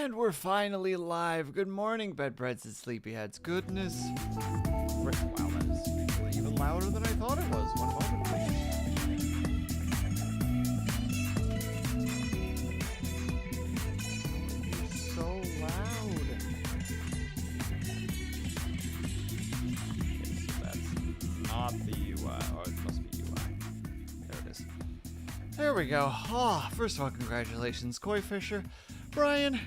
And we're finally live. Good morning, bedbreads and sleepyheads. Goodness. Wow, that is even louder than I thought it was. One moment, please. It's so loud. Okay, so that's not the UI. Oh, it must be UI. There it is. There we go. Oh, first of all, congratulations, Koi Fisher, Brian,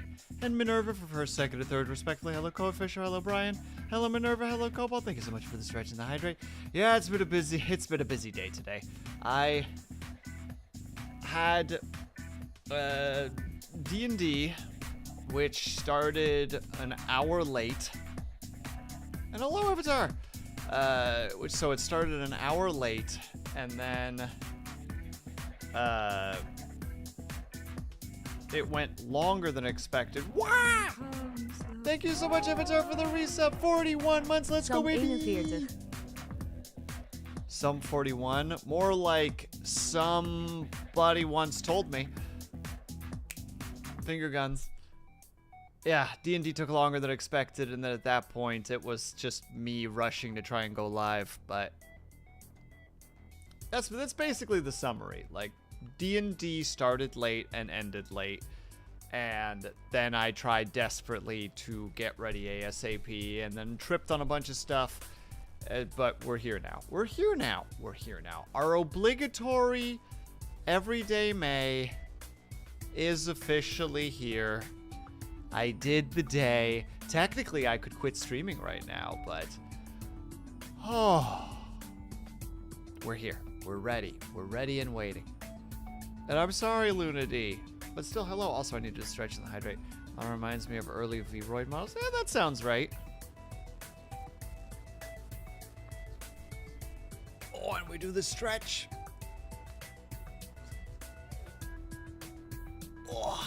and Minerva for first, second, and third, respectively. Hello, Koi Fisher. Hello, Brian. Hello, Minerva. Hello, Cobalt. Thank you so much for the stretch and the hydrate. Yeah, it's been a busy day today. I had D&D, which started an hour late. And hello, Avatar. So it started an hour late, and then it went longer than expected. Wow! Thank you so much, Avatar, for the resub. 41 months. Let's go, baby. Some 41. More like somebody once told me. Finger guns. Yeah, D&D took longer than expected, and then at that point, it was just me rushing to try and go live, but that's basically the summary. Like, D&D started late and ended late, and then I tried desperately to get ready ASAP, and then tripped on a bunch of stuff, but we're here now. We're here now. Our obligatory Everyday May is officially here. I did the day. Technically, I could quit streaming right now, but we're here. We're ready. We're ready and waiting. And I'm sorry, Luna D, but still, hello. Also, I need to stretch and hydrate. Reminds me of early Vroid models. Yeah, that sounds right. Oh, and we do the stretch. Oh,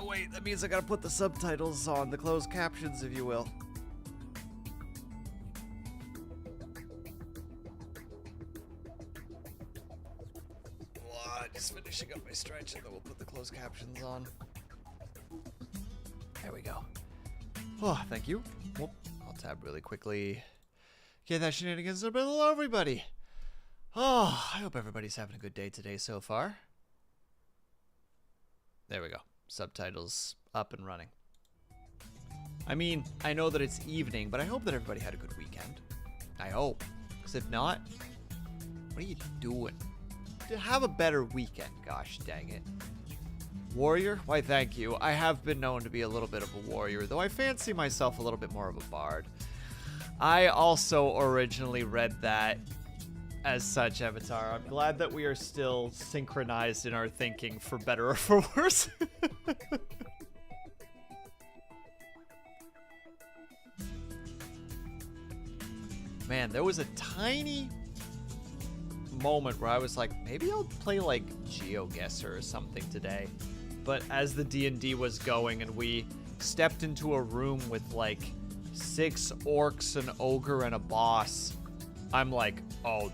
wait, that means I gotta put the subtitles on, the closed captions, if you will. Just finishing up my stretch, and then we'll put the closed captions on. There we go. Oh, thank you. Whoop. I'll tab really quickly. Get that shenanigans. Hello, everybody. Oh, I hope everybody's having a good day today so far. There we go. Subtitles up and running. I mean, I know that it's evening, but I hope that everybody had a good weekend. I hope. Because if not, what are you doing? To have a better weekend, gosh dang it. Warrior? Why, thank you. I have been known to be a little bit of a warrior, though I fancy myself a little bit more of a bard. I also originally read that as such, Avatar. I'm glad that we are still synchronized in our thinking, for better or for worse. Man, there was a tiny moment where I was like, maybe I'll play like GeoGuessr or something today. But as the D&D was going and we stepped into a room with like 6 orcs, an ogre, and a boss, I'm like, oh,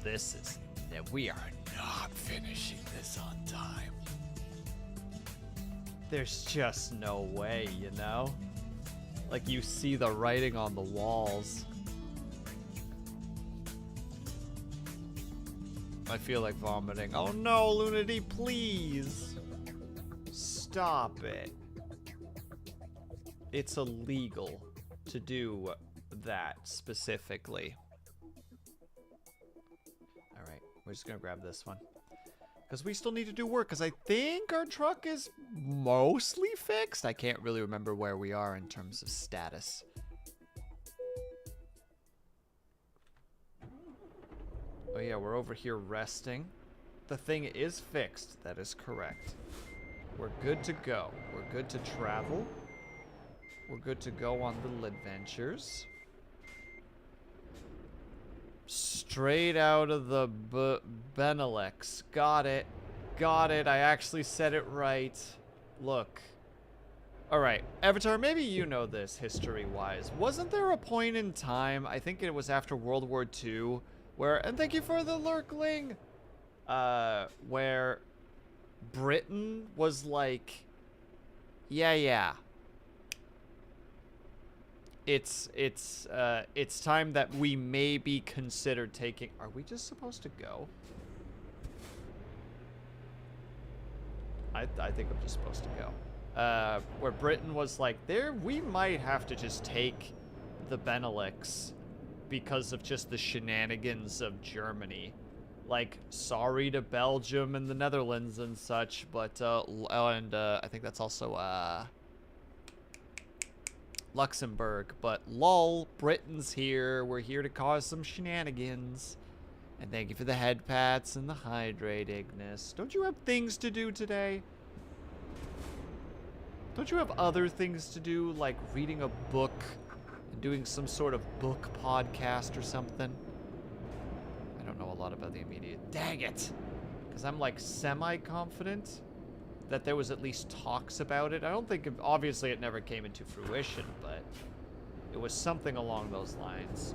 we are not finishing this on time. There's just no way, you know? Like, you see the writing on the walls. I feel like vomiting. Oh no, Lunity, please. Stop it. It's illegal to do that specifically. Alright, we're just gonna grab this one. Because we still need to do work, because I think our truck is mostly fixed. I can't really remember where we are in terms of status. Oh yeah, we're over here resting. The thing is fixed. That is correct. We're good to go. We're good to travel. We're good to go on little adventures. Straight out of the Benelux. Got it. Got it. I actually said it right. Look. Alright, Avatar, maybe you know this history-wise. Wasn't there a point in time, I think it was after World War II, where, and thank you for the lurkling, where Britain was like Yeah. It's time that we maybe consider taking... Are we just supposed to go? I think I'm just supposed to go. Where Britain was like, we might have to just take the Benelux because of just the shenanigans of Germany. Like, sorry to Belgium and the Netherlands and such, but, I think that's also, Luxembourg, but lol, Britain's here. We're here to cause some shenanigans. And thank you for the head pats and the hydrate, Ignis. Don't you have things to do today? Don't you have other things to do, like reading a book and doing some sort of book podcast or something? I don't know a lot about the immediate. Dang it! Because I'm like semi-confident that there was at least talks about it. I don't think, obviously it never came into fruition, but it was something along those lines.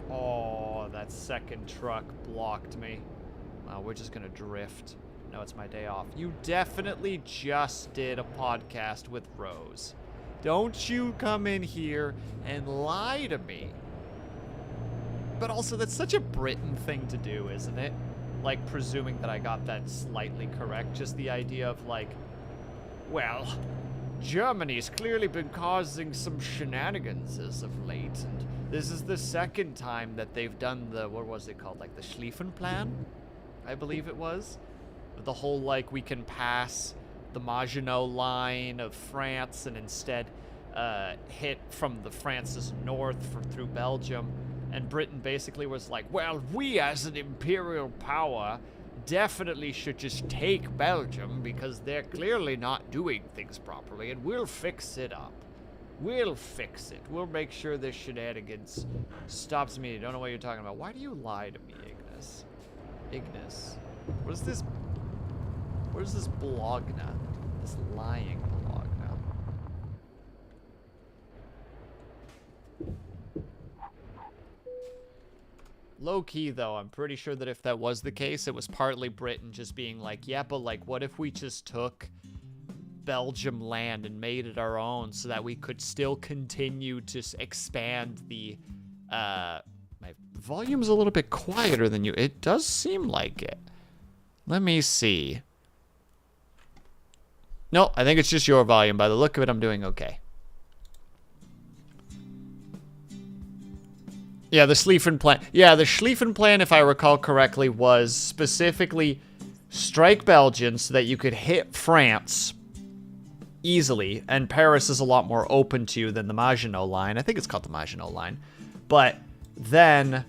Oh, that second truck blocked me. Wow, we're just gonna drift. No, it's my day off. You definitely just did a podcast with Rose. Don't you come in here and lie to me. But also, that's such a Britain thing to do, isn't it? Like, presuming that I got that slightly correct. Just the idea of, like, well, Germany's clearly been causing some shenanigans as of late, and this is the second time that they've done the, what was it called, like the Schlieffen Plan, I believe it was. The whole, like, we can pass the Maginot Line of France and instead hit from the France's north through Belgium. And Britain basically was like, well, we as an imperial power definitely should just take Belgium because they're clearly not doing things properly, and we'll fix it up. We'll fix it. We'll make sure this shenanigans stops me. I don't know what you're talking about. Why do you lie to me, Ignis? Ignis. What is this blogna? This lying blogna. Low-key, though, I'm pretty sure that if that was the case, it was partly Britain just being like, yeah, but, like, what if we just took Belgium land and made it our own so that we could still continue to expand the, my volume's a little bit quieter than you. It does seem like it. Let me see. No, I think it's just your volume. By the look of it, I'm doing okay. Yeah, the Schlieffen Plan. Yeah, the Schlieffen Plan, if I recall correctly, was specifically strike Belgium so that you could hit France easily, and Paris is a lot more open to you than the Maginot Line. I think it's called the Maginot Line. But then,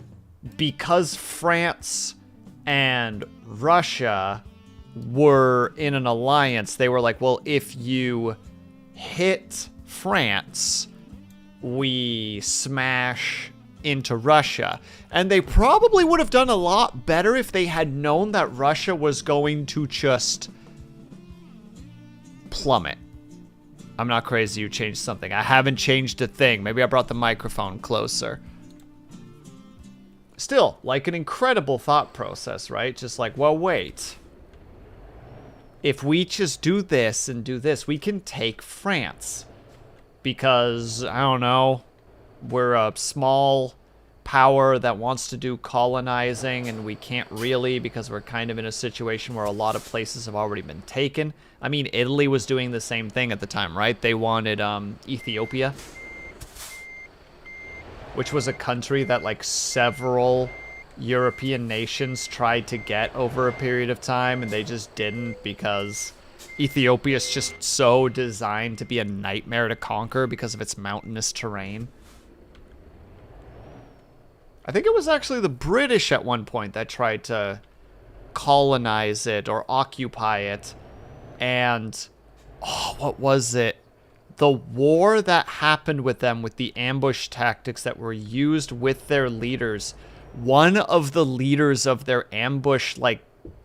because France and Russia were in an alliance, they were like, well, if you hit France, we smash into Russia. And they probably would have done a lot better if they had known that Russia was going to just plummet. I'm not crazy you changed something. I haven't changed a thing. Maybe I brought the microphone closer. Still, like an incredible thought process, right? Just like, well, wait. If we just do this and do this, we can take France. Because, I don't know, we're a small power that wants to do colonizing, and we can't really because we're kind of in a situation where a lot of places have already been taken. I mean, Italy was doing the same thing at the time, right? They wanted Ethiopia, which was a country that like several European nations tried to get over a period of time, and they just didn't because Ethiopia is just so designed to be a nightmare to conquer because of its mountainous terrain. I think it was actually the British at one point that tried to colonize it or occupy it. And, oh, what was it? The war that happened with them, with the ambush tactics that were used with their leaders. One of the leaders of their ambush, like,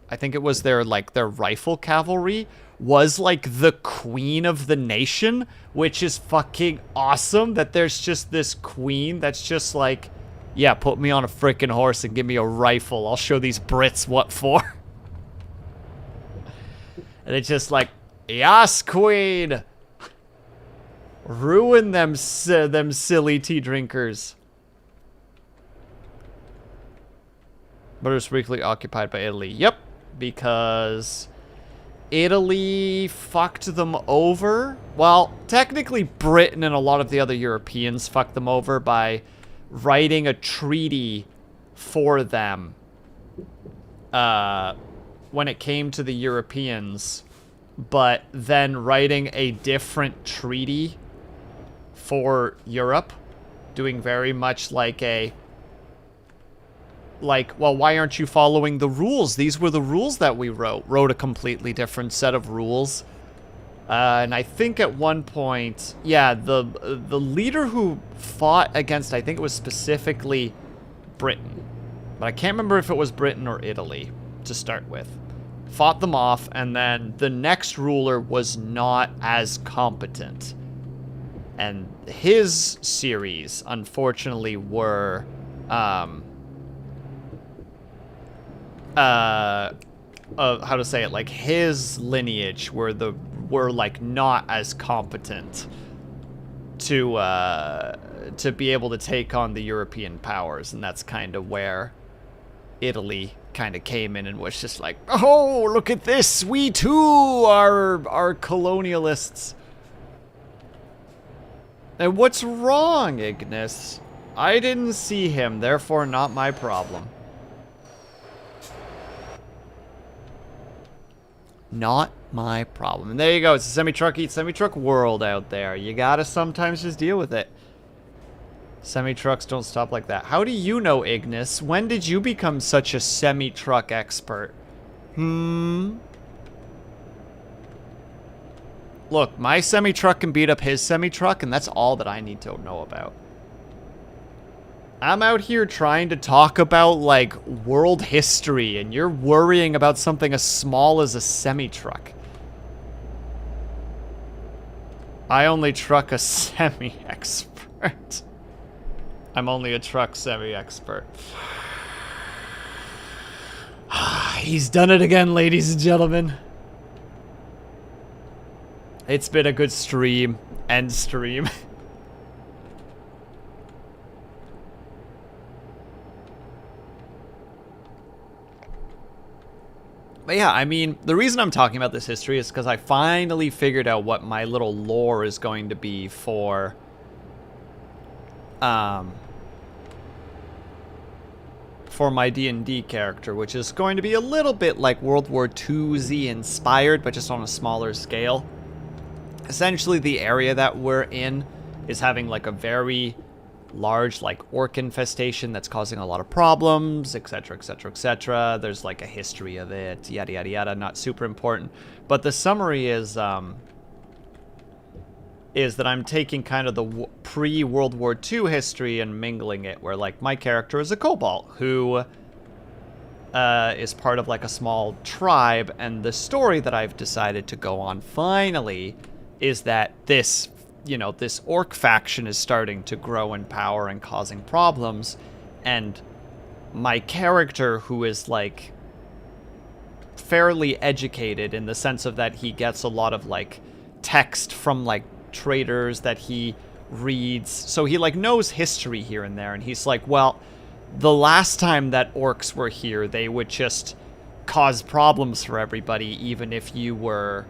I think it was their rifle cavalry, was like the queen of the nation, which is fucking awesome that there's just this queen that's just like, yeah, put me on a frickin' horse and give me a rifle. I'll show these Brits what for. And it's just like, yes, queen. Ruin them silly tea drinkers. But it was briefly occupied by Italy. Yep, because Italy fucked them over. Well, technically Britain and a lot of the other Europeans fucked them over by writing a treaty for them when it came to the Europeans, but then writing a different treaty for Europe, doing very much like a well, why aren't you following the rules? These were the rules that we wrote a completely different set of rules. And I think at one point, yeah, the leader who fought against, I think it was specifically Britain, but I can't remember if it was Britain or Italy to start with, fought them off, and then the next ruler was not as competent. And his series, unfortunately, were, how to say it, like, his lineage were like not as competent to be able to take on the European powers, and that's kind of where Italy kind of came in and was just like, oh, look at this, we too are colonialists. And what's wrong, Ignis? I didn't see him, therefore not my problem. Not my problem. And there you go. It's a semi-truck eats semi-truck world out there. You gotta sometimes just deal with it. Semi-trucks don't stop like that. How do you know, Ignis? When did you become such a semi-truck expert? Look, my semi-truck can beat up his semi-truck, and that's all that I need to know about. I'm out here trying to talk about, like, world history, and you're worrying about something as small as a semi-truck. I only truck a semi-expert. I'm only a truck semi-expert. He's done it again, ladies and gentlemen. It's been a good stream. End stream. But yeah, I mean, the reason I'm talking about this history is because I finally figured out what my little lore is going to be for my D&D character, which is going to be a little bit like World War II-Z inspired, but just on a smaller scale. Essentially, the area that we're in is having like a very large like orc infestation that's causing a lot of problems, etc, etc, etc. There's like a history of it, yada yada yada, not super important, but the summary is that I'm taking kind of the pre-World War II history and mingling it, where like my character is a kobold who is part of like a small tribe, and the story that I've decided to go on finally is that this, you know, this orc faction is starting to grow in power and causing problems, and my character, who is like fairly educated in the sense of that he gets a lot of like text from like traders that he reads, so he like knows history here and there, and he's like, well, the last time that orcs were here, they would just cause problems for everybody, even if you were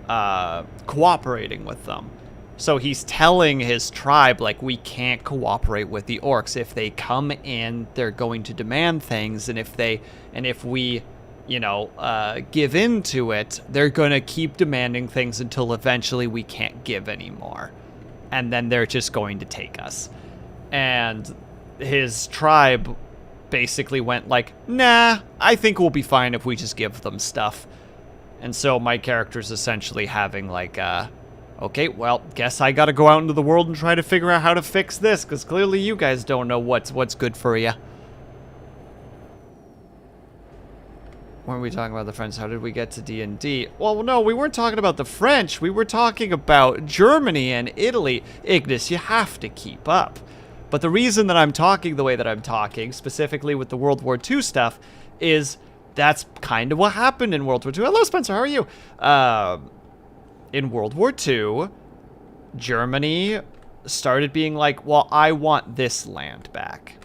cooperating with them. So he's telling his tribe, like, we can't cooperate with the orcs. If they come in, they're going to demand things, and if we, you know, give in to it, they're gonna keep demanding things until eventually we can't give anymore. And then they're just going to take us. And his tribe basically went like, nah, I think we'll be fine if we just give them stuff. And so my character's essentially having like, okay, well, guess I gotta go out into the world and try to figure out how to fix this, because clearly you guys don't know what's good for you. When were we talking about the French? How did we get to D&D? Well, no, we weren't talking about the French. We were talking about Germany and Italy. Ignis, you have to keep up. But the reason that I'm talking the way that I'm talking, specifically with the World War II stuff, is that's kind of what happened in World War II. Hello, Spencer, how are you? In World War II, Germany started being like, well, I want this land back.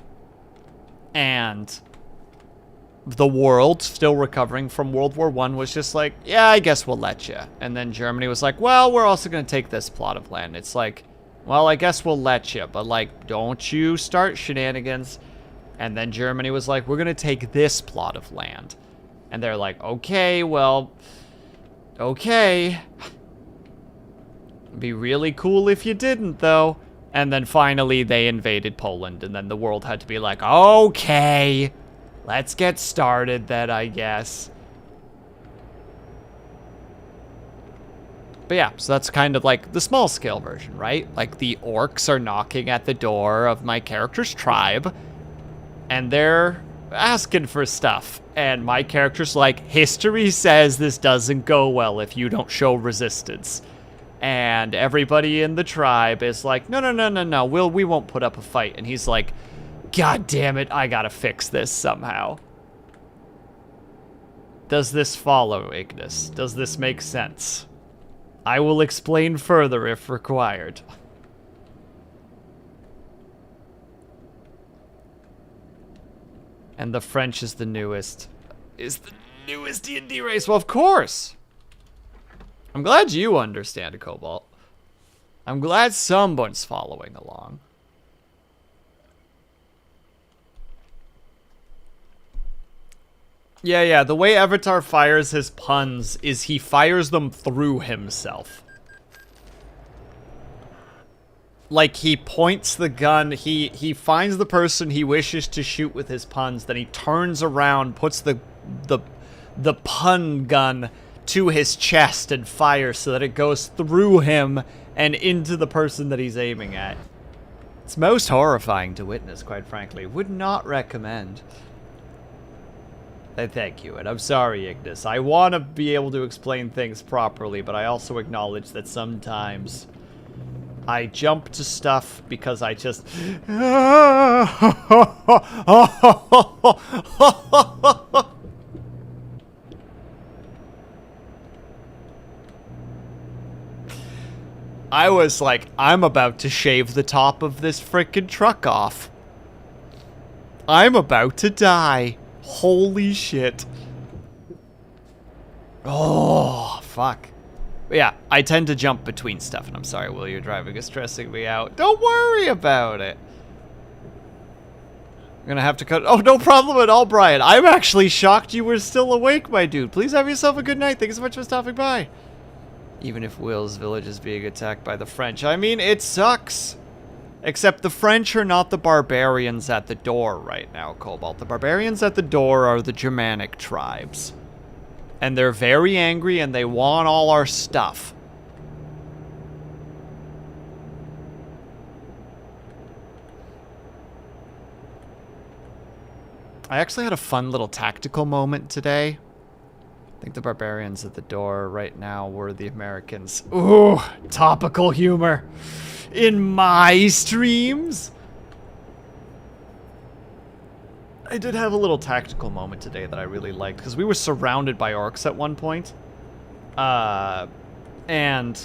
And the world, still recovering from World War I, was just like, yeah, I guess we'll let you. And then Germany was like, well, we're also going to take this plot of land. It's like, well, I guess we'll let you, but like, don't you start shenanigans. And then Germany was like, we're going to take this plot of land. And they're like, okay, well, okay. It'd be really cool if you didn't, though. And then finally they invaded Poland, and then the world had to be like, okay, let's get started then, I guess. But yeah, so that's kind of like the small scale version, right? Like the orcs are knocking at the door of my character's tribe, and they're asking for stuff. And my character's like, history says this doesn't go well if you don't show resistance. And everybody in the tribe is like, no, we won't put up a fight. And he's like, God damn it, I gotta fix this somehow. Does this follow, Ignis? Does this make sense? I will explain further if required. And the French is the newest. Is the newest D&D race? Well, of course. I'm glad you understand, Cobalt. I'm glad someone's following along. Yeah, the way Avatar fires his puns is he fires them through himself. Like, he points the gun, he finds the person he wishes to shoot with his puns, then he turns around, puts the pun gun to his chest and fires so that it goes through him and into the person that he's aiming at. It's most horrifying to witness, quite frankly. Would not recommend. Thank you, and I'm sorry, Ignis. I want to be able to explain things properly, but I also acknowledge that sometimes I jump to stuff because I just... I was like, I'm about to shave the top of this frickin' truck off. I'm about to die. Holy shit. Oh, fuck. But yeah, I tend to jump between stuff, and I'm sorry, Will, your driving is stressing me out. Don't worry about it. I'm gonna have to cut... Oh, no problem at all, Brian. I'm actually shocked you were still awake, my dude. Please have yourself a good night. Thank you so much for stopping by. Even if Will's village is being attacked by the French. I mean, it sucks. Except the French are not the barbarians at the door right now, Cobalt. The barbarians at the door are the Germanic tribes. And they're very angry and they want all our stuff. I actually had a fun little tactical moment today. I think the barbarians at the door right now were the Americans. Ooh, topical humor. In my streams? I did have a little tactical moment today that I really liked, because we were surrounded by orcs at one point. And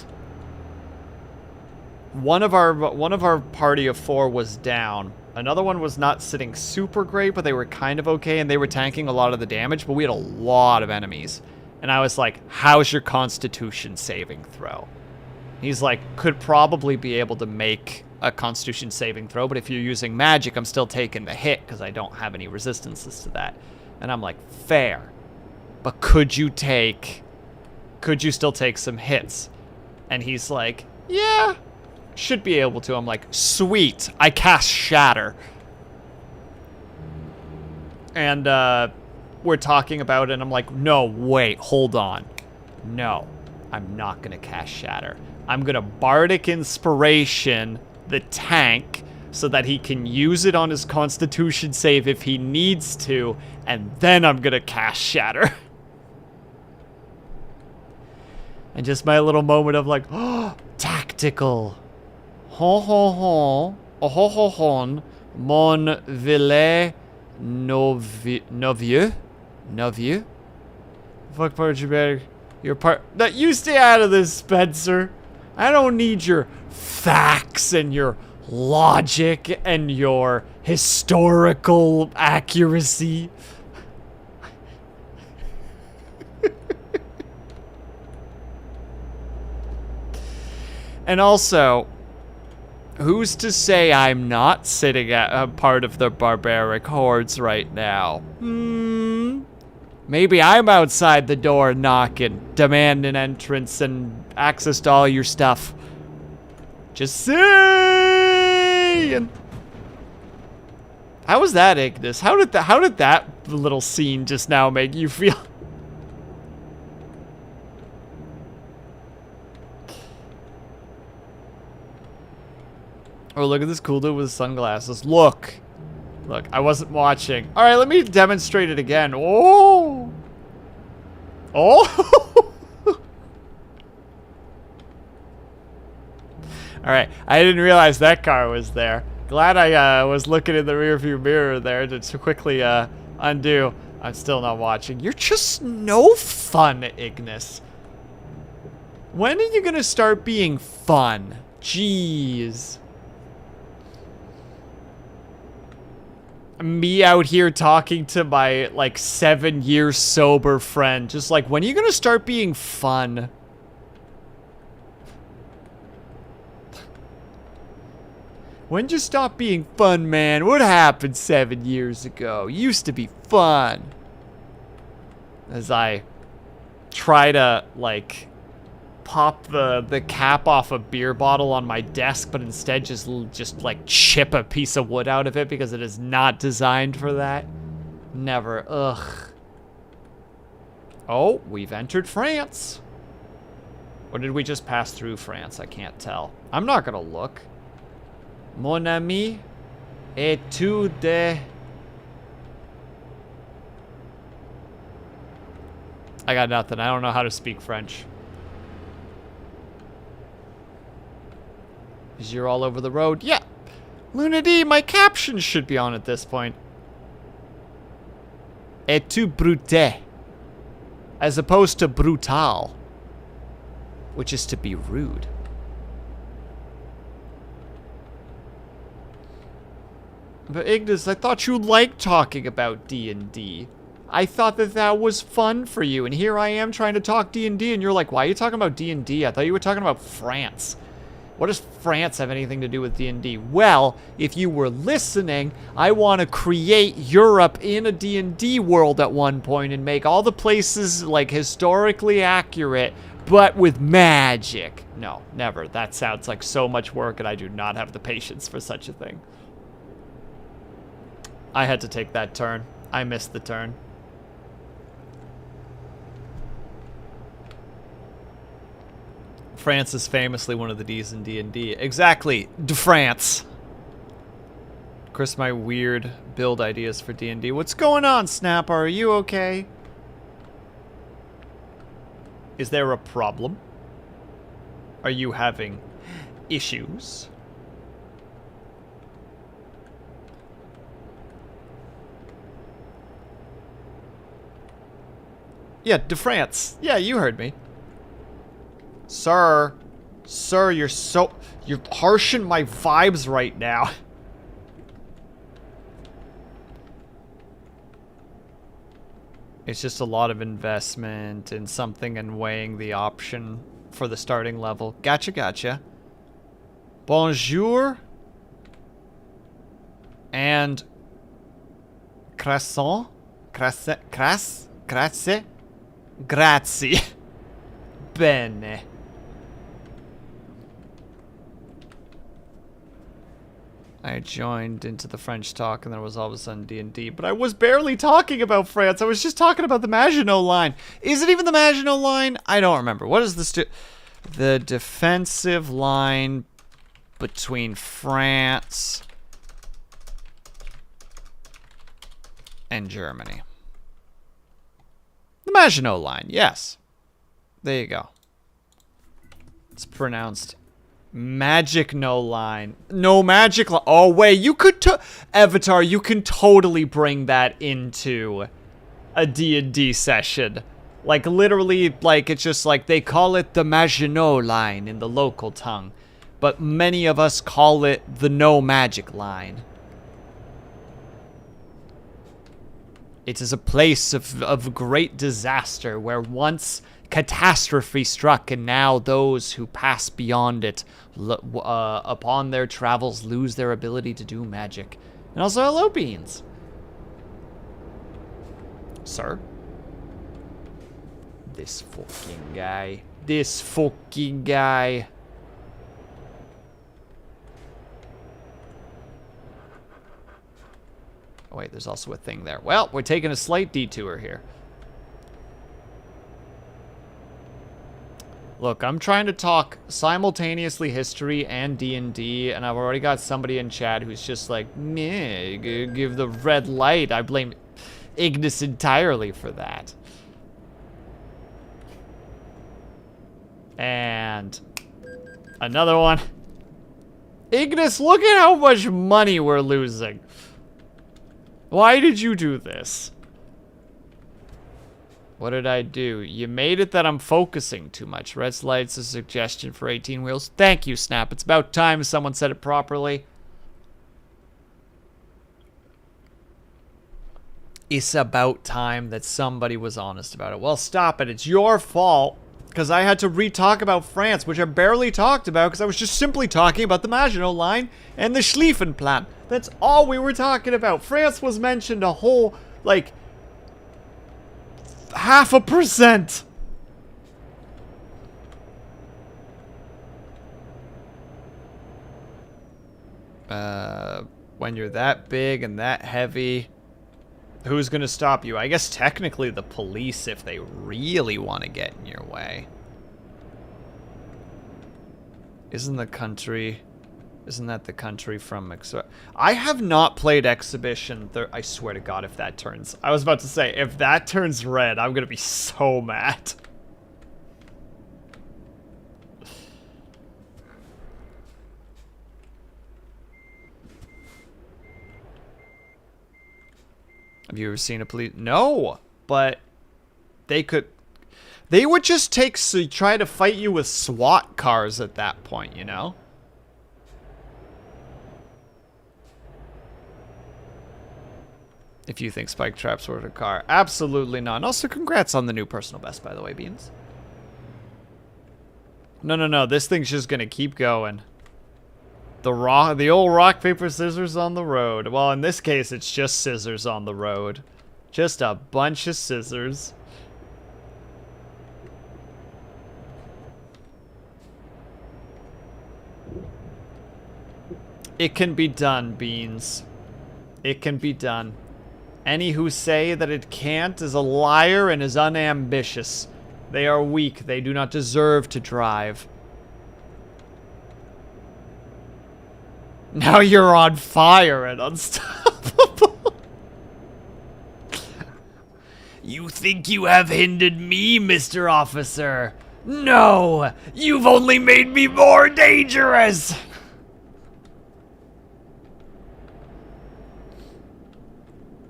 one of our party of 4 was down. Another one was not sitting super great, but they were kind of okay, and they were tanking a lot of the damage, but we had a lot of enemies. And I was like, how's your Constitution saving throw? He's like, could probably be able to make a Constitution saving throw, but if you're using magic, I'm still taking the hit because I don't have any resistances to that. And I'm like, fair. But could you still take some hits? And he's like, yeah, should be able to. I'm like, sweet, I cast Shatter. And we're talking about it, and I'm like, no, wait, hold on. No, I'm not gonna cast Shatter. I'm gonna Bardic Inspiration the tank so that he can use it on his Constitution save if he needs to, and then I'm gonna cast Shatter. And just my little moment of like, oh, tactical. Ho ho ho, oh ho ho hon, mon ville novieux? Fuck part of your bag. You're part. That you stay out of this, Spencer. I don't need your facts and your logic and your historical accuracy. And also, who's to say I'm not sitting at a part of the barbaric hordes right now? Maybe I'm outside the door knocking, demanding entrance and access to all your stuff. Just saying. How was that, Ignis? How did that little scene just now make you feel? Oh, look at this cool dude with sunglasses. Look, I wasn't watching. All right, let me demonstrate it again. Oh. All right, I didn't realize that car was there. Glad I was looking in the rearview mirror there to quickly undo. I'm still not watching. You're just no fun, Ignis. When are you gonna start being fun? Jeez. Me out here talking to my, like, 7-year sober friend. Just like, when are you gonna start being fun? When'd you stop being fun, man? What happened 7 years ago? Used to be fun. As I try to, like, pop the cap off a beer bottle on my desk, but instead just like chip a piece of wood out of it because it is not designed for that. Never. Ugh. Oh, we've entered France. Or did we just pass through France? I can't tell. I'm not gonna look. Mon ami, es-tu de... I got nothing. I don't know how to speak French. Because you're all over the road. Yeah. Luna D, my captions should be on at this point. Es-tu brute? As opposed to brutal. Which is to be rude. But Ignis, I thought you liked talking about D&D. I thought that was fun for you. And here I am trying to talk D&D and you're like, why are you talking about D&D? I thought you were talking about France. What does France have anything to do with D&D? Well, if you were listening, I want to create Europe in a D&D world at one point and make all the places, like, historically accurate, but with magic. No, never. That sounds like so much work, and I do not have the patience for such a thing. I had to take that turn. I missed the turn. France is famously one of the D's in D&D. Exactly, de France. Chris, my weird build ideas for D&D. What's going on, Snap? Are you okay? Is there a problem? Are you having issues? Yeah, de France. Yeah, you heard me. Sir, you're harshing my vibes right now. It's just a lot of investment in something and weighing the option for the starting level. Gotcha. Bonjour. And croissant. Grazie. Bene. I joined into the French talk and there was all of a sudden D&D, but I was barely talking about France. I was just talking about the Maginot Line. Is it even the Maginot Line? I don't remember. What is the defensive line between France and Germany? The Maginot Line, yes. There you go. It's pronounced Magic No Line. No Magic Line. Oh, wait. You could... Avatar, you can totally bring that into a D&D session. Like, literally, like, it's just like, they call it the Maginot Line in the local tongue. But many of us call it the No Magic Line. It is a place of great disaster where once catastrophe struck, and now those who pass beyond it upon their travels lose their ability to do magic. And also, hello, Beans. Sir? This fucking guy. This fucking guy. Oh, wait, there's also a thing there. Well, we're taking a slight detour here. Look, I'm trying to talk simultaneously history and D&D, and I've already got somebody in chat who's just like, meh, give the red light. I blame Ignis entirely for that. And another one. Ignis, look at how much money we're losing. Why did you do this? What did I do? You made it that I'm focusing too much. Red light's a suggestion for 18 wheels. Thank you, Snap. It's about time someone said it properly. It's about time that somebody was honest about it. Well, stop it. It's your fault. Because I had to re-talk about France, which I barely talked about because I was just simply talking about the Maginot Line and the Schlieffenplan. That's all we were talking about. France was mentioned a whole, like, 0.5%. When you're that big and that heavy, who's gonna stop you? I guess technically the police if they really want to get in your way. Isn't that the country from I have not played Exhibition. I swear to God, if that turns... I was about to say, if that turns red, I'm gonna be so mad. Have you ever seen a police? No, but they could... They would just try to fight you with SWAT cars at that point, you know? If you think spike traps were a car. Absolutely not. And also, congrats on the new personal best, by the way, Beans. No. This thing's just gonna keep going. The old rock, paper, scissors on the road. Well, in this case, it's just scissors on the road. Just a bunch of scissors. It can be done, Beans. It can be done. Any who say that it can't is a liar and is unambitious. They are weak. They do not deserve to drive. Now you're on fire and unstoppable. You think you have hindered me, Mr. Officer? No! You've only made me more dangerous!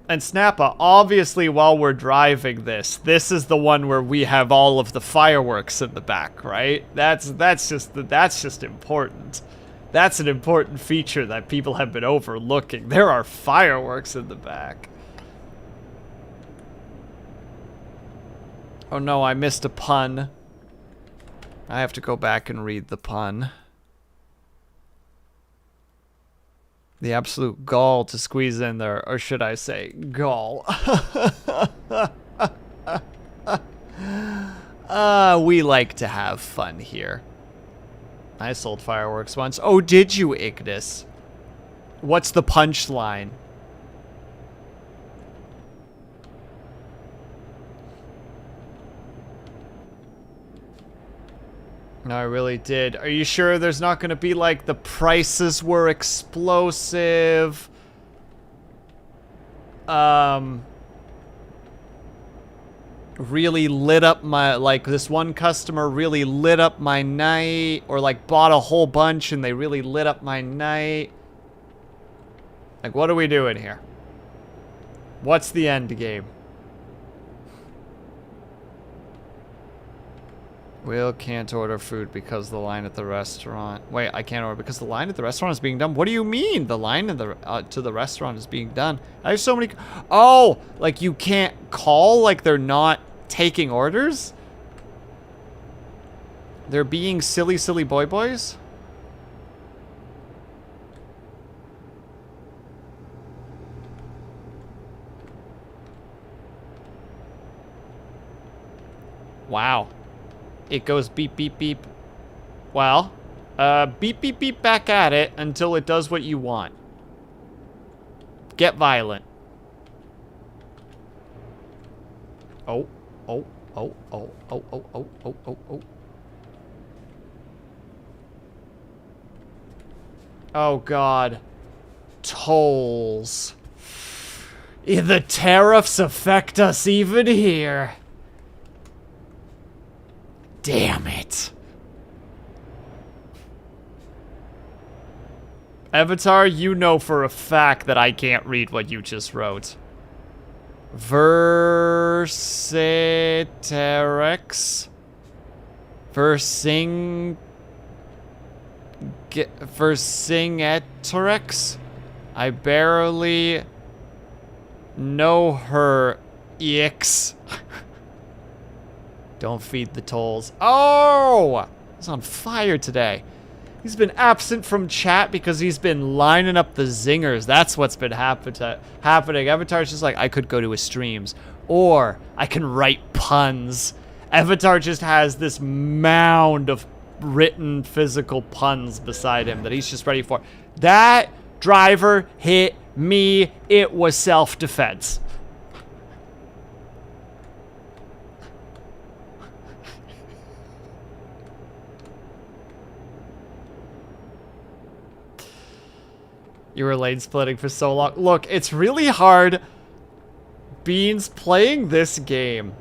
And Snappa, obviously while we're driving this is the one where we have all of the fireworks in the back, right? That's just important. That's an important feature that people have been overlooking. There are fireworks in the back. Oh no, I missed a pun. I have to go back and read the pun. The absolute gall to squeeze in there, or should I say, gall. We like to have fun here. I sold fireworks once. Oh, did you, Ignis? What's the punchline? No, I really did. Are you sure there's not going to be, like, the prices were explosive? Really lit up my, like, this one customer really lit up my night, or, like, bought a whole bunch and they really lit up my night. Like, what are we doing here? What's the end game? Will can't order food because the line at the restaurant. Wait, I can't order because the line at the restaurant is being done. What do you mean? The line in the to the restaurant is being done. I have so many. Oh, like you can't call like they're not taking orders? They're being silly, silly boys? Wow. It goes beep, beep, beep. Well, beep, beep, beep back at it until it does what you want. Get violent. Oh, oh, oh, oh, oh, oh, oh, oh, oh, oh. Oh, God. Tolls. The tariffs affect us even here. Damn it. Avatar, you know for a fact that I can't read what you just wrote. Versiterex. Versingeterex. I barely know her. Ix. Don't feed the tolls. Oh! He's on fire today. He's been absent from chat because he's been lining up the zingers. That's what's been happening. Avatar's just like, I could go to his streams. Or I can write puns. Avatar just has this mound of written physical puns beside him that he's just ready for. That driver hit me. It was self-defense. You were lane splitting for so long. Look, it's really hard. Beans, playing this game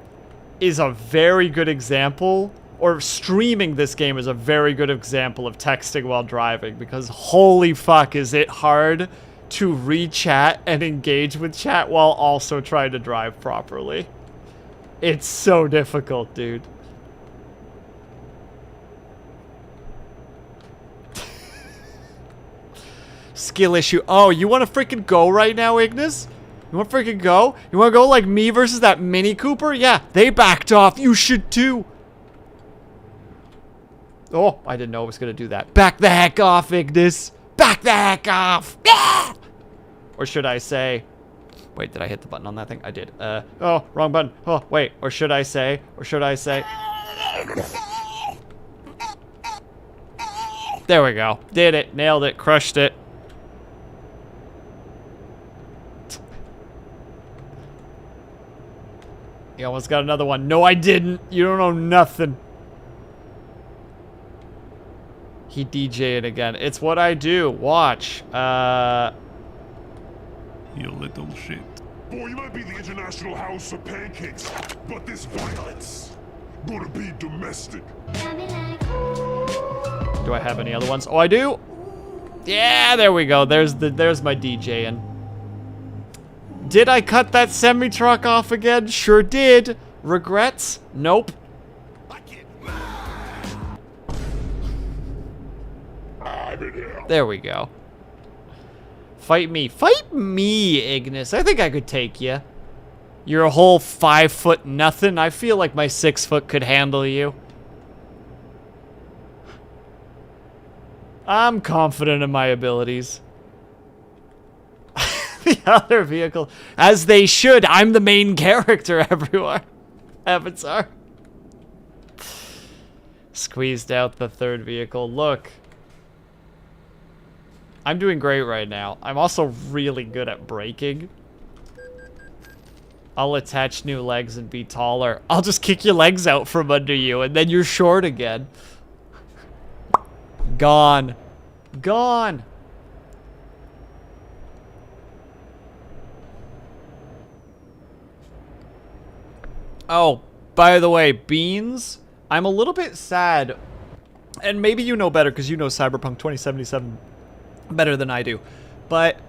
is a very good example, or streaming this game is a very good example of texting while driving, because holy fuck is it hard to read chat and engage with chat while also trying to drive properly. It's so difficult, dude. Skill issue. Oh, you want to freaking go right now, Ignis? You want to freaking go? You want to go like me versus that Mini Cooper? Yeah, they backed off. You should too. Oh, I didn't know I was going to do that. Back the heck off, Ignis. Back the heck off. Ah! Or should I say... Wait, did I hit the button on that thing? I did. Oh, wrong button. Oh, wait. Or should I say... There we go. Did it. Nailed it. Crushed it. You almost got another one. No, I didn't. You don't know nothing. He DJing again. It's what I do. Watch. You little shit. Boy, you might be the international house of pancakes, but this violence gonna be domestic. Do I have any other ones? Oh, I do. Yeah, there we go. There's my DJing. Did I cut that semi-truck off again? Sure did. Regrets? Nope. There we go. Fight me. Fight me, Ignis. I think I could take you. You're a whole 5 foot nothing. I feel like my 6 foot could handle you. I'm confident in my abilities. The other vehicle, as they should. I'm the main character everywhere. Avatar. Squeezed out the third vehicle. Look. I'm doing great right now. I'm also really good at braking. I'll attach new legs and be taller. I'll just kick your legs out from under you and then you're short again. Gone. Gone. Oh, by the way, Beans, I'm a little bit sad, and maybe you know better because you know Cyberpunk 2077 better than I do, but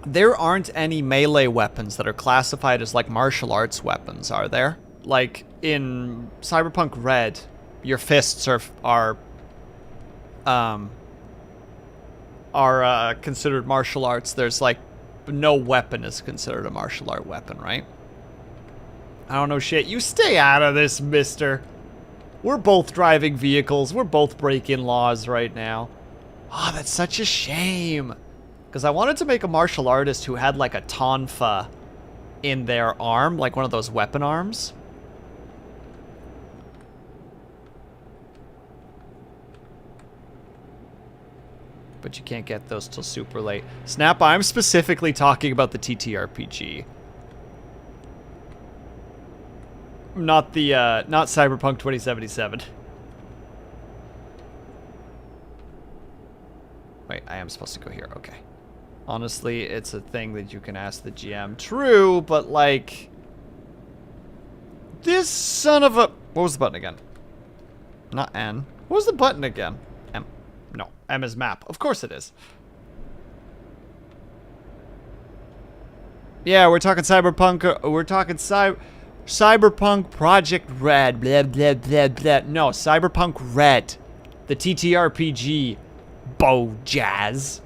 there aren't any melee weapons that are classified as like martial arts weapons, are there? Like, in Cyberpunk Red, your fists are considered martial arts. There's like no weapon is considered a martial art weapon, right? I don't know shit. You stay out of this, mister. We're both driving vehicles. We're both breaking laws right now. Oh, that's such a shame. Because I wanted to make a martial artist who had like a tonfa in their arm, like one of those weapon arms. But you can't get those till super late. Snap, I'm specifically talking about the TTRPG. Not the, not Cyberpunk 2077. Wait, I am supposed to go here, okay. Honestly, it's a thing that you can ask the GM. True, but like... This son of a... What was the button again? Not N. What was the button again? M. No, M is map. Of course it is. Yeah, we're talking Cyberpunk, we're talking Cyberpunk Project Red, blah, blah, blah, blah. No, Cyberpunk Red. The TTRPG. Bo Jazz.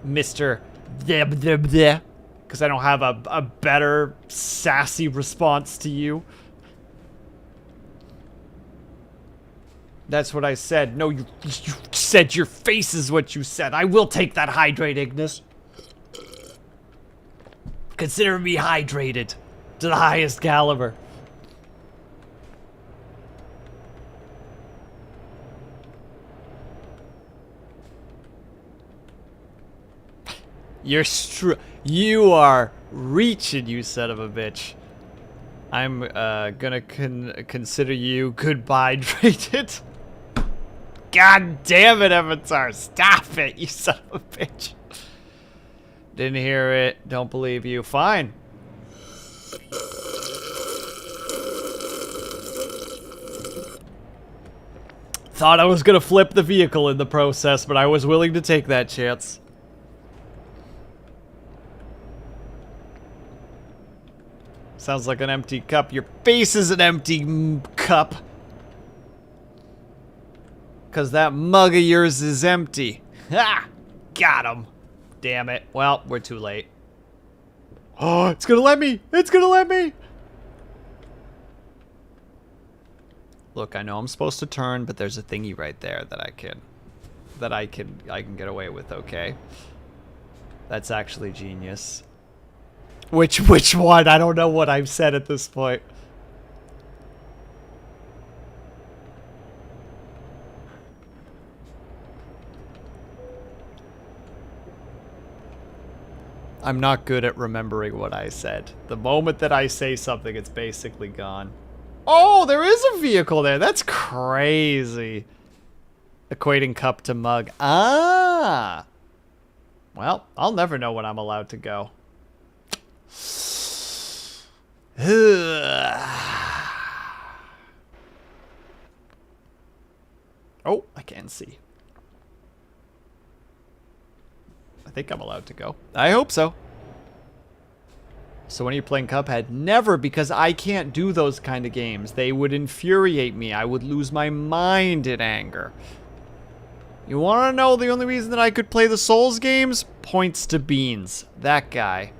Mr. Blah, blah, blah. Because I don't have a better sassy response to you. That's what I said. No, you said your face is what you said. I will take that hydrate, Ignis. Consider me hydrated. To the highest caliber. You are reaching, you son of a bitch. I'm gonna consider you goodbye hydrated. God damn it, Avatar. Stop it, you son of a bitch. Didn't hear it. Don't believe you. Fine. Thought I was gonna flip the vehicle in the process, but I was willing to take that chance. Sounds like an empty cup. Your face is an empty cup. Cause that mug of yours is empty. Ha! Got him. Damn it. Well, we're too late. Oh, it's gonna let me! It's gonna let me! Look, I know I'm supposed to turn, but there's a thingy right there that I can get away with, okay? That's actually genius. Which one? I don't know what I've said at this point. I'm not good at remembering what I said. The moment that I say something, it's basically gone. Oh, there is a vehicle there. That's crazy. Equating cup to mug. Ah. Well, I'll never know when I'm allowed to go. Oh, I can see. I think I'm allowed to go. I hope so. So when are you playing Cuphead? Never, because I can't do those kind of games. They would infuriate me. I would lose my mind in anger. You want to know the only reason that I could play the Souls games? Points to Beans. That guy.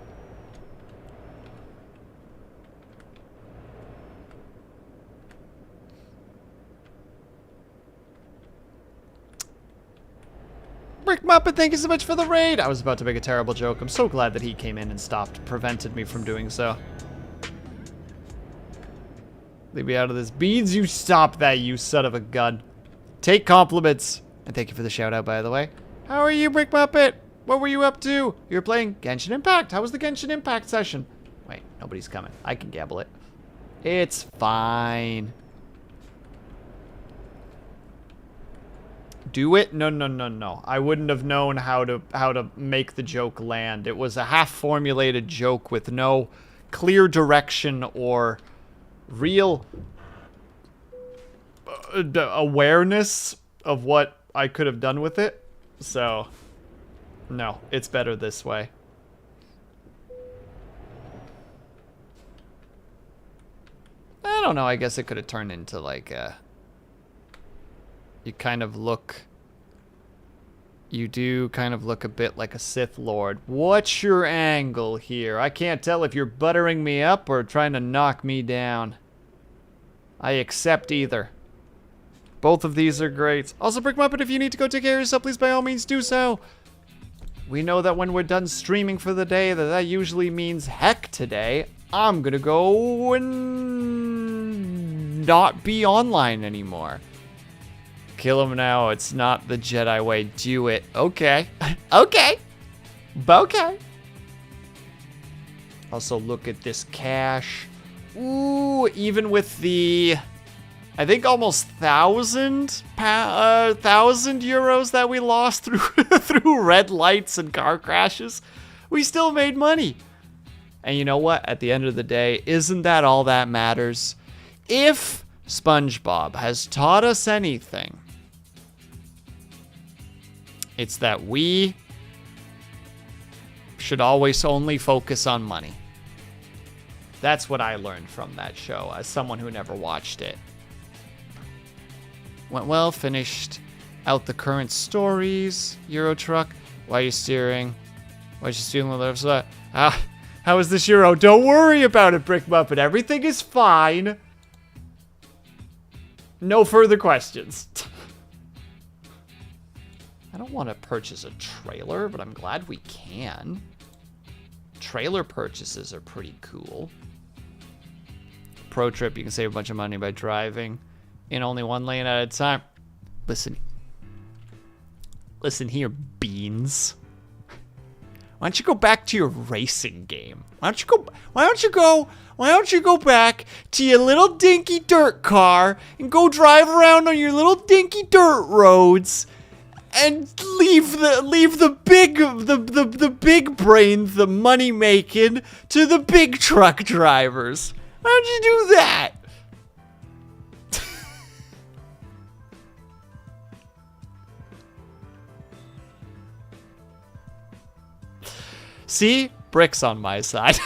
Brick Muppet, thank you so much for the raid. I was about to make a terrible joke. I'm so glad that he came in and prevented me from doing so. Leave me out of this. Beans, you stop that, you son of a gun. Take compliments. And thank you for the shout out, by the way. How are you, Brick Muppet? What were you up to? You were playing Genshin Impact. How was the Genshin Impact session? Wait, nobody's coming. I can gamble it. It's fine. Do it? No, no, no, no. I wouldn't have known how to make the joke land. It was a half-formulated joke with no clear direction or real awareness of what I could have done with it. So, no, it's better this way. I don't know. I guess it could have turned into like a... You kind of look... You do kind of look a bit like a Sith Lord. What's your angle here? I can't tell if you're buttering me up or trying to knock me down. I accept either. Both of these are great. Also, Brick Muppet, if you need to go take care of yourself, please by all means do so. We know that when we're done streaming for the day, that usually means heck today. I'm gonna go and not be online anymore. Kill him now. It's not the Jedi way. Do it. Okay. Okay. Okay. Also, look at this cash. Ooh, even with the... I think almost 1,000 euros that we lost through through red lights and car crashes, we still made money. And you know what? At the end of the day, isn't that all that matters? If SpongeBob has taught us anything, it's that we should always only focus on money. That's what I learned from that show as someone who never watched it. Went well, finished out the current stories. Euro truck. Why are you steering? Why are you steering the left side? How is this Euro? Don't worry about it, Brick Muppet. Everything is fine. No further questions. I don't want to purchase a trailer, but I'm glad we can. Trailer purchases are pretty cool. Pro trip, you can save a bunch of money by driving in only one lane at a time. Listen here, Beans. Why don't you go back to your racing game? Why don't you go back to your little dinky dirt car and go drive around on your little dinky dirt roads and leave the big brains, the money making, to the big truck drivers. Why don't you do that? See? Brick's on my side.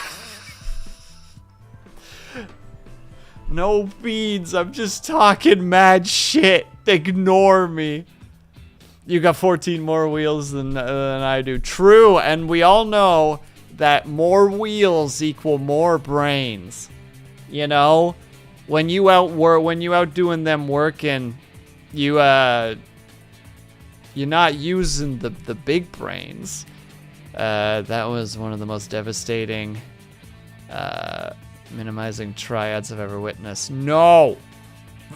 No beans. I'm just talking mad shit. Ignore me. You got 14 more wheels than I do. True, and we all know that more wheels equal more brains. You know, when you out doing them working, you're not using the big brains. That was one of the most devastating minimizing triads I've ever witnessed. No!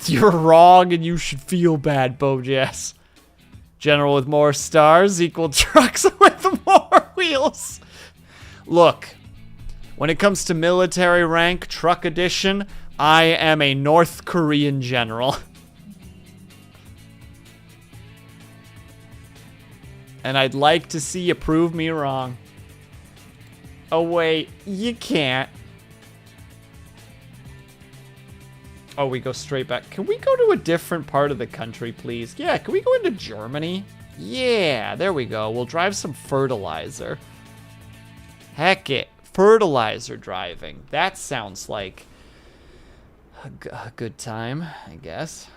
You're wrong and you should feel bad, Bojas. General with more stars equal trucks with more wheels. Look, when it comes to military rank, truck edition, I am a North Korean general. And I'd like to see you prove me wrong. Oh wait, you can't. Oh, we go straight back. Can we go to a different part of the country, please? Yeah, can we go into Germany? Yeah, there we go. We'll drive some fertilizer. Heck it. Fertilizer driving. That sounds like a good time, I guess.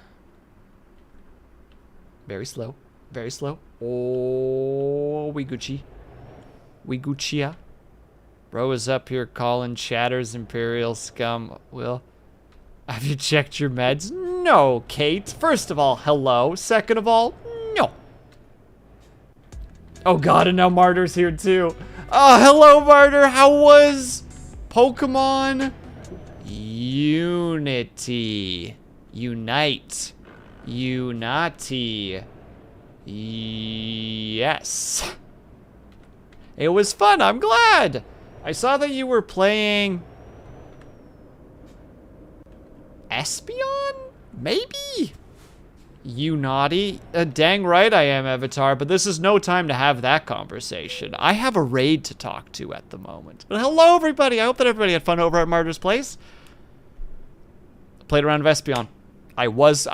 Very slow. Very slow. Oh, we Gucci. We Gucci. Bro is up here calling chatters Imperial scum. Will, have you checked your meds? No, Kate. First of all, hello. Second of all, no. Oh god, and now Martyr's here too. Oh, hello, Martyr. How was Pokemon Unity? Unite. Unati. Yes. It was fun. I'm glad. I saw that you were playing Espeon? Maybe? You naughty. Dang right I am, Avatar, but this is no time to have that conversation. I have a raid to talk to at the moment. But hello, everybody. I hope that everybody had fun over at Martyr's Place. Played around with Espeon. I was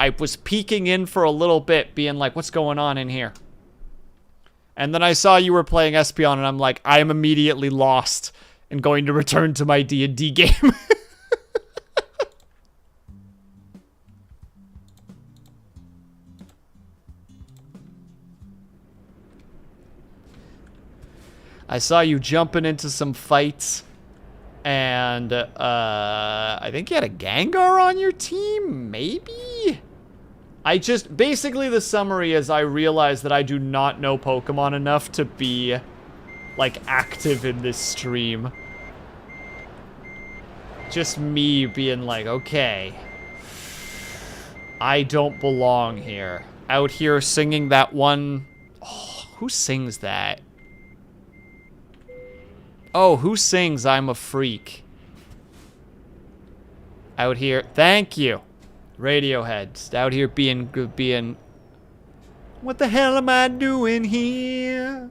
peeking in for a little bit, being like, what's going on in here? And then I saw you were playing Espeon, and I'm like, I am immediately lost and going to return to my D&D game. I saw you jumping into some fights. And, I think you had a Gengar on your team? Maybe? Basically the summary is I realized that I do not know Pokemon enough to be, like, active in this stream. Just me being like, okay, I don't belong here. Out here singing that one, oh, who sings that? Oh, who sings I'm a Freak? Out here, thank you. Radiohead, just out here being, what the hell am I doing here?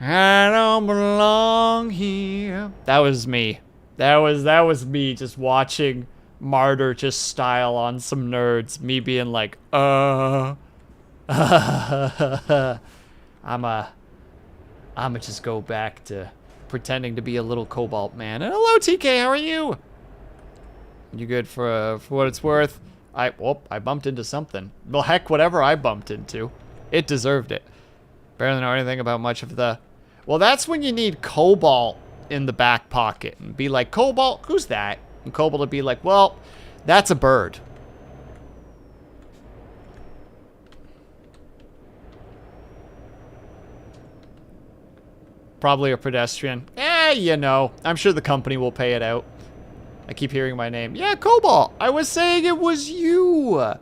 I don't belong here. That was me. That was me just watching Martyr just style on some nerds. Me being like, I'ma just go back to pretending to be a little Cobalt man. And hello, TK, how are you? You good for what it's worth? I bumped into something. Well, heck, whatever I bumped into, it deserved it. Barely know anything about much of the... Well, that's when you need Cobalt in the back pocket and be like, Cobalt, who's that? And Cobalt would be like, well, that's a bird. Probably a pedestrian. You know, I'm sure the company will pay it out. I keep hearing my name. Yeah, Cobalt. I was saying it was you.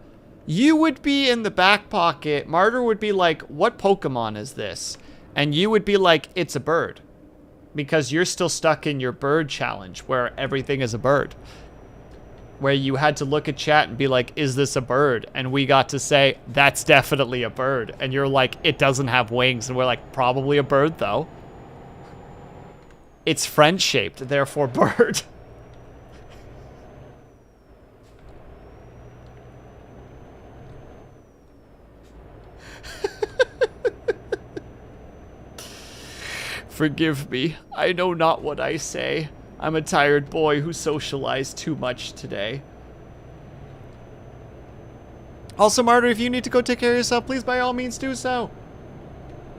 You would be in the back pocket. Martyr would be like, what Pokemon is this? And you would be like, it's a bird. Because you're still stuck in your bird challenge where everything is a bird. Where you had to look at chat and be like, is this a bird? And we got to say, that's definitely a bird. And you're like, it doesn't have wings. And we're like, probably a bird though. It's friend-shaped, therefore bird. Forgive me, I know not what I say. I'm a tired boy who socialized too much today. Also, Martyr, if you need to go take care of yourself, please by all means do so.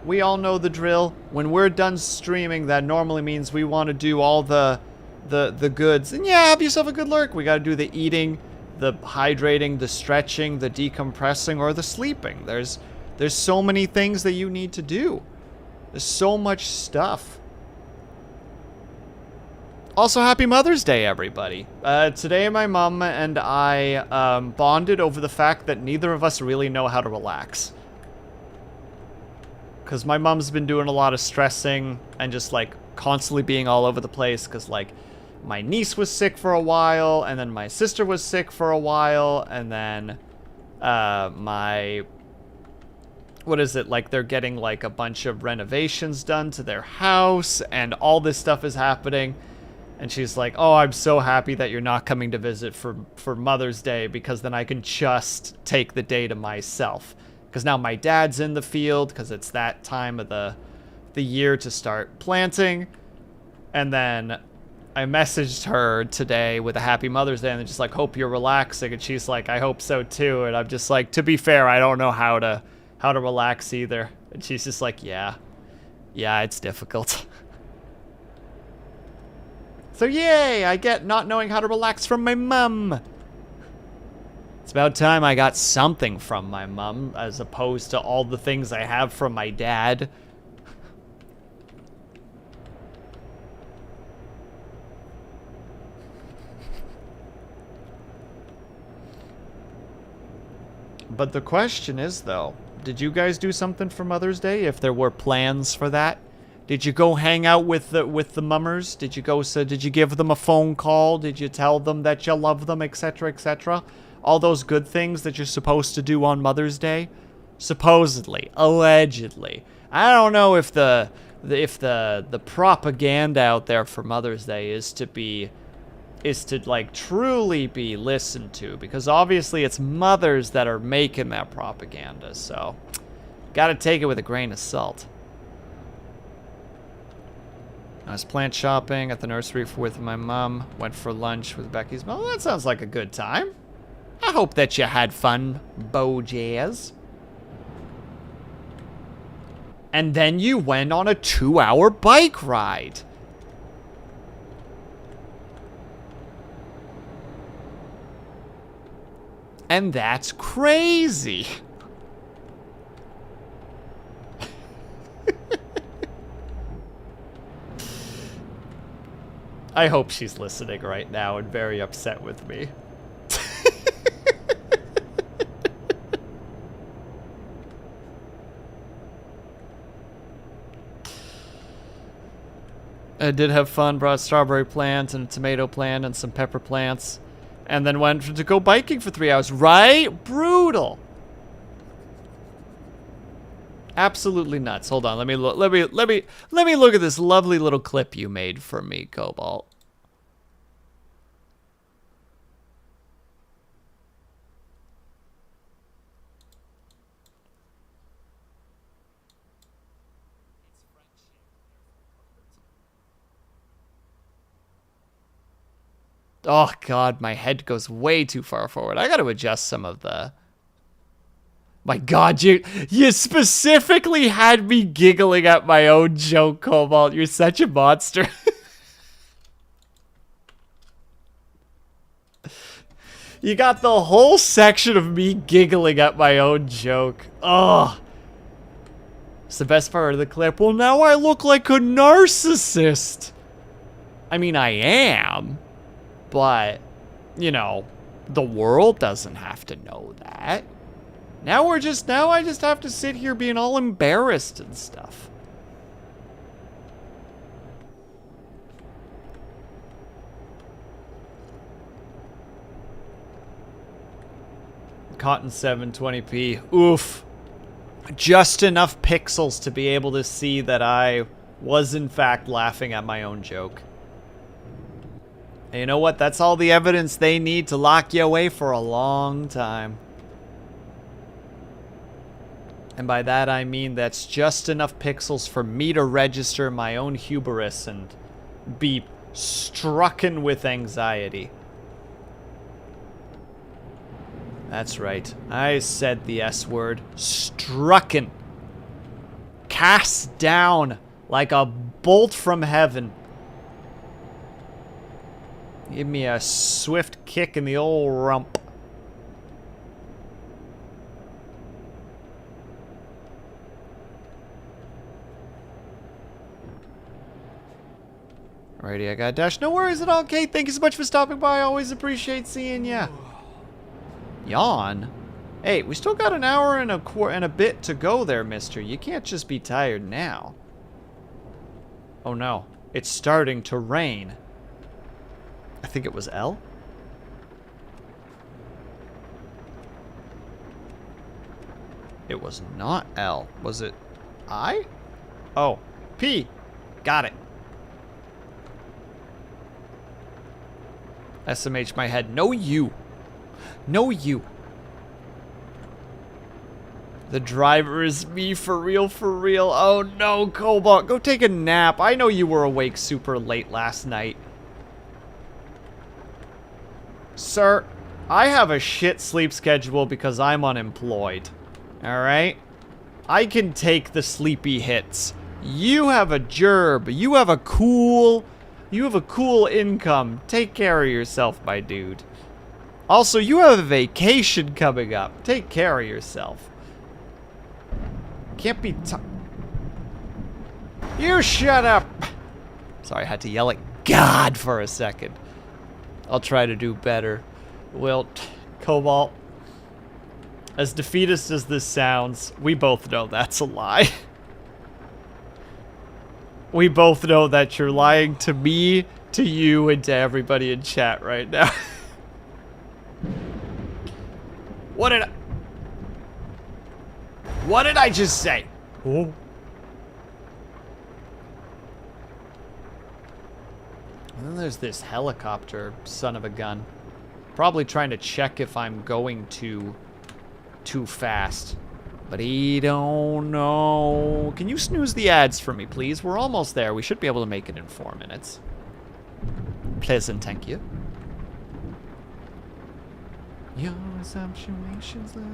We all know the drill. When we're done streaming, that normally means we want to do all the goods. And yeah, have yourself a good lurk. We got to do the eating, the hydrating, the stretching, the decompressing, or the sleeping. There's so many things that you need to do. There's so much stuff. Also, happy Mother's Day, everybody. Today, my mom and I bonded over the fact that neither of us really know how to relax. Because my mom's been doing a lot of stressing and just, like, constantly being all over the place. Because, like, my niece was sick for a while, and then my sister was sick for a while, and then what is it, like, they're getting, like, a bunch of renovations done to their house, and all this stuff is happening. And she's like, oh, I'm so happy that you're not coming to visit for Mother's Day, because then I can just take the day to myself. Because now my dad's in the field, because it's that time of the year to start planting. And then I messaged her today with a happy Mother's Day, and just like, hope you're relaxing. And she's like, I hope so too. And I'm just like, to be fair, I don't know how to relax either. And she's just like, yeah, it's difficult. So yay, I get not knowing how to relax from my mum. It's about time I got something from my mum, as opposed to all the things I have from my dad. But the question is, though, did you guys do something for Mother's Day, if there were plans for that? Did you go hang out with the mummers? Did you give them a phone call? Did you tell them that you love them, etc., etc.? All those good things that you're supposed to do on Mother's Day? Supposedly, allegedly. I don't know if the propaganda out there for Mother's Day is to like truly be listened to, because obviously it's mothers that are making that propaganda, so gotta take it with a grain of salt. I was plant shopping at the nursery with my mom. Went for lunch with Becky's mom. Well, that sounds like a good time. I hope that you had fun, Bo Jazz. And then you went on a 2-hour bike ride. And that's crazy. I hope she's listening right now and very upset with me. I did have fun, brought strawberry plants and a tomato plant and some pepper plants, and then went to go biking for 3 hours. Right? Brutal. Absolutely nuts. Hold on, let me look. Let me look at this lovely little clip you made for me, Cobalt. Oh God, my head goes way too far forward. I got to adjust some of the. My God, you specifically had me giggling at my own joke, Cobalt. You're such a monster. You got the whole section of me giggling at my own joke. Oh. It's the best part of the clip. Well, now I look like a narcissist. I mean, I am. But, you know, the world doesn't have to know that. Now I just have to sit here being all embarrassed and stuff. Caught in 720p. Oof. Just enough pixels to be able to see that I was in fact laughing at my own joke. And you know what? That's all the evidence they need to lock you away for a long time. And by that I mean that's just enough pixels for me to register my own hubris and be strucken with anxiety. That's right. I said the S word. Strucken. Cast down like a bolt from heaven. Give me a swift kick in the old rump. Alrighty, I got a dash. No worries at all, Kate. Thank you so much for stopping by. I always appreciate seeing ya. Yawn? Hey, we still got an hour and a bit to go there, mister. You can't just be tired now. Oh no, it's starting to rain. I think it was L. It was not L. Was it I? Oh, P. Got it. SMH my head. No, you. No, you. The driver is me for real, for real. Oh no, Cobalt, go take a nap. I know you were awake super late last night. Sir, I have a shit sleep schedule because I'm unemployed. Alright? I can take the sleepy hits. You have a gerb. You have a cool income. Take care of yourself, my dude. Also, you have a vacation coming up. Take care of yourself. Can't be You shut up! Sorry, I had to yell at God for a second. I'll try to do better. Wilt, Cobalt, as defeatist as this sounds, we both know that's a lie. We both know that you're lying to me, to you, and to everybody in chat right now. What did I just say? Oh. And then there's this helicopter, son of a gun. Probably trying to check if I'm going too fast. But he don't know. Can you snooze the ads for me, please? We're almost there. We should be able to make it in 4 minutes. Pleasant, thank you. Your assumptions let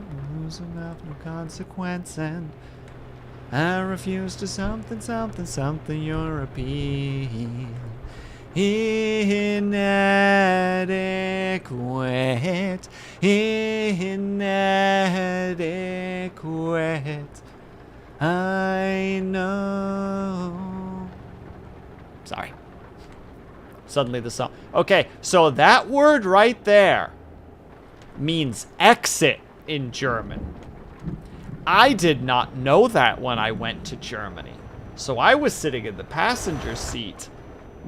lose enough, no consequence, and I refuse to something, something, something European. Inadequate, inadequate. I know. Sorry. Suddenly the song. Okay, so that word right there means exit in German. I did not know that when I went to Germany. So I was sitting in the passenger seat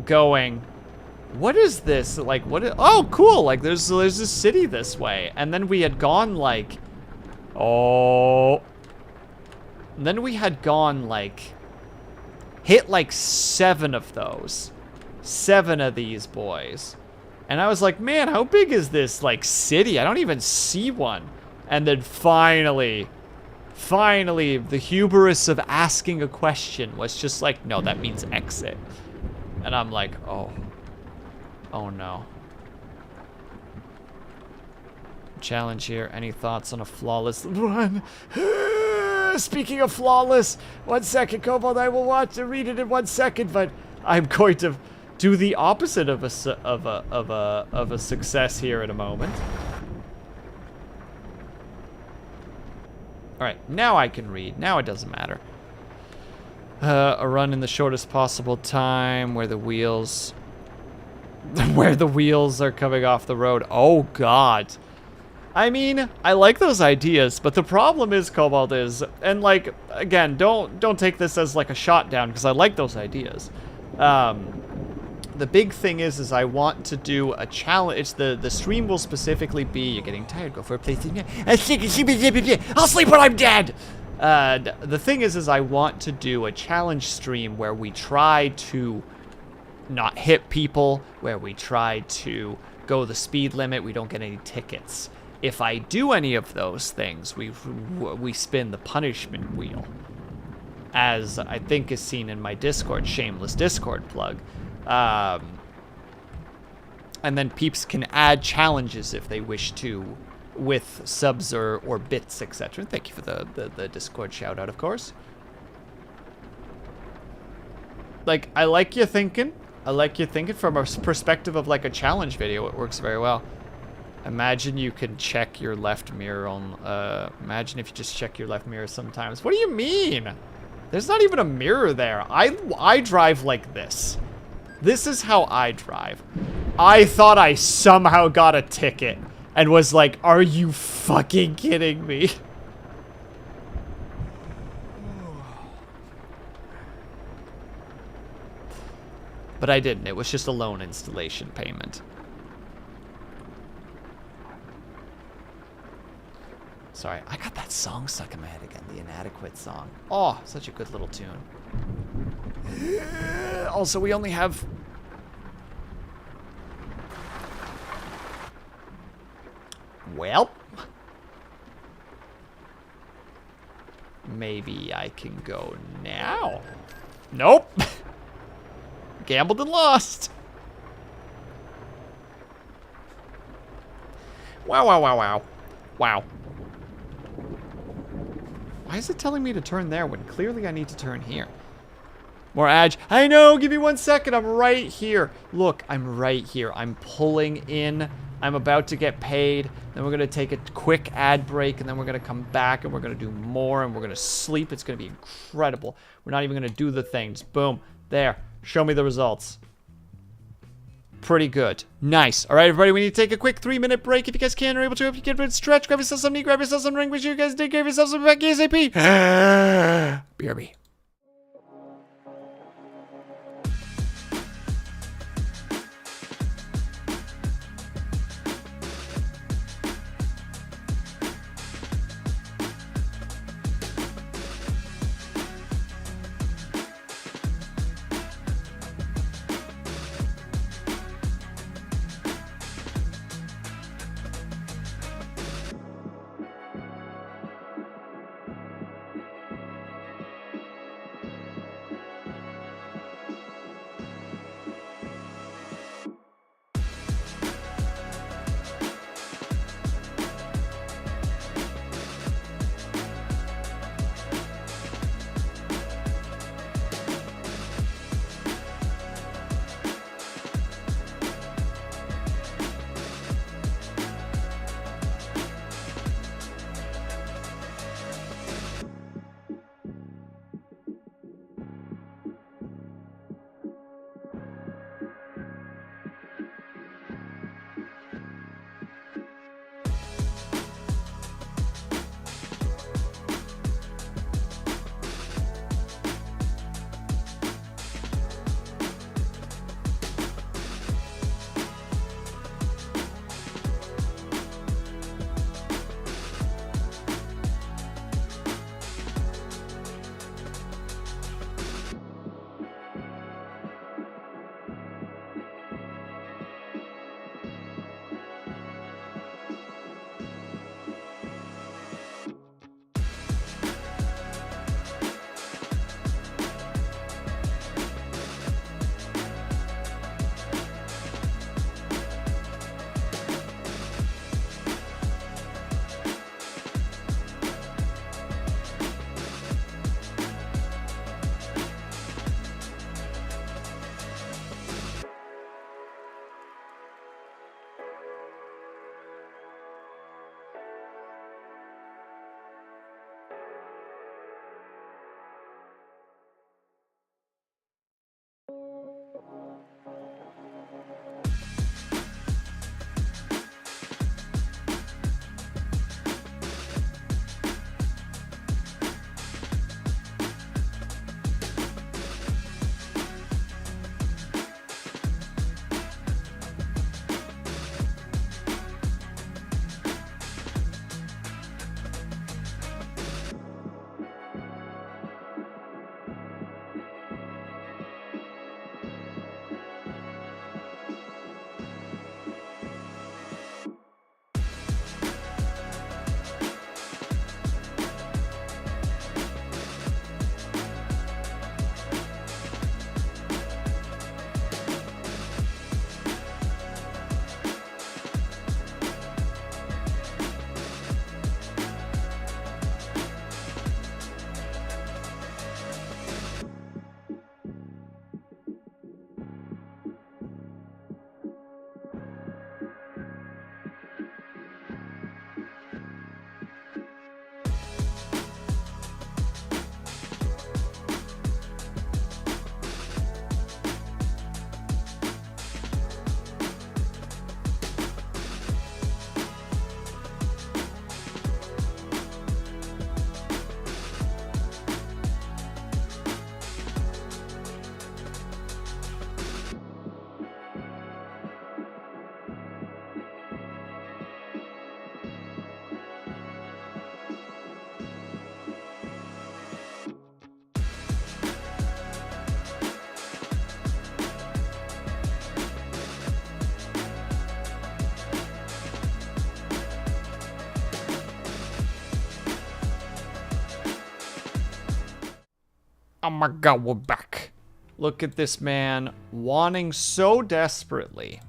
going, what is this? Like, oh, cool. Like, there's a city this way. And then we had gone, like, and then we had gone, like, hit, like, 7 of those. 7 of these boys. And I was like, man, how big is this, like, city? I don't even see one. And then finally, the hubris of asking a question was just like, no, that means exit. And I'm like, oh no. Challenge here. Any thoughts on a flawless run? Speaking of flawless, 1 second, Kobold. I will read it in 1 second, but I'm going to do the opposite of a success here in a moment. All right, now I can read. Now it doesn't matter. A run in the shortest possible time where the wheels are coming off the road. Oh God. I mean, I like those ideas, but the problem is, Cobalt, and like, again, don't take this as like a shot down, because I like those ideas. The big thing is I want to do a challenge. The stream will specifically be, you're getting tired, go for a place. I'll sleep when I'm dead. The thing is I want to do a challenge stream where we try to not hit people, where we try to go the speed limit, we don't get any tickets. If I do any of those things, we spin the punishment wheel, as I think is seen in my Discord, shameless Discord plug. And then peeps can add challenges if they wish to, with subs or bits, etc. Thank you for the Discord shout out, of course. Like, I like you thinking. From a perspective of like a challenge video. It works very well. Imagine you can check your left mirror on. Imagine if you just check your left mirror sometimes. What do you mean? There's not even a mirror there. I drive like this. This is how I drive. I thought I somehow got a ticket and was like, are you fucking kidding me? But I didn't. It was just a loan installation payment. Sorry, I got that song stuck in my head again. The Inadequate song. Oh, such a good little tune. Also, we only have... Well... Maybe I can go now. Nope. Gambled and lost. Wow. Wow. Why is it telling me to turn there when clearly I need to turn here? More edge. I know, give me 1 second. I'm right here. Look, I'm right here. I'm pulling in. I'm about to get paid. Then we're going to take a quick ad break, and then we're going to come back, and we're going to do more, and we're going to sleep. It's going to be incredible. We're not even going to do the things. Boom. There. Show me the results. Pretty good. Nice. All right, everybody, we need to take a quick 3-minute break. If you guys can or able to, if you get a bit stretch, grab yourself some knee, grab yourself some ring. Make sure you guys did give yourself some back ASAP. BRB. Oh my god, we're back. Look at this man wanting so desperately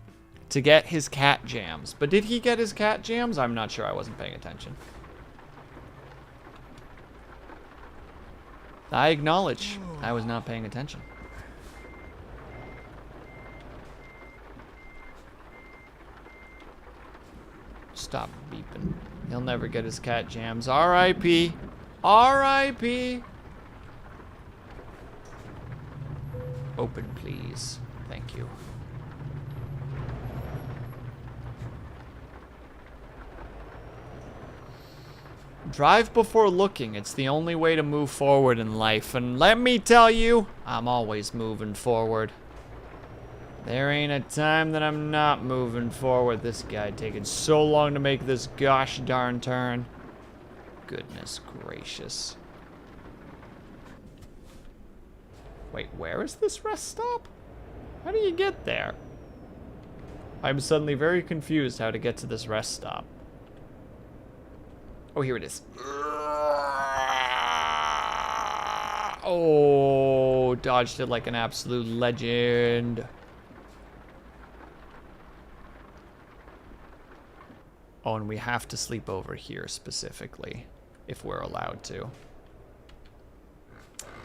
to get his cat jams. But did he get his cat jams? I'm not sure. I wasn't paying attention. I acknowledge I was not paying attention. Stop beeping. He'll never get his cat jams. R.I.P. R.I.P. Open, please. Thank you. Drive before looking. It's the only way to move forward in life. And let me tell you, I'm always moving forward. There ain't a time that I'm not moving forward. This guy taking so long to make this gosh darn turn. Goodness gracious. Wait, where is this rest stop? How do you get there? I'm suddenly very confused how to get to this rest stop. Oh, here it is. Oh, dodged it like an absolute legend. Oh, and we have to sleep over here specifically, if we're allowed to.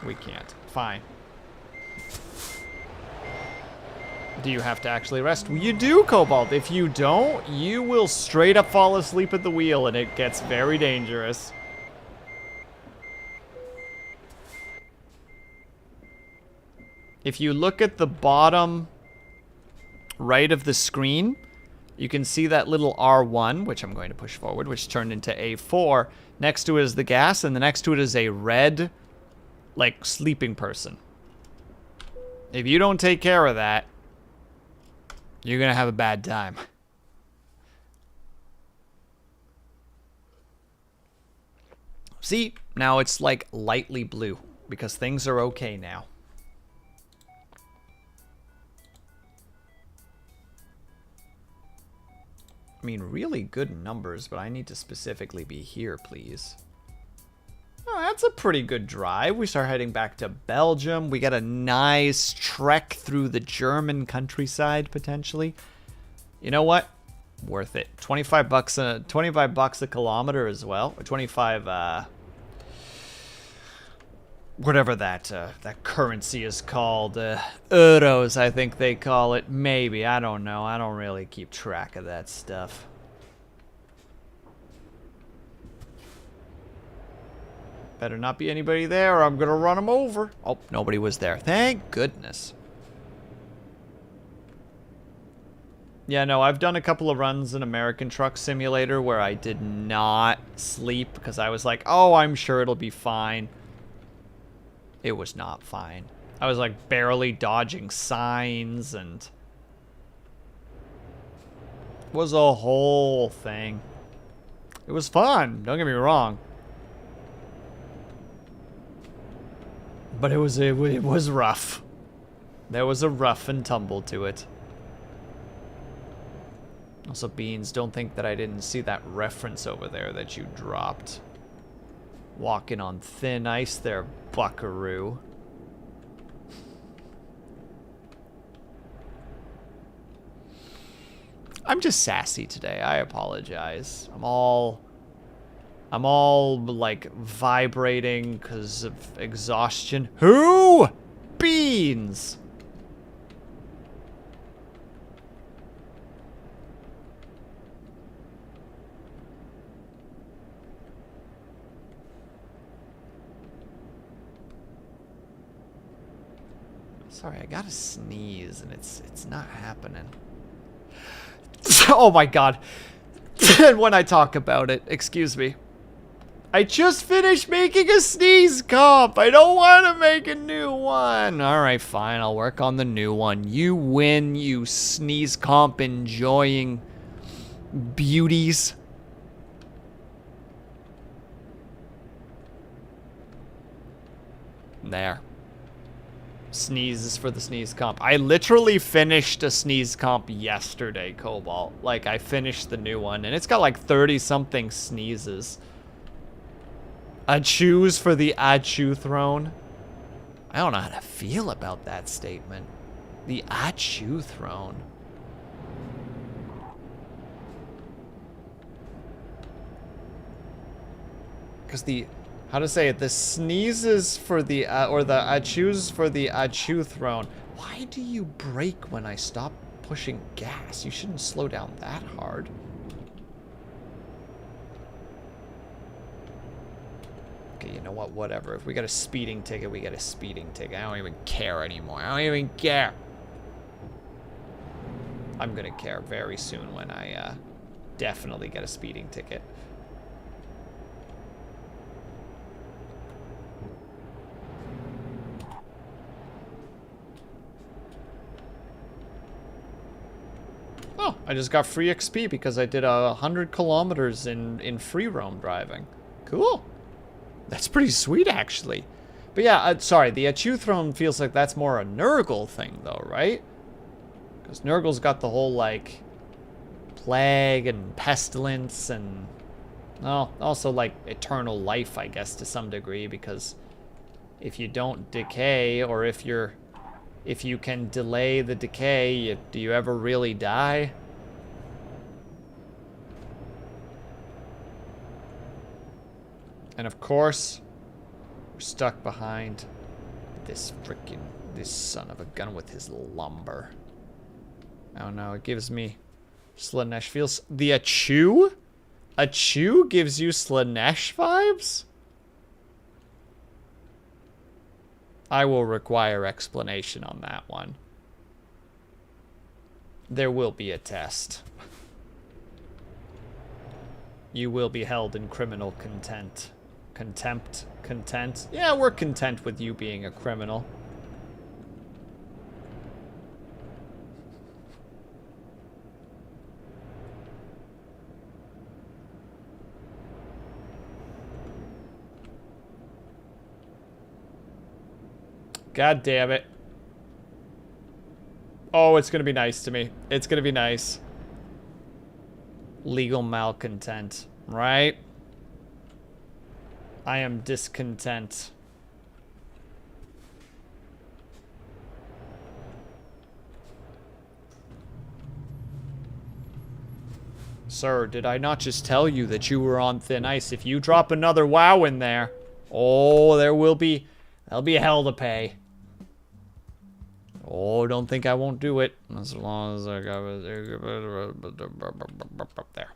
We can't. Fine. Do you have to actually rest? You do, Cobalt. If you don't, you will straight up fall asleep at the wheel, and it gets very dangerous. If you look at the bottom right of the screen, you can see that little R1, which I'm going to push forward, which turned into A4. Next to it is the gas, and the next to it is a red, like, sleeping person. If you don't take care of that, you're gonna have a bad time. See, now it's like lightly blue because things are okay now. I mean, really good numbers, but I need to specifically be here, please. Oh, that's a pretty good drive. We start heading back to Belgium. We got a nice trek through the German countryside, potentially. You know what? Worth it. 25 bucks a kilometer as well. Or 25, whatever that currency is called. Euros, I think they call it. Maybe. I don't know. I don't really keep track of that stuff. Better not be anybody there or I'm gonna run them over. Oh, nobody was there. Thank goodness. Yeah, no, I've done a couple of runs in American Truck Simulator where I did not sleep because I was like, oh, I'm sure it'll be fine. It was not fine. I was like barely dodging signs and it was a whole thing. It was fun, don't get me wrong. But it was rough. There was a rough and tumble to it. Also, Beans, don't think that I didn't see that reference over there that you dropped. Walking on thin ice there, buckaroo. I'm just sassy today. I apologize. I'm all like vibrating because of exhaustion. Who? Beans. Sorry, I gotta sneeze and it's not happening. Oh my god. When I talk about it, excuse me. I just finished making a sneeze comp. I don't want to make a new one. Alright, fine. I'll work on the new one. You win, you sneeze comp enjoying beauties. There. Sneezes for the sneeze comp. I literally finished a sneeze comp yesterday, Cobalt. Like, I finished the new one, and it's got like 30-something sneezes. Achoo's for the Achoo throne. I don't know how to feel about that statement. The Achu throne. Because the, how to say it, the sneezes for the, or the Achus for the Achu throne. Why do you brake when I stop pushing gas? You shouldn't slow down that hard. Okay, you know what? Whatever. If we got a speeding ticket, we get a speeding ticket. I don't even care anymore. I don't even care. I'm gonna care very soon when I definitely get a speeding ticket. Oh, I just got free XP because I did 100 kilometers in free roam driving. Cool. That's pretty sweet, actually. But yeah, sorry, the Achu throne feels like that's more a Nurgle thing, though, right? Because Nurgle's got the whole, like, plague and pestilence and, well, also, like, eternal life, I guess, to some degree, because if you don't decay, or if you can delay the decay, do you ever really die? And of course, we're stuck behind this son of a gun with his lumber. I don't know, it gives me Slanesh feels. The Achu? Achu gives you Slanesh vibes? I will require explanation on that one. There will be a test. You will be held in criminal contempt. Content? Yeah, we're content with you being a criminal. God damn it. Oh, it's gonna be nice to me. It's gonna be nice. Legal malcontent, right? I am discontent. Sir, did I not just tell you that you were on thin ice? If you drop another WoW in there, oh, there'll be hell to pay. Oh, don't think I won't do it. As long as I got it there.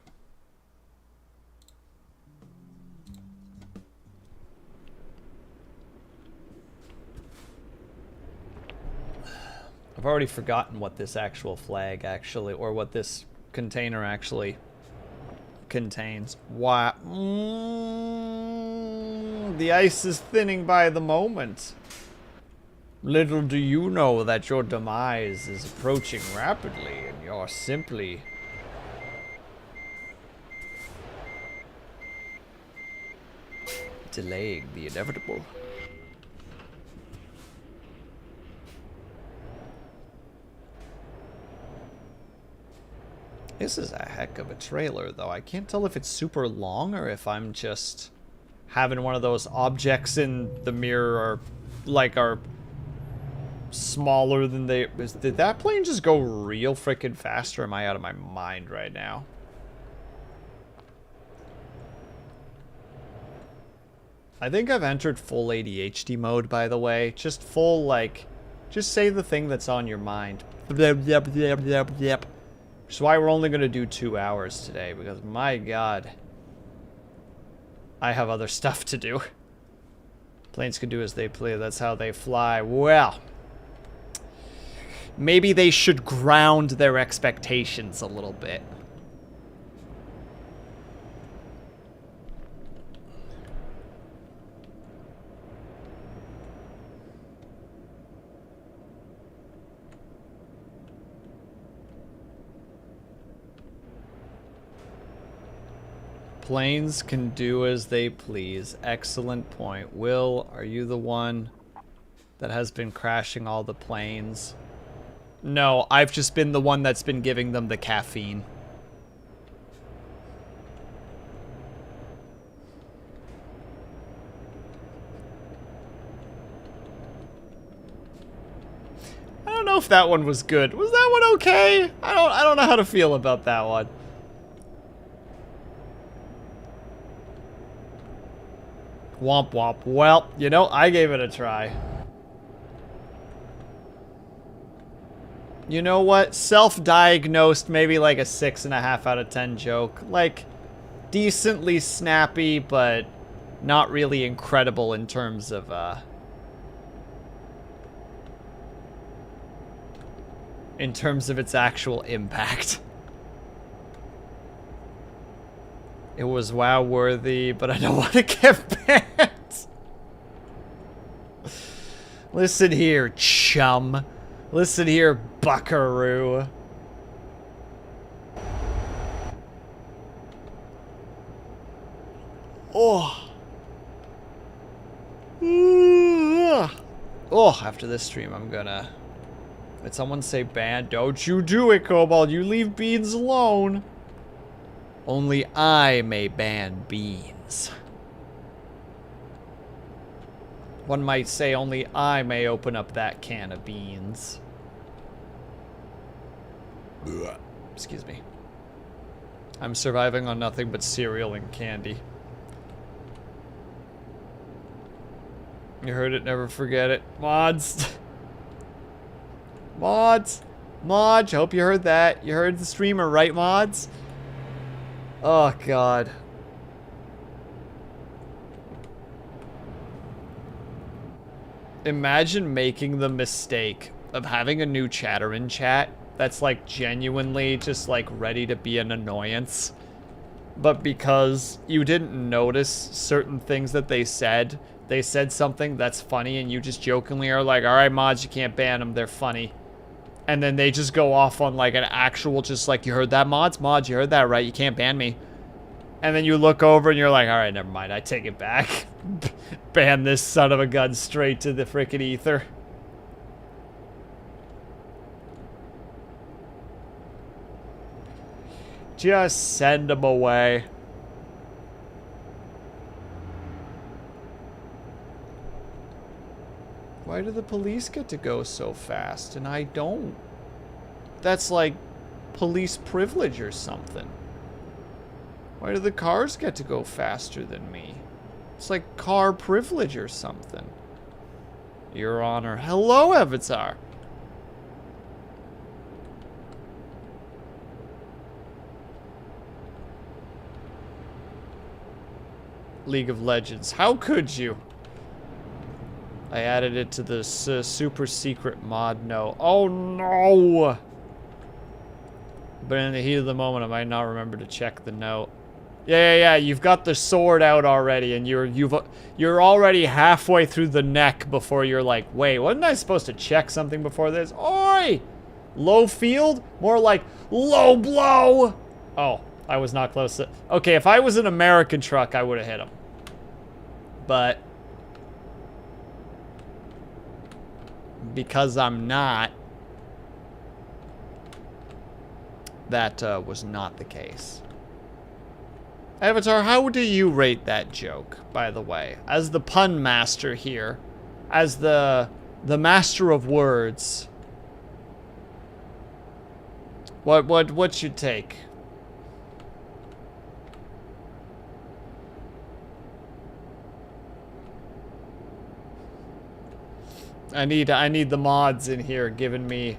I've already forgotten what this actual flag actually, or what this container actually contains. Why? The ice is thinning by the moment. Little do you know that your demise is approaching rapidly, and you're simply delaying the inevitable. This is a heck of a trailer, though. I can't tell if it's super long or if I'm just having one of those objects in the mirror or like are smaller than they... Did that plane just go real freaking fast, or am I out of my mind right now? I think I've entered full ADHD mode, by the way. Just full, like... Just say the thing that's on your mind. Which is why we're only going to do 2 hours today, because my god, I have other stuff to do. Planes can do as they please, that's how they fly. Well, maybe they should ground their expectations a little bit. Planes can do as they please. Excellent point. Will, are you the one that has been crashing all the planes? No, I've just been the one that's been giving them the caffeine. know if that one was good. Was that one okay? I don't know how to feel about that one. Womp womp. Well, you know, I gave it a try. You know what? Self-diagnosed, maybe like a 6.5 out of 10 joke. Like, decently snappy, but not really incredible in terms of, its actual impact. It was wow worthy, but I don't want to get banned. Listen here, chum. Listen here, buckaroo. Oh. Oh, after this stream, I'm gonna... Did someone say ban? Don't you do it, Kobold. You leave beans alone. Only I may ban beans. One might say only I may open up that can of beans. Excuse me. I'm surviving on nothing but cereal and candy. You heard it, never forget it. Mods. Mods. Mods, hope you heard that. You heard the streamer, right, mods? Oh, God. Imagine making the mistake of having a new chatter in chat that's like genuinely just like ready to be an annoyance. But because you didn't notice certain things that they said something that's funny and you just jokingly are like, alright mods, you can't ban them, they're funny. And then they just go off on like an actual just like, you heard that mods? Mods, you heard that right, you can't ban me. And then you look over and you're like, alright, never mind, I take it back. Ban this son of a gun straight to the frickin' ether. Just send them away. Why do the police get to go so fast and I don't? That's like police privilege or something. Why do the cars get to go faster than me? It's like car privilege or something. Your Honor. Hello, Avatar. League of Legends. How could you? I added it to the super secret mod note. Oh no! But in the heat of the moment, I might not remember to check the note. Yeah. You've got the sword out already, and you're already halfway through the neck before you're like, wait, wasn't I supposed to check something before this? Oi! Low field? More like low blow. Oh, I was not close to. Okay, if I was an American truck, I would have hit him. But because I'm not, that was not the case. Avatar, how do you rate that joke, by the way? As the pun master here, as the master of words, what's your take? I need the mods in here giving me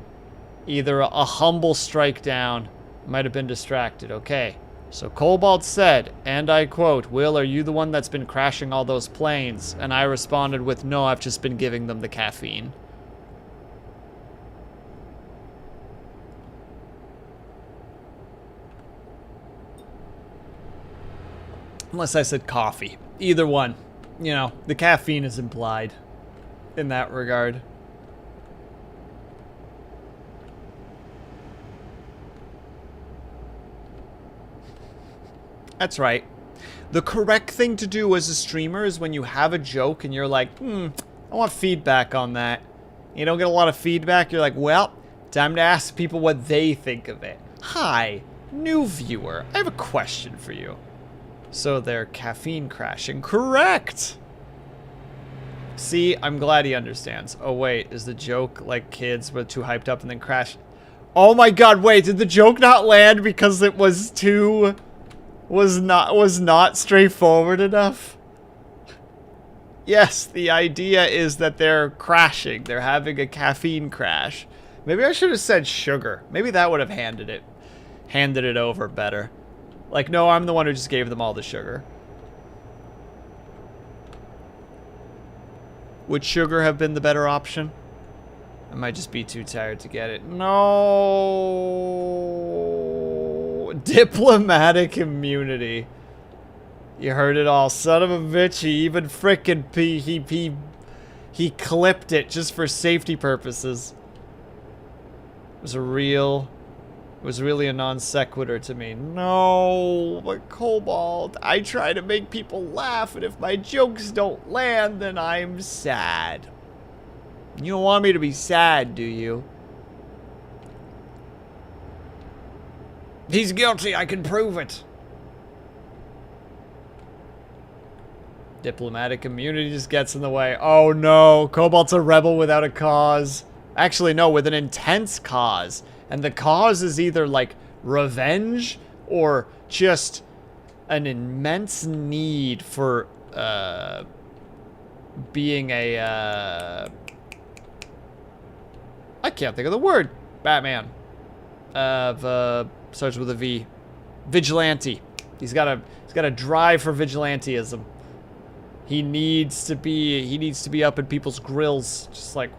either a humble strike down. Might have been distracted. Okay. So Cobalt said, and I quote, Will, are you the one that's been crashing all those planes? And I responded with, no, I've just been giving them the caffeine. Unless I said coffee. Either one. You know, the caffeine is implied in that regard. That's right. The correct thing to do as a streamer is when you have a joke and you're like, I want feedback on that. You don't get a lot of feedback, you're like, well, time to ask people what they think of it. Hi, new viewer, I have a question for you. So they're caffeine crashing. Correct! See, I'm glad he understands. Oh wait, is the joke like kids were too hyped up and then crashed? Oh my god, wait, did the joke not land because it was too... was not straightforward enough? Yes, the idea is that they're crashing. They're having a caffeine crash. Maybe I should have said sugar. Maybe that would have handed it over better. Like, no, I'm the one who just gave them all the sugar. Would sugar have been the better option? I might just be too tired to get it. No. Diplomatic immunity. You heard it all. Son of a bitch, he even frickin' he clipped it just for safety purposes. It was really a non sequitur to me. No, but Cobalt, I try to make people laugh, and if my jokes don't land, then I'm sad. You don't want me to be sad, do you? He's guilty, I can prove it. Diplomatic immunity just gets in the way. Oh no, Cobalt's a rebel without a cause. Actually, no, with an intense cause. And the cause is either, like, revenge or just an immense need for, being a, I can't think of the word. Batman. Starts with a V. Vigilante. He's got a drive for vigilanteism. He needs to be up in people's grills, just like,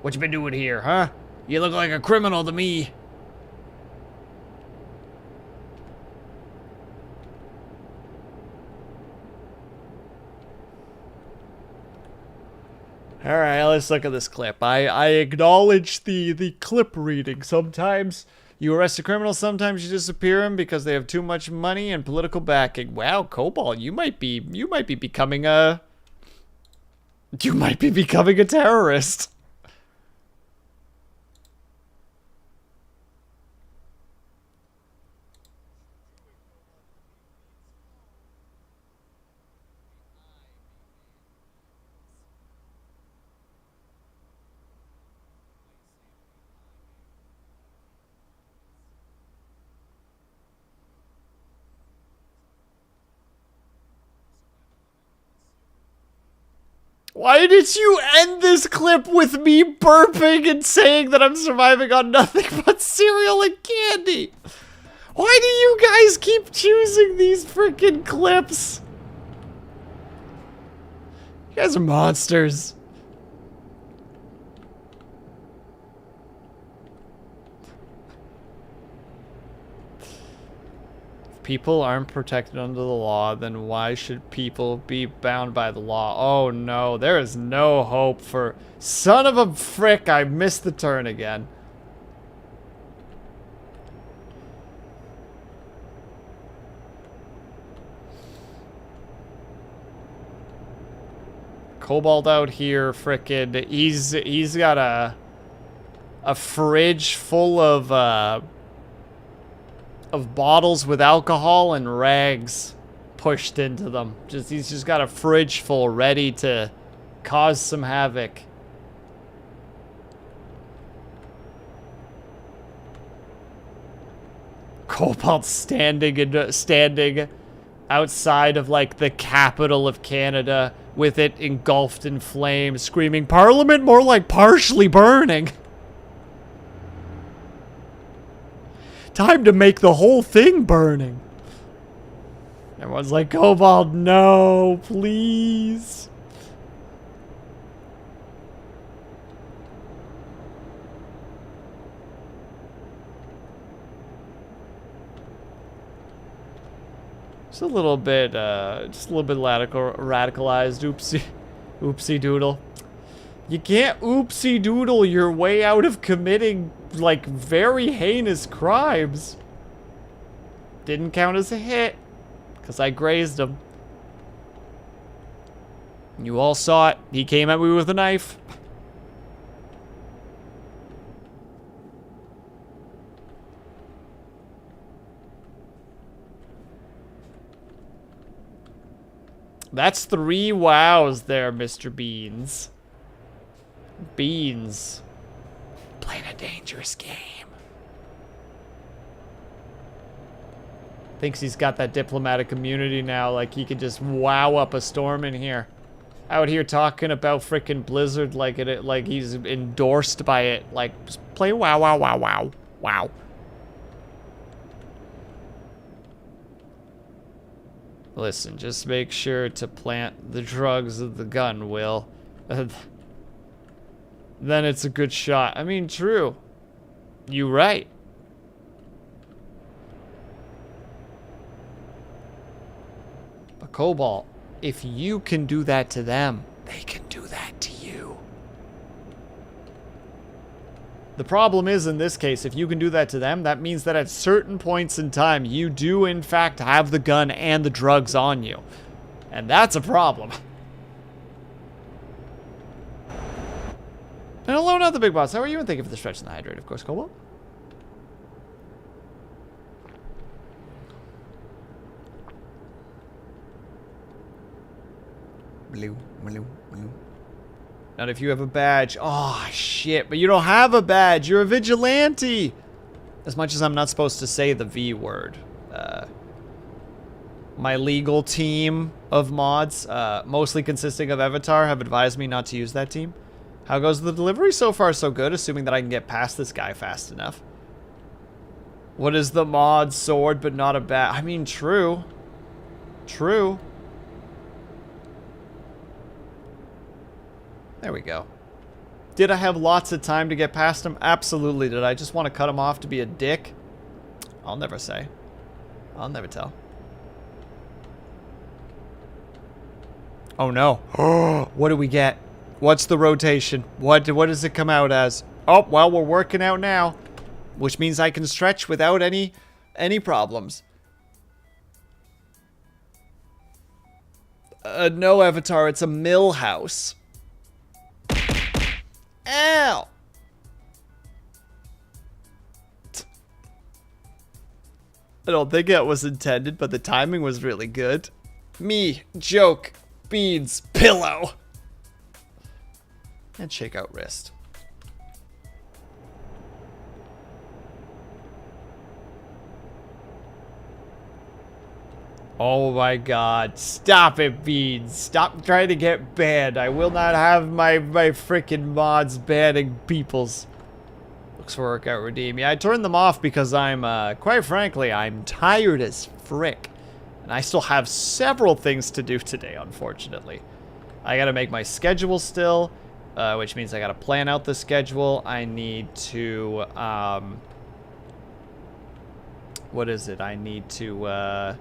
what you been doing here, huh? You look like a criminal to me. Alright, let's look at this clip. I acknowledge the clip reading. Sometimes you arrest a criminal, sometimes you disappear him because they have too much money and political backing. Wow, Cobalt, you might be becoming a terrorist. Why did you end this clip with me burping and saying that I'm surviving on nothing but cereal and candy? Why do you guys keep choosing these freaking clips? You guys are monsters. People aren't protected under the law, then why should people be bound by the law? Oh no, there is no hope for... Son of a frick, I missed the turn again. Cobalt out here, frickin', he's got a fridge full of bottles with alcohol and rags pushed into them. He's just got a fridge full ready to cause some havoc. Cobalt standing outside of like the capital of Canada with it engulfed in flames, screaming, "Parliament more like partially burning." Time to make the whole thing burning. Everyone's like, Cobalt, no, please. Just a little bit radicalized. Oopsie doodle. You can't oopsie doodle your way out of committing, like, very heinous crimes. Didn't count as a hit, because I grazed him. You all saw it. He came at me with a knife. That's 3 wows there, Mr. Beans. Beans. Playing a dangerous game. Thinks he's got that diplomatic immunity now, like he can just wow up a storm in here. Out here talking about frickin' Blizzard like like he's endorsed by it. Like, just play wow, wow, wow, wow, wow. Listen, just make sure to plant the drugs of the gun, Will. Then it's a good shot. I mean, true. You right. But Cobalt, if you can do that to them, they can do that to you. The problem is, in this case, if you can do that to them, that means that at certain points in time, you do, in fact, have the gun and the drugs on you. And that's a problem. And hello, not the big boss. How are you? And thank you for the stretch and the hydrate, of course, Cobalt. Blue, blue, blue. Not if you have a badge. Oh, shit. But you don't have a badge. You're a vigilante. As much as I'm not supposed to say the V word. My legal team of mods, mostly consisting of Avatar, have advised me not to use that team. How goes the delivery? So far, so good, assuming that I can get past this guy fast enough. What is the mod sword but not a bat? I mean, true. True. There we go. Did I have lots of time to get past him? Absolutely. Did I just want to cut him off to be a dick? I'll never say. I'll never tell. Oh no. What do we get? What's the rotation? What does it come out as? Oh, well, we're working out now. Which means I can stretch without any problems. No, Avatar, it's a mill house. Ow! I don't think that was intended, but the timing was really good. Me, joke, beans, pillow. And shake out wrist. Oh my god. Stop it, Beans. Stop trying to get banned. I will not have my freaking mods banning peoples. Looks for workout redeem. Yeah, I turned them off because I'm, quite frankly, I'm tired as frick. And I still have several things to do today, unfortunately. I gotta make my schedule still, which means I gotta plan out the schedule. I need to, what is it? I need to,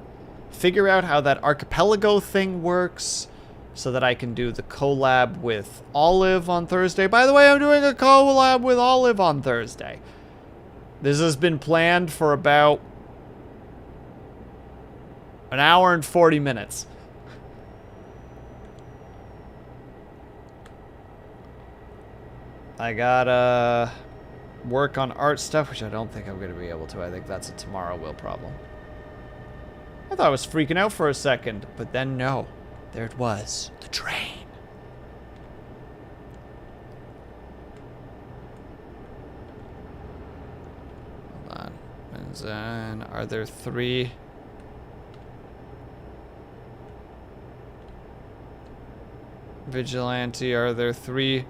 figure out how that archipelago thing works so that I can do the collab with Olive on Thursday. By the way, I'm doing a collab with Olive on Thursday. This has been planned for about an hour and 40 minutes. I gotta work on art stuff, which I don't think I'm gonna be able to. I think that's a tomorrow will problem. I thought I was freaking out for a second, but then no. There it was. The train. Hold on. And then, are there 3? Vigilante, are there 3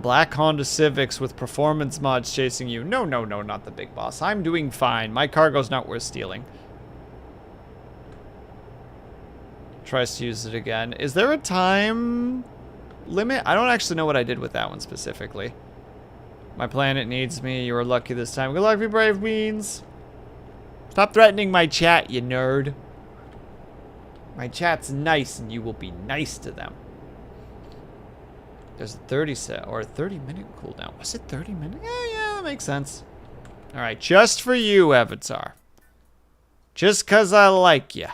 black Honda Civics with performance mods chasing you? No, no, no, not the big boss. I'm doing fine. My cargo's not worth stealing. Tries to use it again. Is there a time limit? I don't actually know what I did with that one specifically. My planet needs me. You were lucky this time. Good luck, be brave, Beans. Stop threatening my chat, you nerd. My chat's nice, and you will be nice to them. There's a 30-minute cooldown. Was it 30 minutes? Yeah, that makes sense. All right, just for you, Avatar. Just 'cause I like you.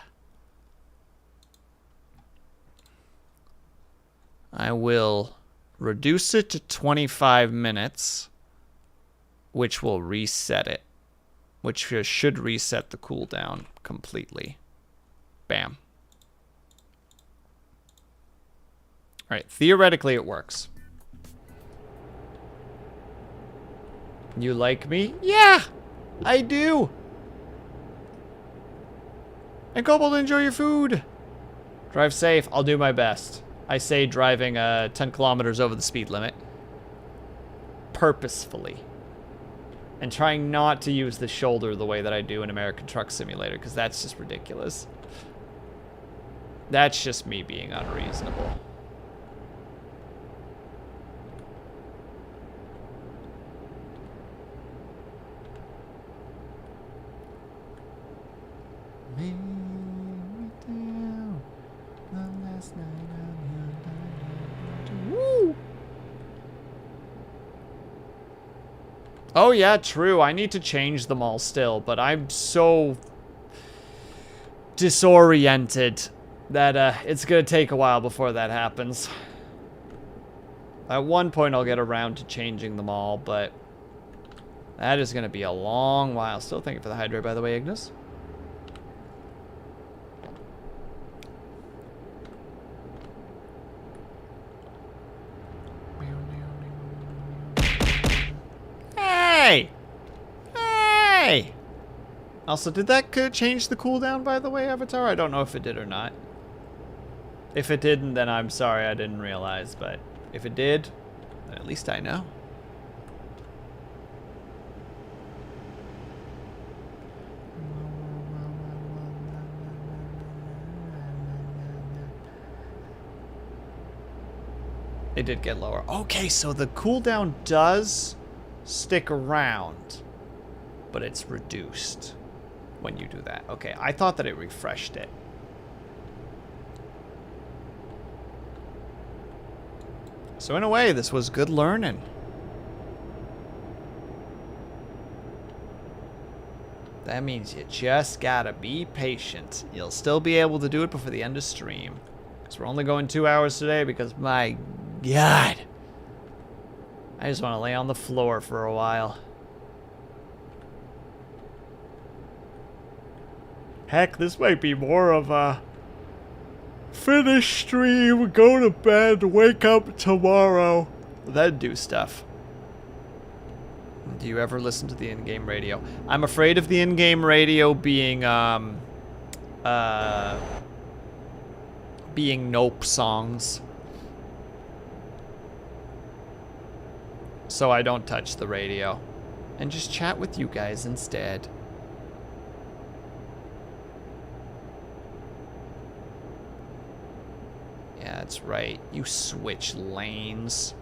I will reduce it to 25 minutes, which will reset it, which should reset the cooldown completely. Bam. Alright, theoretically it works. You like me? Yeah! I do! And Kobold, enjoy your food! Drive safe. I'll do my best. I say driving 10 kilometers over the speed limit. Purposefully. And trying not to use the shoulder the way that I do in American Truck Simulator, because that's just ridiculous. That's just me being unreasonable. Woo! Oh yeah, true. I need to change them all still, but I'm so disoriented that it's gonna take a while before that happens. At one point I'll get around to changing them all, but that is gonna be a long while. Still thank you for the hydrate, by the way, Ignis. Hey! Hey! Also, did that change the cooldown, by the way, Avatar? I don't know if it did or not. If it didn't, then I'm sorry, I didn't realize. But if it did, then at least I know. It did get lower. Okay, so the cooldown does stick around, but it's reduced when you do that. Okay, I thought that it refreshed it. So in a way, this was good learning. That means you just gotta be patient. You'll still be able to do it before the end of stream. Because we're only going 2 hours today because, my God, I just want to lay on the floor for a while. Heck, this might be more of a finish stream, go to bed, wake up tomorrow, then do stuff. Do you ever listen to the in-game radio? I'm afraid of the in-game radio being nope songs. So I don't touch the radio and just chat with you guys instead. Yeah, that's right. You switch lanes.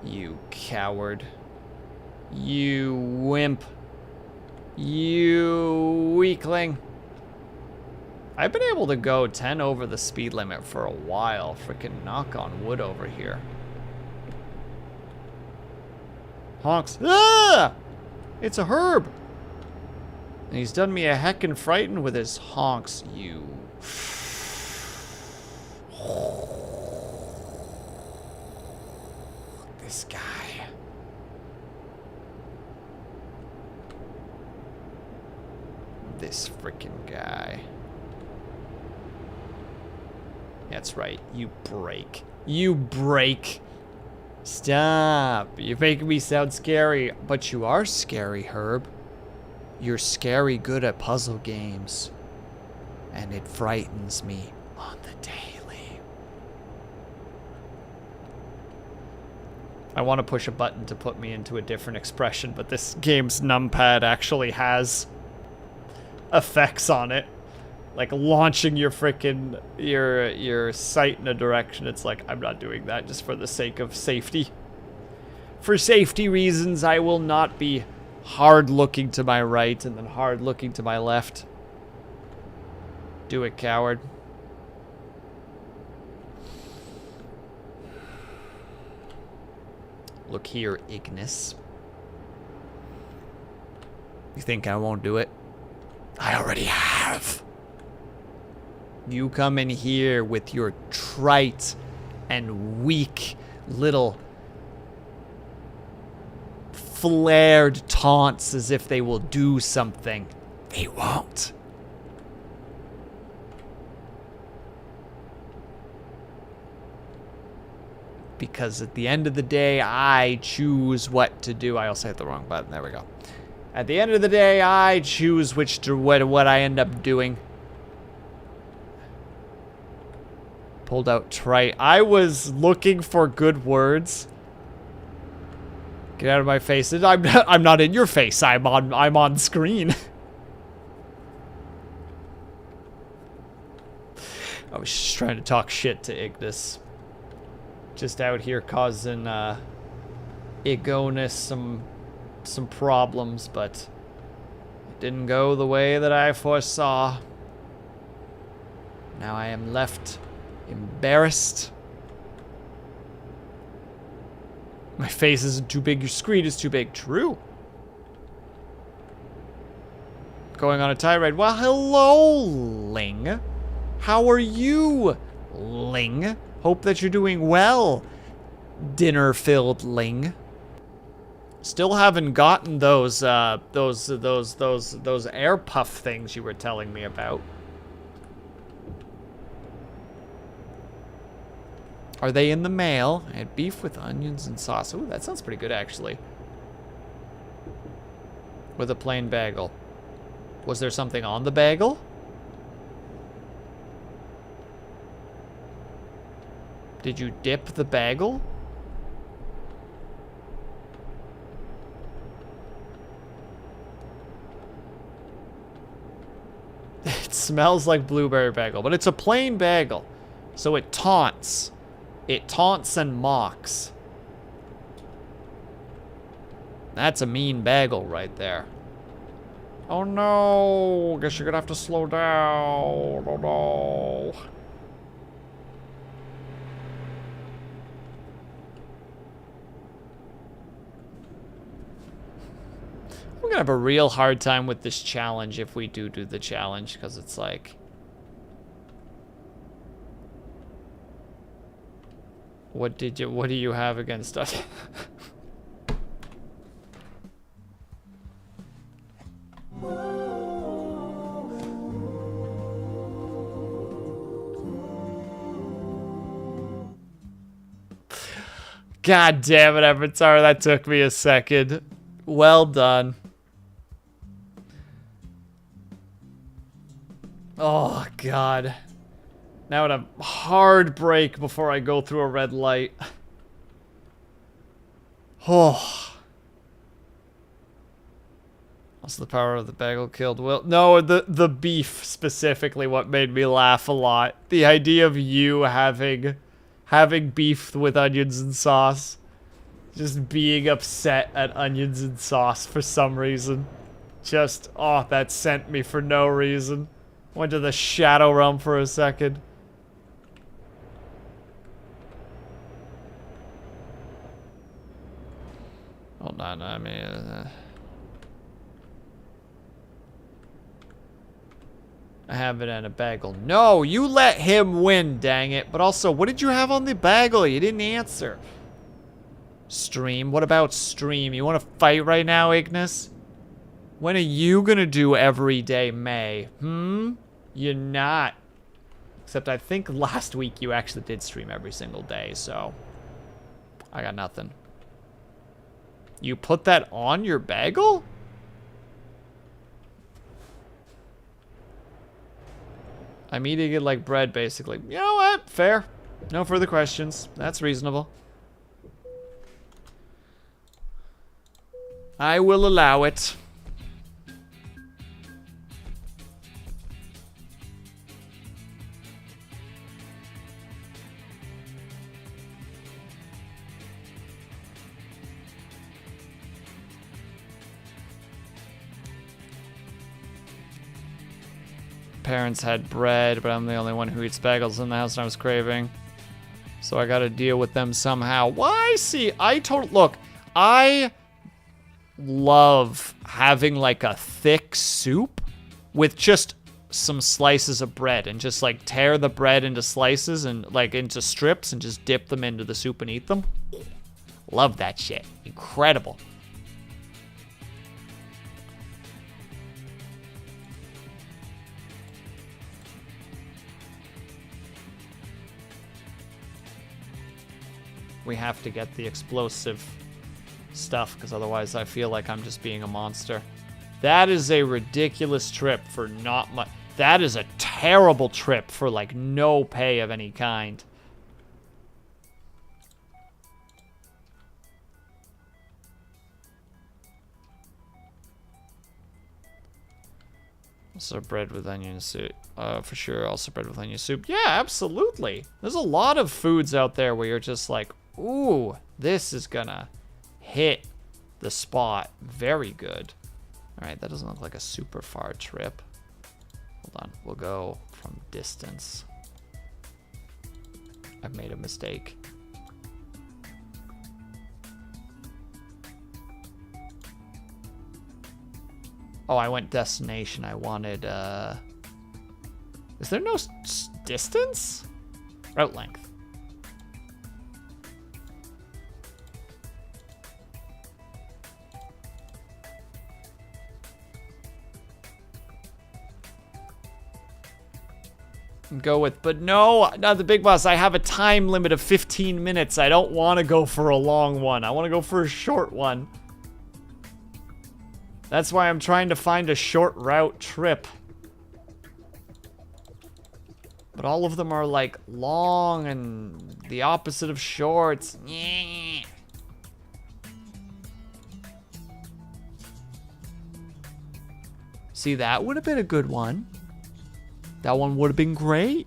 You coward. You wimp. You weakling. I've been able to go 10 over the speed limit for a while. Freaking knock on wood over here. Honks. Ah! It's a herb. And he's done me a heckin' frighten with his honks, you. This guy. This freaking guy. That's right. You break. You break. Stop. You're making me sound scary. But you are scary, Herb. You're scary good at puzzle games. And it frightens me on the daily. I want to push a button to put me into a different expression, but this game's numpad actually has effects on it. Like launching your freaking your sight in a direction. It's like, I'm not doing that just for the sake of safety. For safety reasons, I will not be hard looking to my right and then hard looking to my left. Do it, coward. Look here, Ignis. You think I won't do it? I already have. You come in here with your trite and weak little flared taunts as if they will do something. They won't. Because at the end of the day, I choose what to do. I also hit the wrong button. There we go. At the end of the day, I choose what I end up doing. Pulled out trite. I was looking for good words. Get out of my face. I'm not in your face. I'm on screen. I was just trying to talk shit to Ignis. Just out here causing Igonus some problems, but it didn't go the way that I foresaw. Now I am left embarrassed. My face isn't too big, your screen is too big. True. Going on a tirade. Well, hello, Ling. How are you, Ling? Hope that you're doing well, dinner-filled Ling. Still haven't gotten those air puff things you were telling me about. Are they in the mail? I had beef with onions and sauce. Ooh, that sounds pretty good, actually. With a plain bagel. Was there something on the bagel? Did you dip the bagel? It smells like blueberry bagel, but it's a plain bagel. So it taunts. It taunts and mocks. That's a mean bagel right there. Oh no, guess you're gonna have to slow down. Oh no. We're gonna have a real hard time with this challenge if we do the challenge, because it's like... What do you have against us? God damn it, Avatar, that took me a second. Well done. Oh, God. Now at a hard break before I go through a red light. Oh. Also, the power of the bagel killed Will. No, the beef specifically what made me laugh a lot. The idea of you having beef with onions and sauce. Just being upset at onions and sauce for some reason. Just, oh, that sent me for no reason. Went to the Shadow Realm for a second. Hold on, I mean... I have it in a bagel. No, you let him win, dang it. But also, what did you have on the bagel? You didn't answer. Stream? What about stream? You want to fight right now, Ignis? When are you gonna do Everyday May? You're not. Except I think last week you actually did stream every single day, so... I got nothing. You put that on your bagel? I'm eating it like bread, basically. You know what? Fair. No further questions. That's reasonable. I will allow it. Parents had bread, but I'm the only one who eats bagels in the house and I was craving. So I gotta deal with them somehow. Why? See, look, I love having like a thick soup with just some slices of bread and just like tear the bread into slices and like into strips and just dip them into the soup and eat them. Love that shit. Incredible. We have to get the explosive stuff, because otherwise I feel like I'm just being a monster. That is a ridiculous trip for not much. That is a terrible trip for, like, no pay of any kind. Also bread with onion soup. For sure, also bread with onion soup. Yeah, absolutely. There's a lot of foods out there where you're just like, ooh, this is gonna hit the spot very good. All right, that doesn't look like a super far trip. Hold on, we'll go from distance. I've made a mistake. Oh, I went destination. I wanted, is there no distance? Route length. Go with, but no, not the big boss. I have a time limit of 15 minutes. I don't want to go for a long one. I want to go for a short one. That's why I'm trying to find a short route trip. But all of them are like long and the opposite of shorts. See, that would have been a good one. That one would have been great.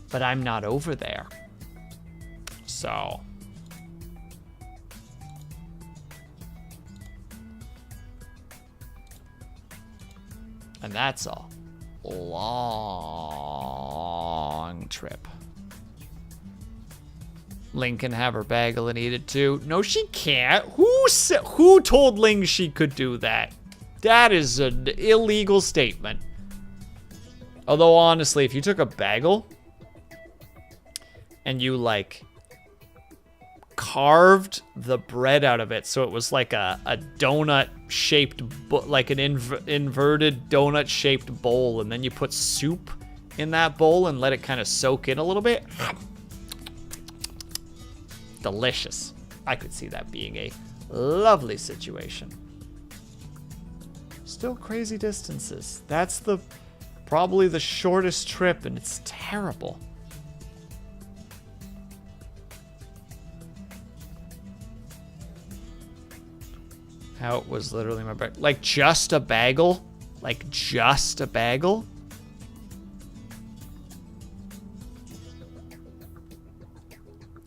But I'm not over there. So. And that's a long trip. Ling can have her bagel and eat it too. No, she can't. Who told Ling she could do that? That is an illegal statement. Although, honestly, if you took a bagel and you, like, carved the bread out of it so it was like a donut-shaped, like an inverted donut-shaped bowl, and then you put soup in that bowl and let it kind of soak in a little bit. Delicious. I could see that being a lovely situation. Still crazy distances. That's probably the shortest trip, and it's terrible. How it was literally my bread. Like, just a bagel? Like, just a bagel?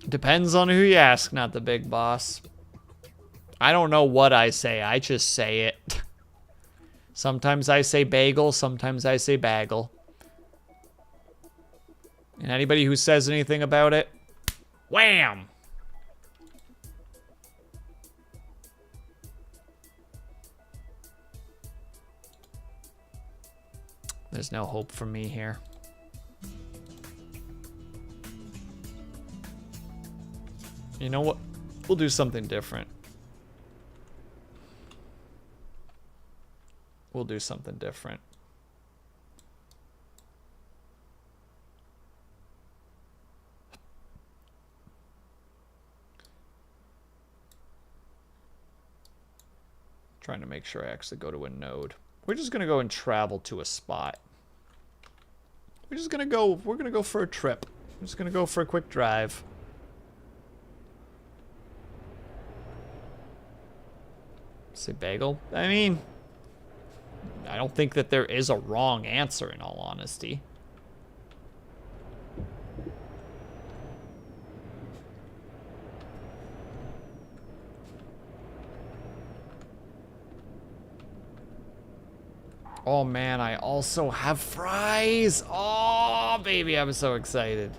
Depends on who you ask, not the big boss. I don't know what I say. I just say it. Sometimes I say bagel, sometimes I say bagel. And anybody who says anything about it, wham! There's no hope for me here. You know what? We'll do something different. We'll do something different. Trying to make sure I actually go to a node. We're just gonna go and travel to a spot. We're gonna go for a trip. We're just gonna go for a quick drive. Say bagel? I mean, I don't think that there is a wrong answer, in all honesty. Oh man, I also have fries. Oh baby, I'm so excited.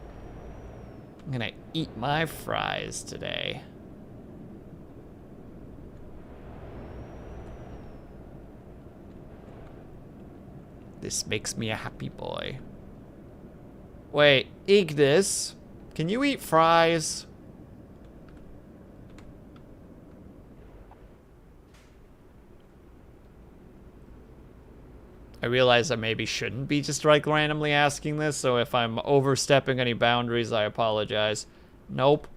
I'm gonna eat my fries today. This makes me a happy boy. Wait, Ignis, can you eat fries? I realize I maybe shouldn't be just like randomly asking this, so if I'm overstepping any boundaries, I apologize. Nope.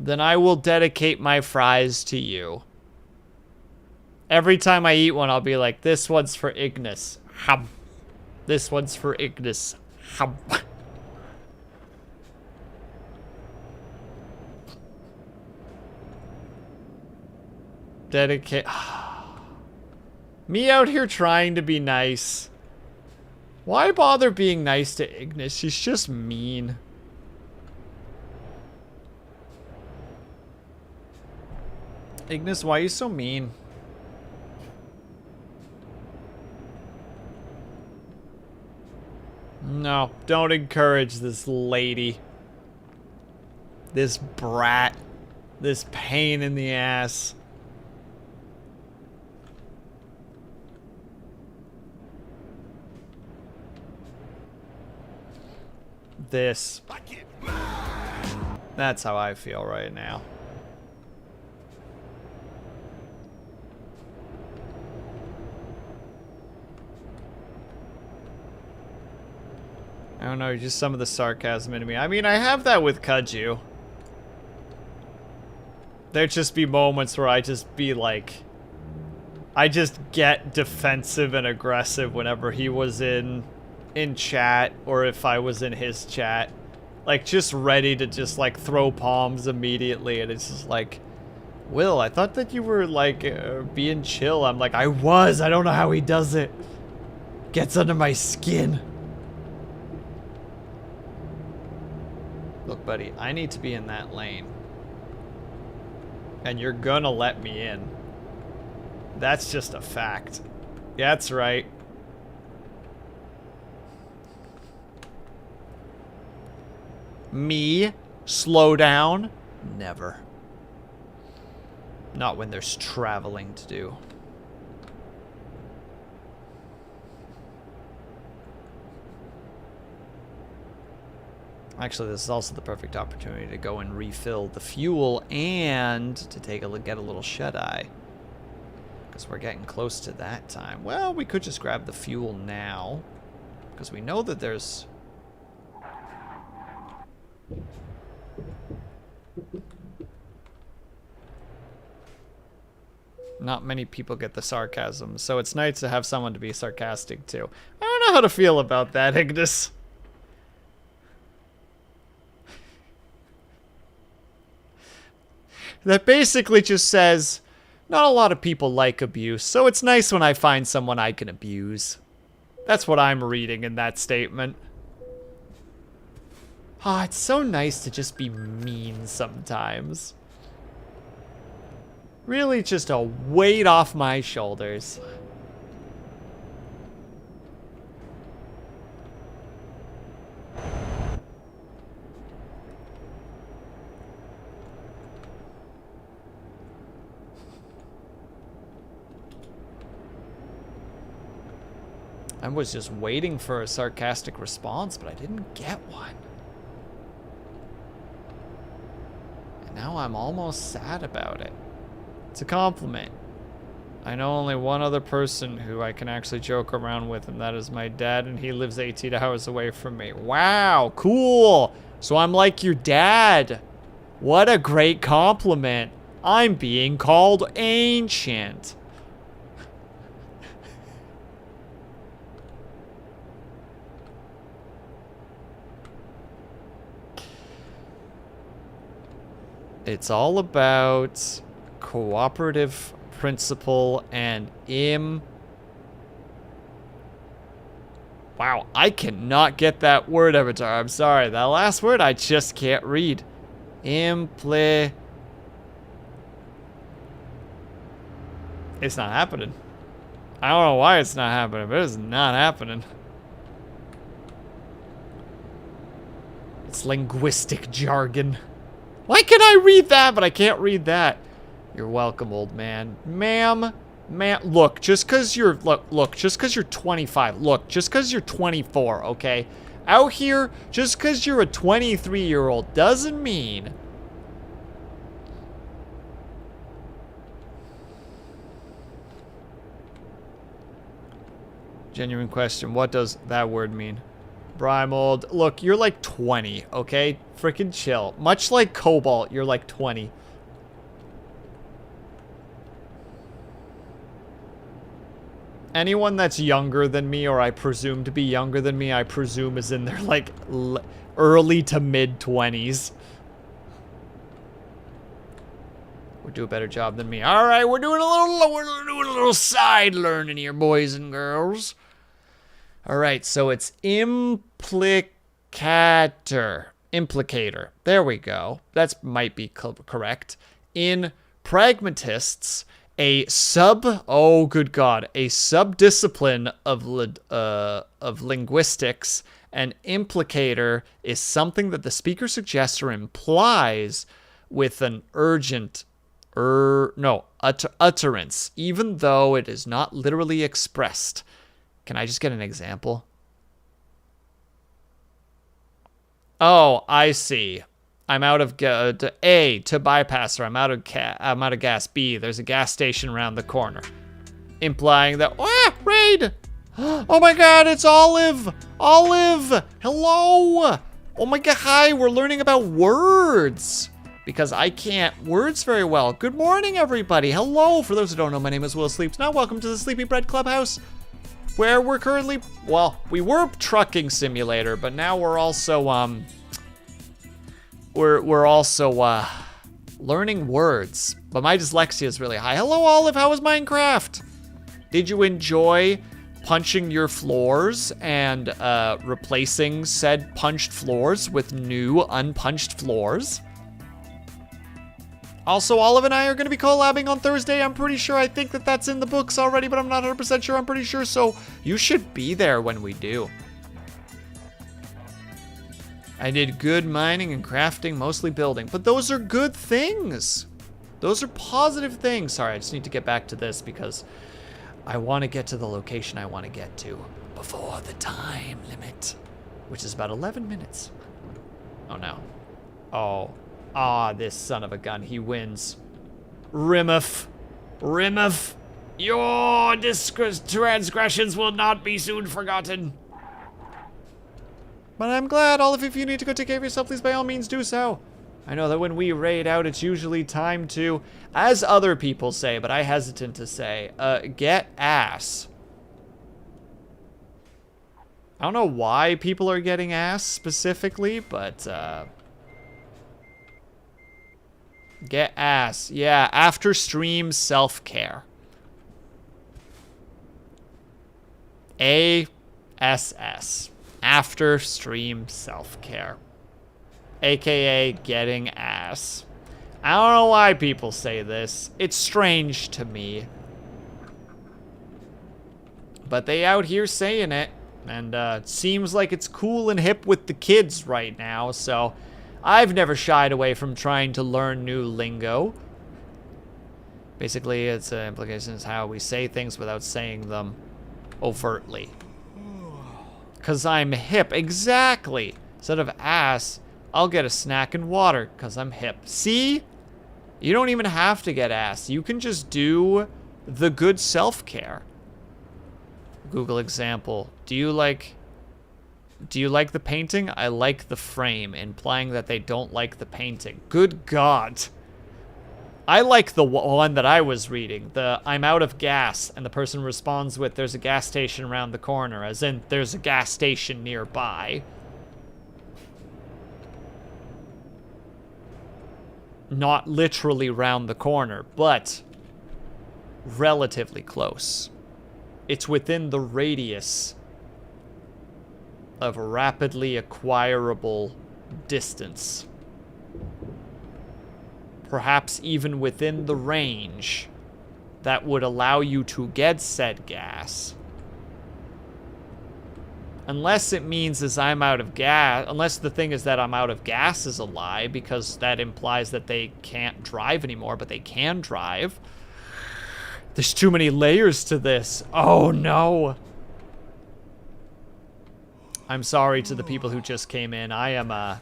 then I will dedicate my fries to you. Every time I eat one, I'll be like, this one's for Ignis. Hum. This one's for Ignis. Hum. Dedicate. Me out here trying to be nice. Why bother being nice to Ignis? She's just mean. Ignis, why are you so mean? No, don't encourage this lady. This brat. This pain in the ass. This. That's how I feel right now. I don't know, just some of the sarcasm in me. I mean, I have that with Kaju. There'd just be moments where I just be like... I just get defensive and aggressive whenever he was in chat, or if I was in his chat. Like, just ready to just, like, throw palms immediately, and it's just like... Will, I thought that you were, like, being chill. I'm like, I was! I don't know how he does it. Gets under my skin. Look, buddy, I need to be in that lane. And you're gonna let me in. That's just a fact. Yeah, that's right. Me? Slow down? Never. Not when there's traveling to do. Actually, this is also the perfect opportunity to go and refill the fuel and to take a look, get a little shut-eye. Because we're getting close to that time. Well, we could just grab the fuel now. Because we know that there's... not many people get the sarcasm, so it's nice to have someone to be sarcastic to. I don't know how to feel about that, Ignis. That basically just says, not a lot of people like abuse, so it's nice when I find someone I can abuse. That's what I'm reading in that statement. Ah, it's so nice to just be mean sometimes. Really just a weight off my shoulders. I was just waiting for a sarcastic response, but I didn't get one. And now I'm almost sad about it. It's a compliment. I know only one other person who I can actually joke around with, and that is my dad, and he lives 18 hours away from me. Wow, cool. So I'm like your dad. What a great compliment. I'm being called ancient. It's all about cooperative principle and Wow, I cannot get that word, Avatar. I'm sorry. That last word I just can't read. It's not happening. I don't know why it's not happening, but it's not happening. It's linguistic jargon. Why can I read that, but I can't read that? You're welcome, old man. Ma'am, look, just cause you're, look, just cause you're 25, look, just cause you're 24, okay? Out here, just cause you're a 23-year-old doesn't mean... Genuine question, what does that word mean? Brimold. Look, you're like 20, okay? Freaking chill. Much like Cobalt, you're like 20. Anyone that's younger than me, or I presume to be younger than me, I presume is in their, like, early to mid-20s. Would do a better job than me. All right, we're doing a little side learning here, boys and girls. All right, so it's implicator. Implicator. There we go. That might be correct. In pragmatists, a subdiscipline of linguistics, an implicator is something that the speaker suggests or implies with an urgent utterance, even though it is not literally expressed. Can I just get an example? Oh, I see. I'm out of A, to bypasser. I'm out of gas. B, there's a gas station around the corner. Implying that, raid! Oh my god, it's Olive! Olive! Hello! Oh my god, hi, we're learning about words. Because I can't words very well. Good morning, everybody. Hello. For those who don't know, my name is Will Sleeps. Now, welcome to the Sleepy Bread Clubhouse, where we're currently, well, we were trucking simulator, but now we're also, we're also learning words. But my dyslexia is really high. Hello, Olive. How was Minecraft? Did you enjoy punching your floors and replacing said punched floors with new unpunched floors? Also, Olive and I are going to be collabing on Thursday. I'm pretty sure. I think that that's in the books already, but I'm not 100% sure. I'm pretty sure. So you should be there when we do. I did good mining and crafting, mostly building. But those are good things. Those are positive things. Sorry, I just need to get back to this because I want to get to the location I want to get to before the time limit, which is about 11 minutes. Oh, no. Oh. Ah, this son of a gun, he wins. Rimmuff. Rimmuff. Your transgressions will not be soon forgotten. But I'm glad, Olive, if you need to go take care of yourself, please by all means do so. I know that when we raid out, it's usually time to, as other people say, but I hesitant to say, get ass. I don't know why people are getting ass specifically, but, get ass. Yeah, after stream self-care. ASS. After stream self-care. AKA getting ass. I don't know why people say this. It's strange to me. But they out here saying it. And it seems like it's cool and hip with the kids right now, so I've never shied away from trying to learn new lingo. Basically, its implication is how we say things without saying them overtly. 'Cause I'm hip. Exactly. Instead of ass, I'll get a snack and water 'cause I'm hip. See? You don't even have to get ass. You can just do the good self-care. Google example. Do you like the painting? I like the frame, implying that they don't like the painting. Good God. I like the one that I was reading, the I'm out of gas, and the person responds with there's a gas station around the corner, as in there's a gas station nearby. Not literally round the corner, but relatively close. It's within the radius of rapidly acquirable distance. Perhaps even within the range that would allow you to get said gas. Unless it means as I'm out of gas, unless the thing is that I'm out of gas is a lie, because that implies that they can't drive anymore, but they can drive. There's too many layers to this. Oh no. I'm sorry to the people who just came in. I am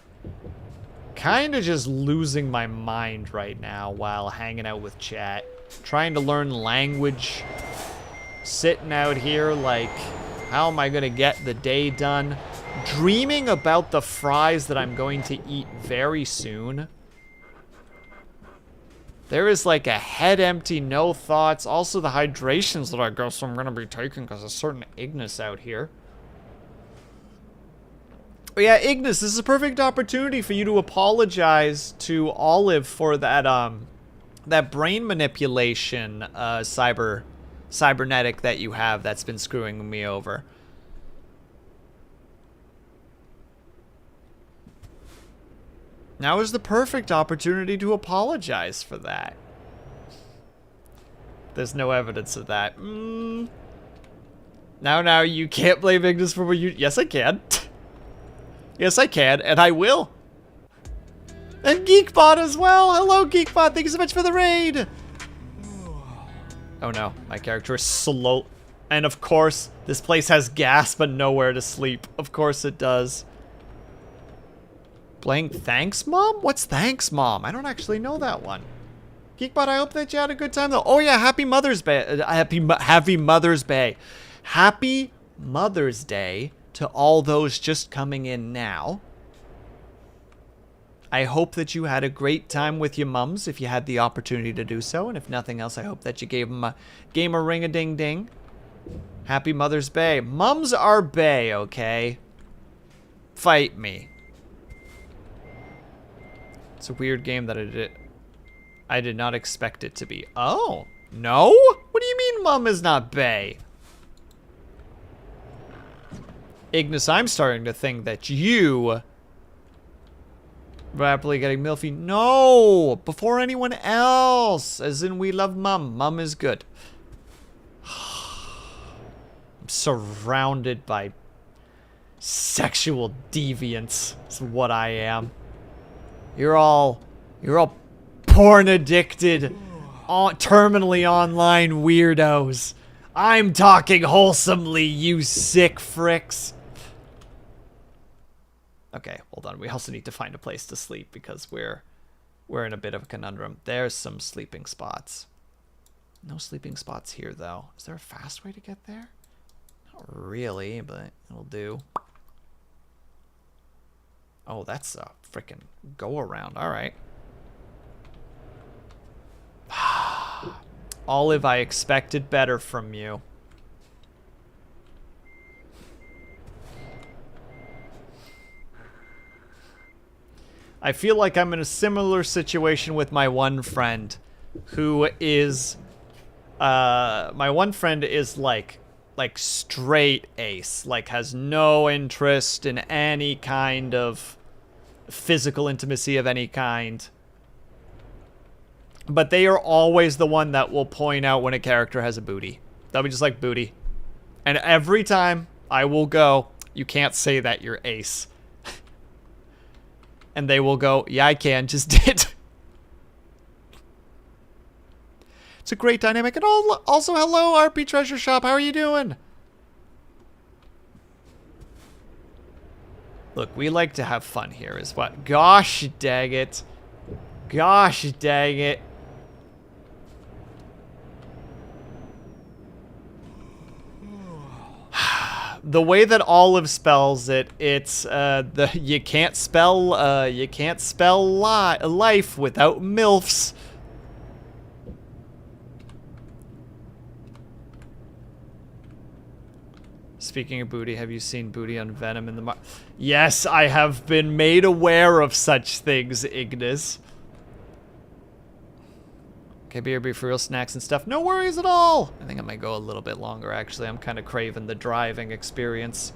kind of just losing my mind right now while hanging out with chat. Trying to learn language. Sitting out here like, how am I going to get the day done? dreaming about the fries that I'm going to eat very soon. There is like a head empty, no thoughts. Also the hydrations that I guess I'm going to be taking because there's certain Ignis out here. Oh yeah, Ignis, this is a perfect opportunity for you to apologize to Olive for that that brain manipulation cybernetic that you have that's been screwing me over. Now is the perfect opportunity to apologize for that. There's no evidence of that. Now, you can't blame Ignis for what you... Yes, I can. Yes, I can, and I will. And Geekbot as well. Hello, Geekbot. Thank you so much for the raid. Oh, no. My character is slow. And, of course, this place has gas, but nowhere to sleep. Of course it does. Playing Thanks Mom? What's Thanks Mom? I don't actually know that one. Geekbot, I hope that you had a good time, though. Oh, yeah. Happy Mother's Day. Happy Mother's Day. Happy Mother's Day to all those just coming in now. I hope that you had a great time with your mums if you had the opportunity to do so. And if nothing else, I hope that you gave them a ring-a-ding-ding. Happy Mother's Day. Mums are bae, okay? Fight me. It's a weird game that I did not expect it to be. Oh, no? What do you mean mum is not bae? Ignis, I'm starting to think that you rapidly getting milfy. No, before anyone else. As in, we love mum. Mum is good. I'm surrounded by sexual deviants. Is what I am. You're all porn addicted, terminally online weirdos. I'm talking wholesomely, you sick fricks. Okay, hold on. We also need to find a place to sleep because we're in a bit of a conundrum. There's some sleeping spots. No sleeping spots here, though. Is there a fast way to get there? Not really, but it'll do. Oh, that's a freaking go-around. All right. Olive, I expected better from you. I feel like I'm in a similar situation with my one friend who is my one friend is like straight ace, like has no interest in any kind of physical intimacy of any kind. But they are always the one that will point out when a character has a booty. They'll be just like, booty. And every time I will go, you can't say that, you're ace. And they will go, yeah, I can, just did. It's a great dynamic. And also, hello, RP Treasure Shop. How are you doing? Look, we like to have fun here is what. Gosh dang it. Gosh dang it. The way that Olive spells it, it's you can't spell life without MILFs. Speaking of booty, have you seen booty on Venom in the Yes, I have been made aware of such things, Ignis. Okay, BRB for real snacks and stuff. No worries at all. I think I might go a little bit longer, actually. I'm kind of craving the driving experience.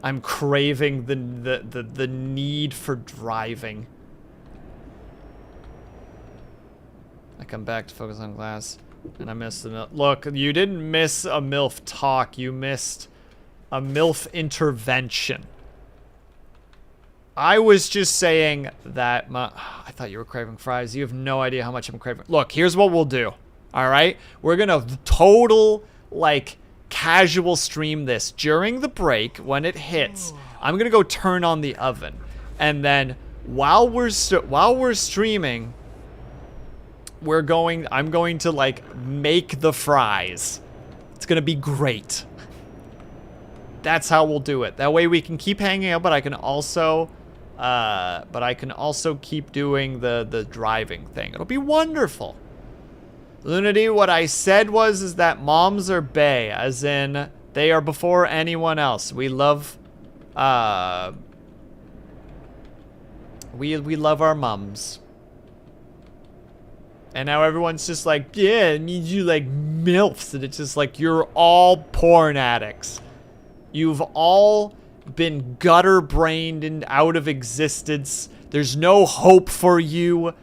I'm craving the need for driving. I come back to focus on class, and I missed the MILF. Look, you didn't miss a MILF talk. You missed a MILF intervention. I was just saying that I thought you were craving fries. You have no idea how much I'm craving. Look, here's what we'll do. All right? We're going to total, like, casual stream this. During the break, when it hits, I'm going to go turn on the oven. And then while we're streaming, I'm going to, like, make the fries. It's going to be great. That's how we'll do it. That way we can keep hanging out, but I can also keep doing the driving thing. It'll be wonderful. Lunity, what I said is that moms are bae, as in they are before anyone else. We love we love our mums. And now everyone's just like, yeah, it means you like MILFs, and it's just like, you're all porn addicts. You've all been gutter-brained and out of existence. There's no hope for you.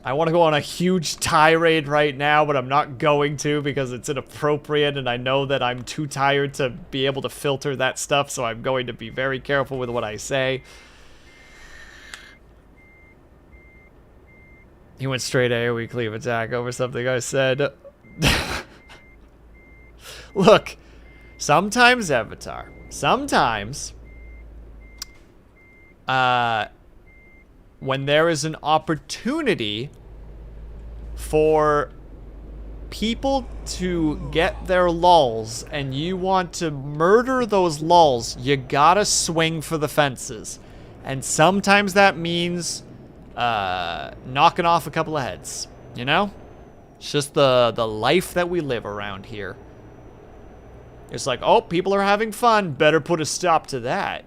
I want to go on a huge tirade right now, but I'm not going to because it's inappropriate, and I know that I'm too tired to be able to filter that stuff, so I'm going to be very careful with what I say. He went straight AoE cleave attack over something I said. Look, sometimes, Avatar, sometimes, when there is an opportunity for people to get their lulls and you want to murder those lulls, you gotta swing for the fences. And sometimes that means knocking off a couple of heads, you know? It's just the life that we live around here. It's like, oh, people are having fun, better put a stop to that.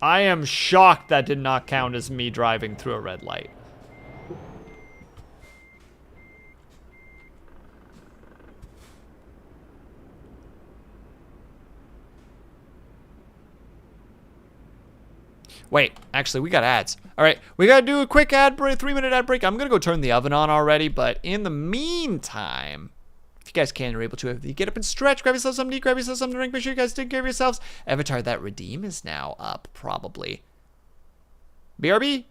I am shocked that did not count as me driving through a red light. Wait, actually, we got ads. All right, we got to do a quick ad break, 3-minute ad break. I'm going to go turn the oven on already, but in the meantime, if you guys can or able to, if you get up and stretch, grab yourself something to eat, grab yourself something to drink, make sure you guys take care of yourselves. Avatar, that redeem is now up, probably. BRB?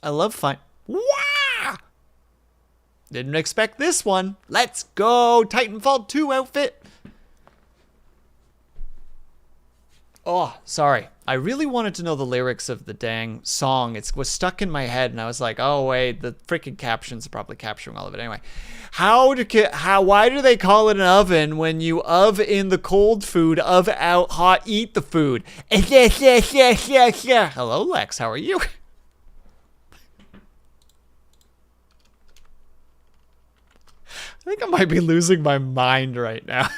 I love fine. Wow! Didn't expect this one. Let's go. Titanfall 2 outfit. Oh, sorry. I really wanted to know the lyrics of the dang song. It was stuck in my head, and I was like, oh, wait, the freaking captions are probably capturing all of it. Anyway, why do they call it an oven when you in the cold food, out hot, eat the food? Hello, Lex. How are you? I think I might be losing my mind right now.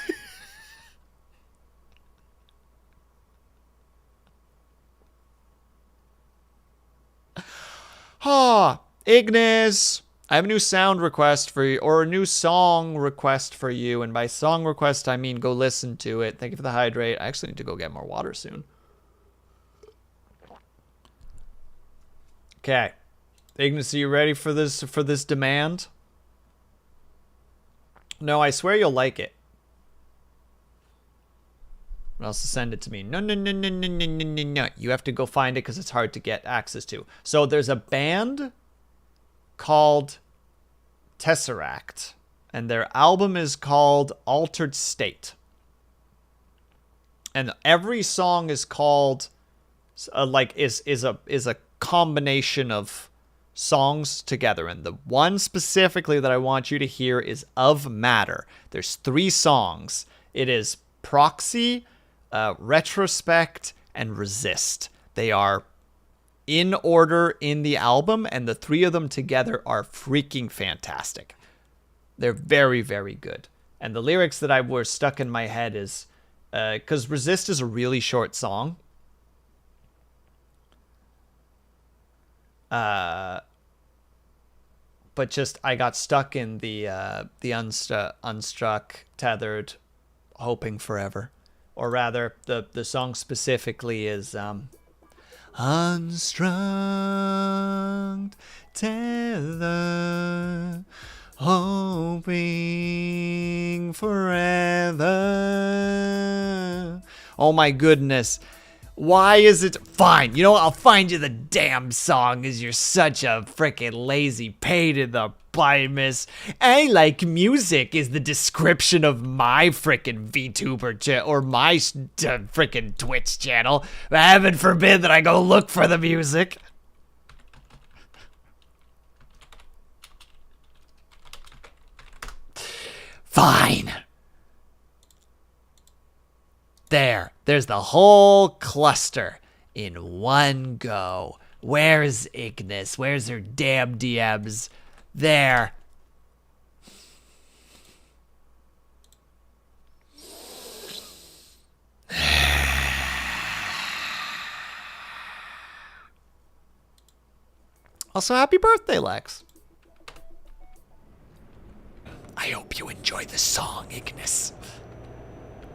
Ignis, I have a new sound request for you, or a new song request for you. And by song request, I mean go listen to it. Thank you for the hydrate. I actually need to go get more water soon. Okay. Ignis, are you ready for this demand? No, I swear you'll like it. Or else send it to me. No. You have to go find it because it's hard to get access to. So there's a band called Tesseract, and their album is called Altered State. And every song is called is a combination of songs together. And the one specifically that I want you to hear is Of Matter. There's 3 songs. It is Proxy, Retrospect, and Resist. They are in order in the album, and the 3 of them together are freaking fantastic. They're very, very good. And the lyrics that were stuck in my head is, because Resist is a really short song. But just, I got stuck in the unstruck, tethered, hoping forever. Or rather, the song specifically is unstrung, tethered, hoping forever. Oh my goodness. Why is it fine? You know what? I'll find you the damn song, as you're such a frickin' lazy pain in the butt, miss. I like music is the description of my frickin' VTuber or my frickin' Twitch channel. Heaven forbid that I go look for the music. Fine. There's the whole cluster in one go. Where's Ignis? Where's her damn DMs? There. Also, happy birthday, Lex. I hope you enjoy the song, Ignis.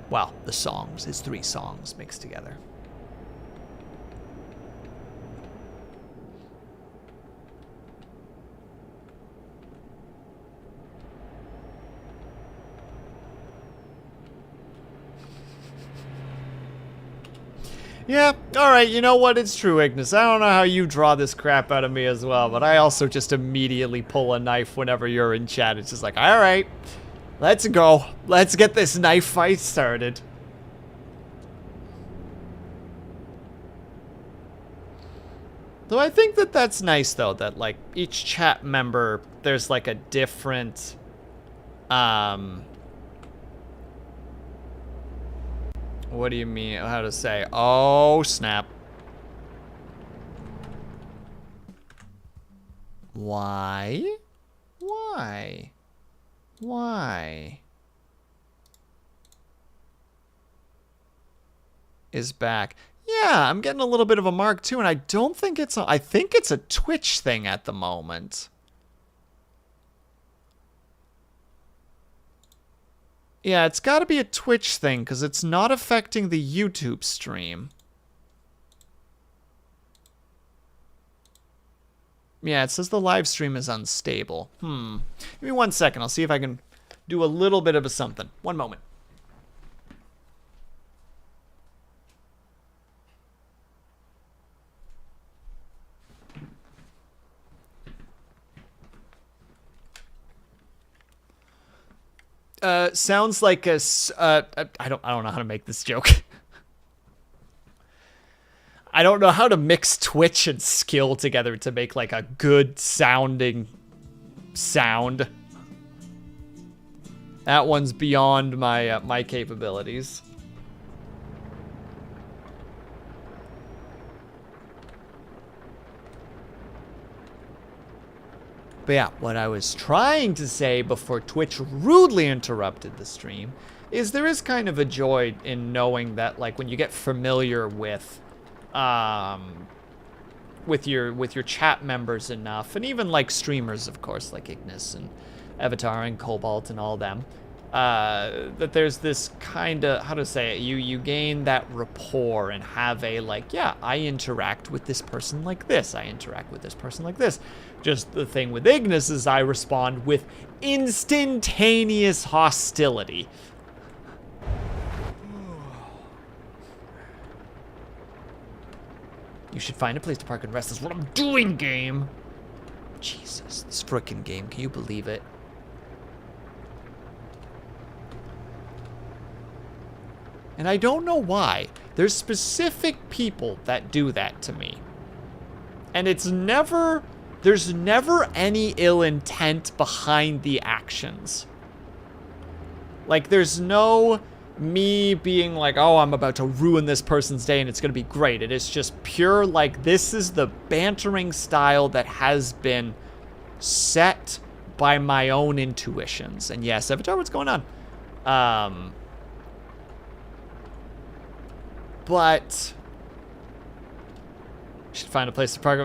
Well, the songs. It's 3 songs mixed together. Yeah, alright, you know what? It's true, Ignis. I don't know how you draw this crap out of me as well, but I also just immediately pull a knife whenever you're in chat. It's just like, alright, let's go. Let's get this knife fight started. Though I think that that's nice, though, that, like, each chat member, there's, like, a different, what do you mean? How to say? Oh, snap. Why? Why? Why? Is back. Yeah, I'm getting a little bit of a mark too, and I don't think it's I think it's a Twitch thing at the moment. Yeah, it's got to be a Twitch thing, because it's not affecting the YouTube stream. Yeah, it says the live stream is unstable. Give me 1 second. I'll see if I can do a little bit of a something. 1 moment. sounds like I don't know how to make this joke. I don't know how to mix Twitch and skill together to make like a good sounding sound. That one's beyond my my capabilities. But yeah, what I was trying to say before Twitch rudely interrupted the stream is there is kind of a joy in knowing that, like, when you get familiar with your chat members enough, and even like streamers, of course, like Ignis and ENVtuber and Cobalt and all them, that there's this kind of, how to say it, you gain that rapport and have a, like, yeah, I interact with this person like this, I interact with this person like this. Just the thing with Ignis is I respond with instantaneous hostility. You should find a place to park and rest. That's what I'm doing, game. Jesus, this frickin' game. Can you believe it? And I don't know why. There's specific people that do that to me. And it's never... There's never any ill intent behind the actions. Like, there's no... me being like, oh, I'm about to ruin this person's day and it's gonna be great. It is just pure, like, this is the bantering style that has been set by my own intuitions. And yes, ENVtuber, what's going on? But should find a place to park.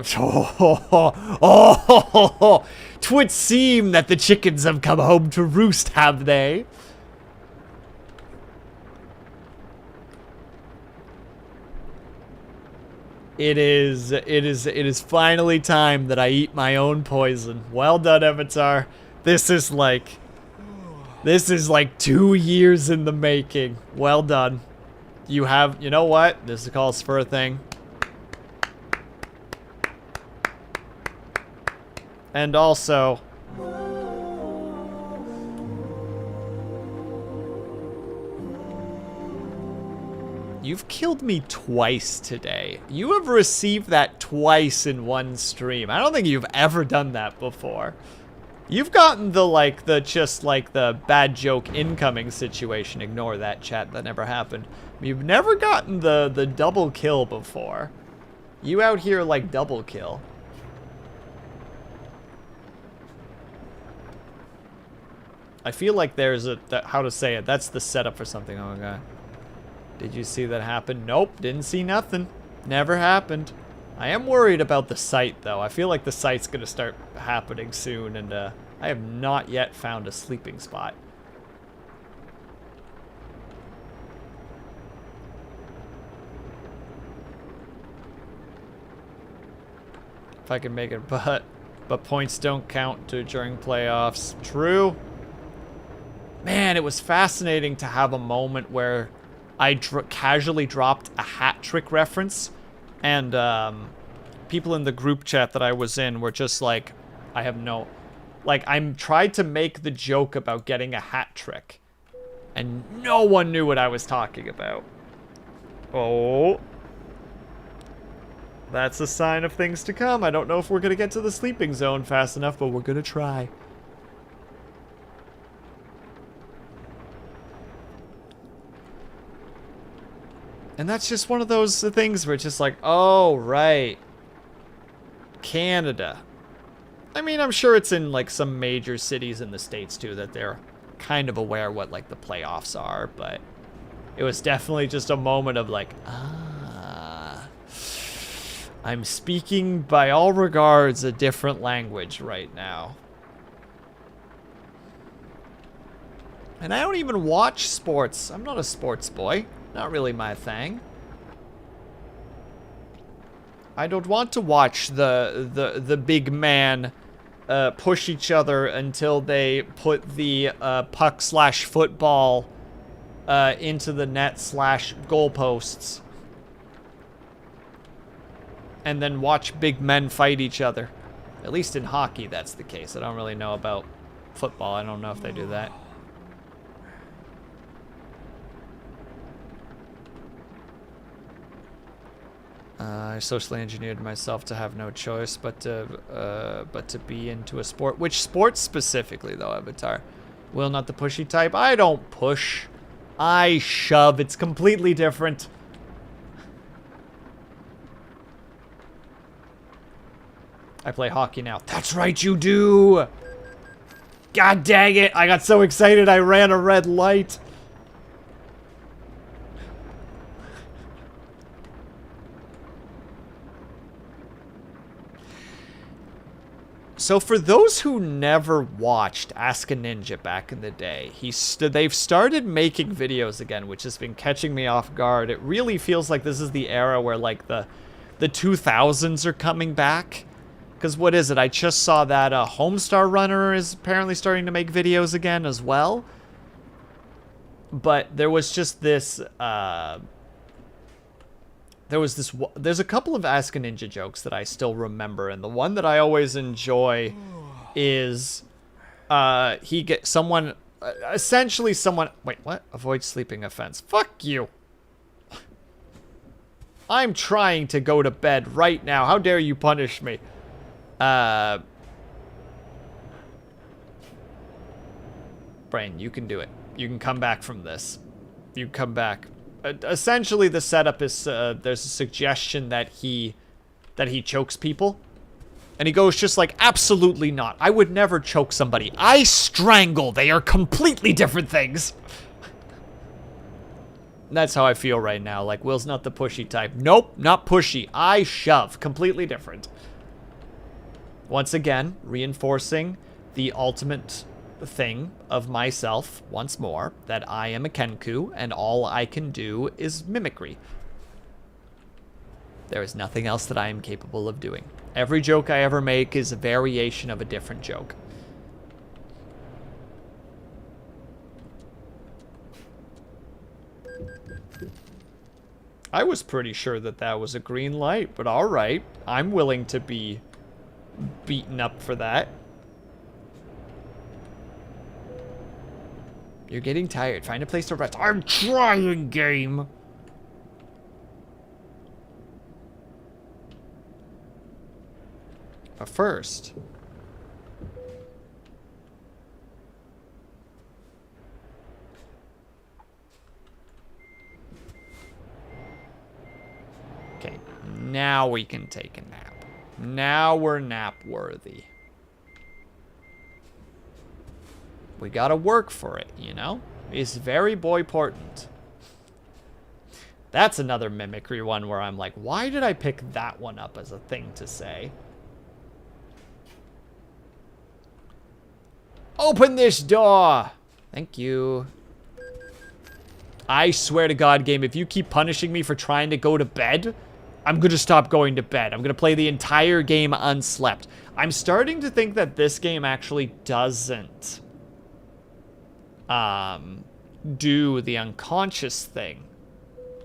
Twould seem that the chickens have come home to roost, have they? It is finally time that I eat my own poison. Well done, ENVtuber. This is like 2 years in the making. Well done. You know what? This calls for a thing. And also, you've killed me twice today. You have received that twice in one stream. I don't think you've ever done that before. You've gotten the bad joke incoming situation. Ignore that, chat. That never happened. You've never gotten the double kill before. You out here like double kill. I feel like there's how to say it. That's the setup for something. Oh, God. Did you see that happen? Nope, didn't see nothing. Never happened. I am worried about the site, though. I feel like the site's going to start happening soon, and I have not yet found a sleeping spot. If I can make it, but points don't count during playoffs. True. Man, it was fascinating to have a moment where I casually dropped a hat trick reference, and people in the group chat that I was in were just like, I tried to make the joke about getting a hat trick, and no one knew what I was talking about. Oh. That's a sign of things to come. I don't know if we're going to get to the sleeping zone fast enough, but we're going to try. And that's just one of those things where it's just like, oh, right. Canada. I mean, I'm sure it's in, like, some major cities in the States, too, that they're kind of aware what, like, the playoffs are, but it was definitely just a moment of, like, I'm speaking, by all regards, a different language right now. And I don't even watch sports. I'm not a sports boy. Not really my thing. I don't want to watch the big man push each other until they put the puck/football into the net/goalposts. And then watch big men fight each other. At least in hockey, that's the case. I don't really know about football. I don't know if they do that. I socially engineered myself to have no choice but to be into a sport. Which sport specifically, though, Avatar? Will, not the pushy type. I don't push. I shove. It's completely different. I play hockey now. That's right, you do! God dang it! I got so excited I ran a red light. So for those who never watched Ask a Ninja back in the day, they've started making videos again, which has been catching me off guard. It really feels like this is the era where, like, the 2000s are coming back. Because what is it? I just saw that Homestar Runner is apparently starting to make videos again as well. But there was just this... There's a couple of Ask a Ninja jokes that I still remember, and the one that I always enjoy is essentially someone... Wait, what? Avoid sleeping offense. Fuck you. I'm trying to go to bed right now. How dare you punish me? Brain, you can do it. You can come back from this. You come back. Essentially, the setup is there's a suggestion that he chokes people, and he goes just like, absolutely not. I would never choke somebody. I strangle. They are completely different things. That's how I feel right now. Like, Will's not the pushy type. Nope, not pushy. I shove. Completely different. Once again, reinforcing the ultimate thing of myself once more, that I am a Kenku and all I can do is mimicry. There is nothing else that I am capable of doing. Every joke I ever make is a variation of a different joke. I was pretty sure that that was a green light, but alright. I'm willing to be beaten up for that. You're getting tired. Find a place to rest. I'm trying, game. But first... Okay, now we can take a nap. Now we're nap-worthy. We gotta work for it, you know? It's very boy-portant. That's another mimicry one where I'm like, why did I pick that one up as a thing to say? Open this door! Thank you. I swear to God, game, if you keep punishing me for trying to go to bed, I'm gonna stop going to bed. I'm gonna play the entire game unslept. I'm starting to think that this game actually doesn't do the unconscious thing.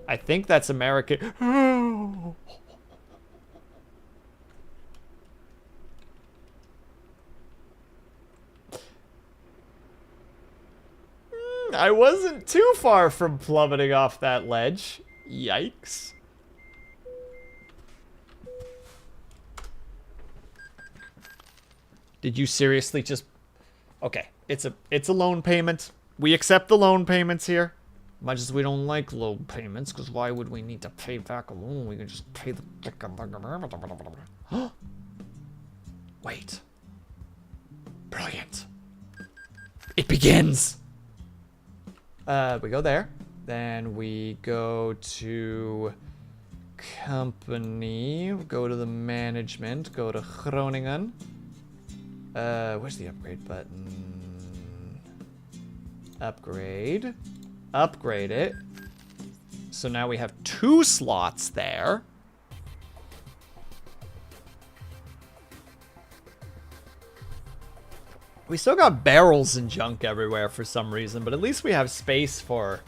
I think that's American. I wasn't too far from plummeting off that ledge. Yikes. Did you seriously just... Okay, it's a loan payment. We accept the loan payments here. Much as we don't like loan payments, because why would we need to pay back a loan? We can just pay the... Wait. Brilliant. It begins! We go there. Then we go to... Company. Go to the management. Go to Groningen. Where's the upgrade button? Upgrade. Upgrade it. So now we have 2 slots there. We still got barrels and junk everywhere for some reason, but at least we have space for...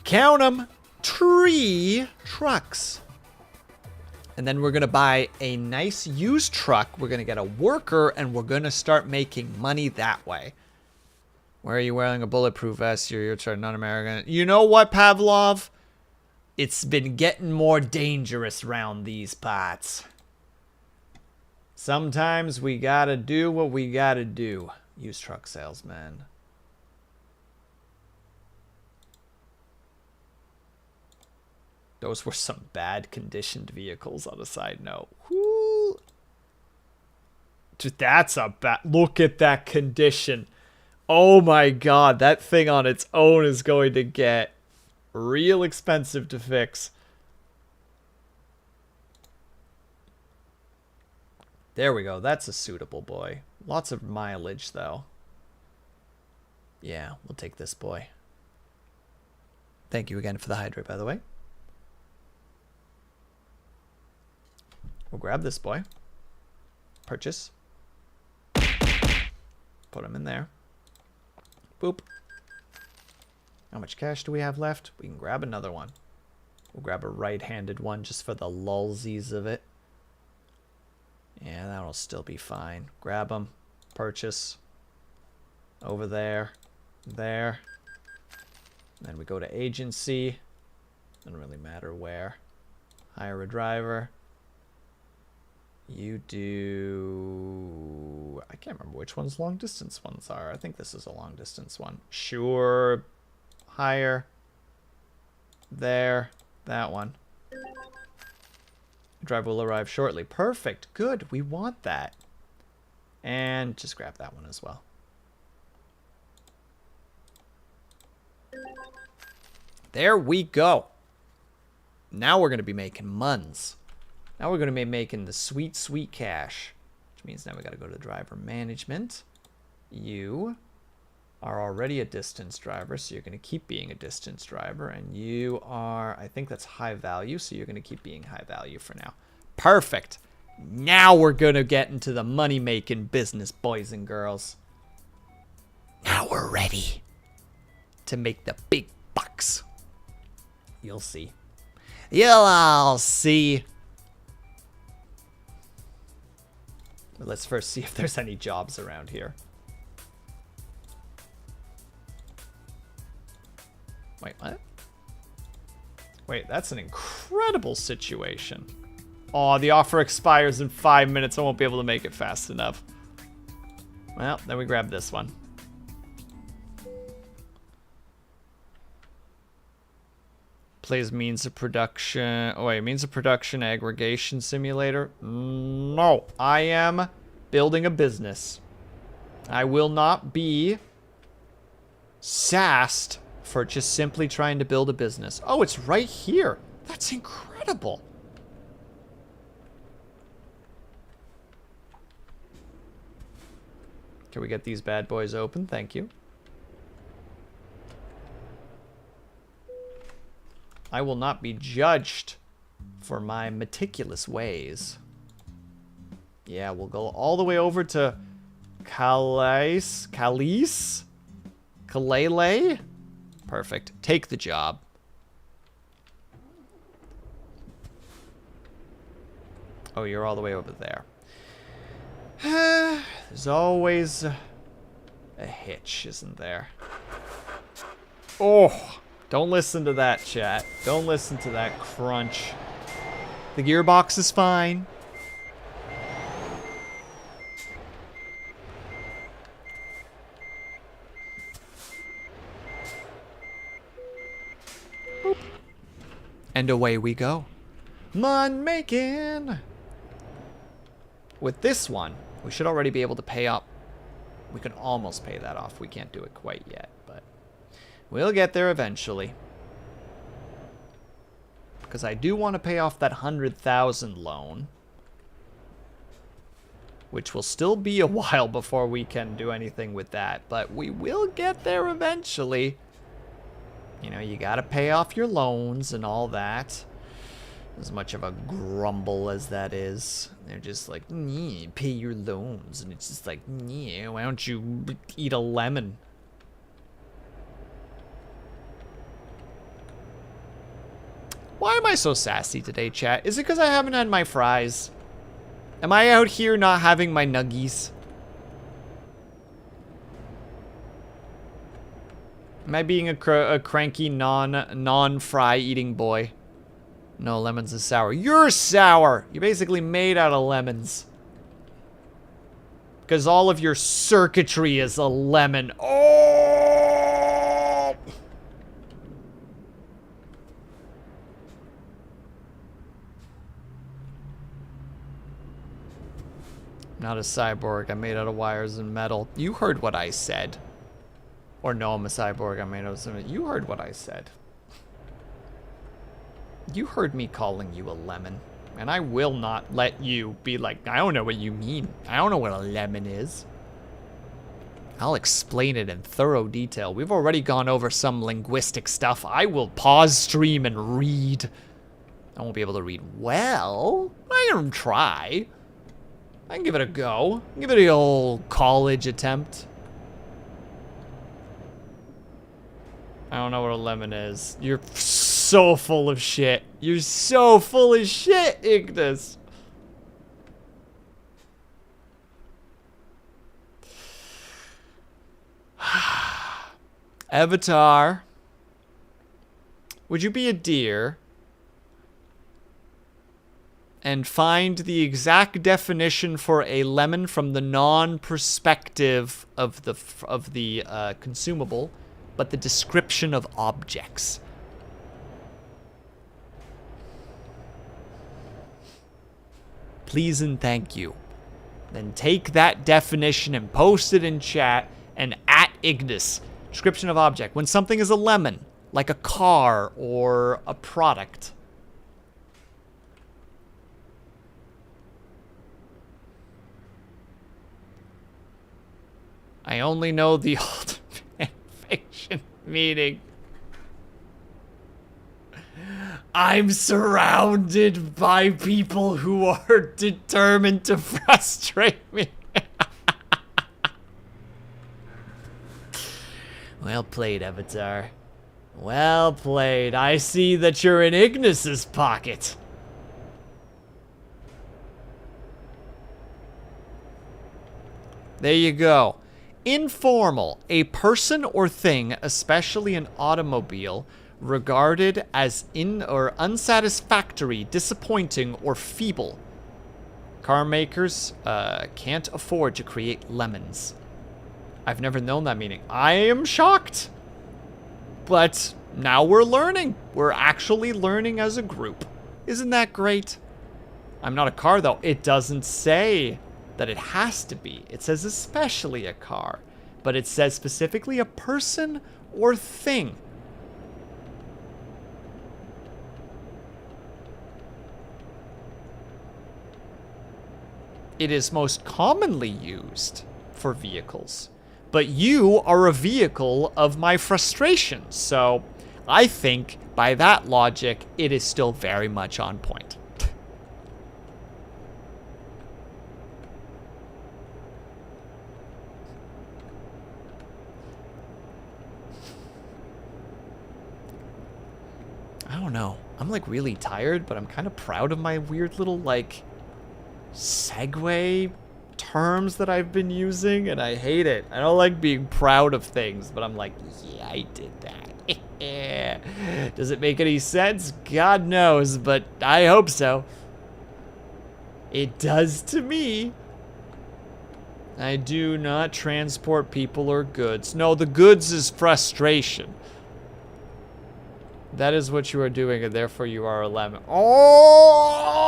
Count 'em! 3 trucks. And then we're going to buy a nice used truck. We're going to get a worker, and we're going to start making money that way. Why are you wearing a bulletproof vest? You're non-American. You know what, Pavlov? It's been getting more dangerous round these parts. Sometimes we gotta do what we gotta do. Used truck salesman. Those were some bad conditioned vehicles on a side note. Whoo. Dude, that's a bad... Look at that condition. Oh my god, that thing on its own is going to get real expensive to fix. There we go. That's a suitable boy. Lots of mileage, though. Yeah, we'll take this boy. Thank you again for the hydrate, by the way. We'll grab this boy. Purchase. Put him in there. Boop. How much cash do we have left? We can grab another one. We'll grab a right-handed one just for the lulsies of it. Yeah, that'll still be fine. Grab them. Purchase. Over there. There. Then we go to agency. Doesn't really matter where. Hire a driver. You do... I can't remember which ones long distance ones are. I think this is a long distance one. Sure. Hire. There. That one. Driver will arrive shortly. Perfect. Good. We want that. And just grab that one as well. There we go. Now we're going to be making muns. Now we're going to be making the sweet, sweet cash. Which means now we got to go to driver management. You are already a distance driver, so you're going to keep being a distance driver. And you are, I think that's high value, so you're going to keep being high value for now. Perfect. Now we're going to get into the money-making business, boys and girls. Now we're ready to make the big bucks. You'll see. You'll all see. But let's first see if there's any jobs around here. Wait, what? Wait, that's an incredible situation. Oh, the offer expires in 5 minutes. I won't be able to make it fast enough. Well, then we grab this one. Plays means of production. Oh, wait, means of production aggregation simulator. No, I am building a business. I will not be sassed for just simply trying to build a business. Oh, it's right here. That's incredible. Can we get these bad boys open? Thank you. I will not be judged for my meticulous ways. Yeah, we'll go all the way over to Calais? Kalele? Perfect. Take the job. Oh, you're all the way over there. There's always a hitch, isn't there? Oh! Don't listen to that, chat. Don't listen to that crunch. The gearbox is fine. Boop. And away we go. Mon making. With this one, we should already be able to pay up. We can almost pay that off. We can't do it quite yet, but we'll get there eventually. Because I do want to pay off that 100,000 loan. Which will still be a while before we can do anything with that. But we will get there eventually. You know, you got to pay off your loans and all that. As much of a grumble as that is. They're just like, pay your loans. And it's just like, why don't you eat a lemon? Why am I so sassy today, chat? Is it because I haven't had my fries? Am I out here not having my nuggies? Am I being a cranky non-fry eating boy? No, lemons is sour. You're sour! You're basically made out of lemons. Because all of your circuitry is a lemon. Oh! I'm not a cyborg. I'm made out of wires and metal. You heard what I said. Or no, I'm a cyborg. I'm made out of something. You heard what I said. You heard me calling you a lemon. And I will not let you be like, I don't know what you mean. I don't know what a lemon is. I'll explain it in thorough detail. We've already gone over some linguistic stuff. I will pause stream and read. I won't be able to read well. I can try. I can give it a go. Give it a old college attempt. I don't know what a lemon is. You're so full of shit. You're so full of shit, Ignis. Avatar. Would you be a deer and find the exact definition for a lemon from the non-perspective of the consumable, but the description of objects? Please and thank you. Then take that definition and post it in chat and at Ignis. Description of object. When something is a lemon, like a car or a product. I only know the ultimate fiction meaning. I'm surrounded by people who are determined to frustrate me. Well played, Avatar. Well played. I see that you're in Ignis's pocket. There you go. Informal. A person or thing, especially an automobile, regarded as unsatisfactory, disappointing, or feeble. Car makers can't afford to create lemons. I've never known that meaning. I am shocked. But now we're learning. We're actually learning as a group. Isn't that great? I'm not a car, though. It doesn't say that it has to be. It says especially a car. But it says specifically a person or thing. It is most commonly used for vehicles. But you are a vehicle of my frustration, so I think, by that logic, it is still very much on point. I don't know. I'm like really tired, but I'm kind of proud of my weird little like segue terms that I've been using, and I hate it. I don't like being proud of things, but I'm like, yeah, I did that. Does it make any sense? God knows, but I hope so. It does to me. I do not transport people or goods. No, the goods is frustration. That is what you are doing, and therefore you are a lemon. Oh!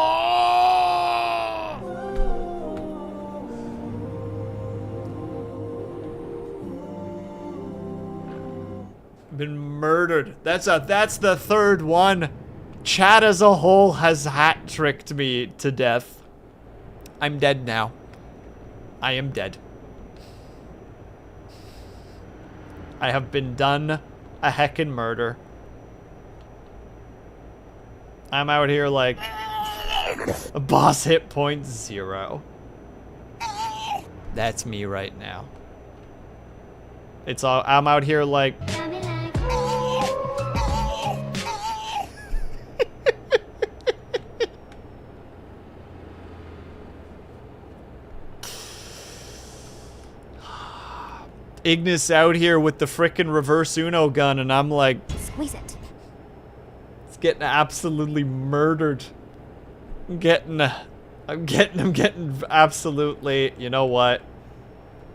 Been murdered. That's the third one. Chat as a whole has hat-tricked me to death. I'm dead now. I am dead. I have been done a heckin' murder. I'm out here like boss hit point 0. That's me right now. It's all I'm out here like Ignis out here with the frickin' reverse Uno gun, and I'm like, squeeze it. getting absolutely murdered. I'm getting absolutely, you know what?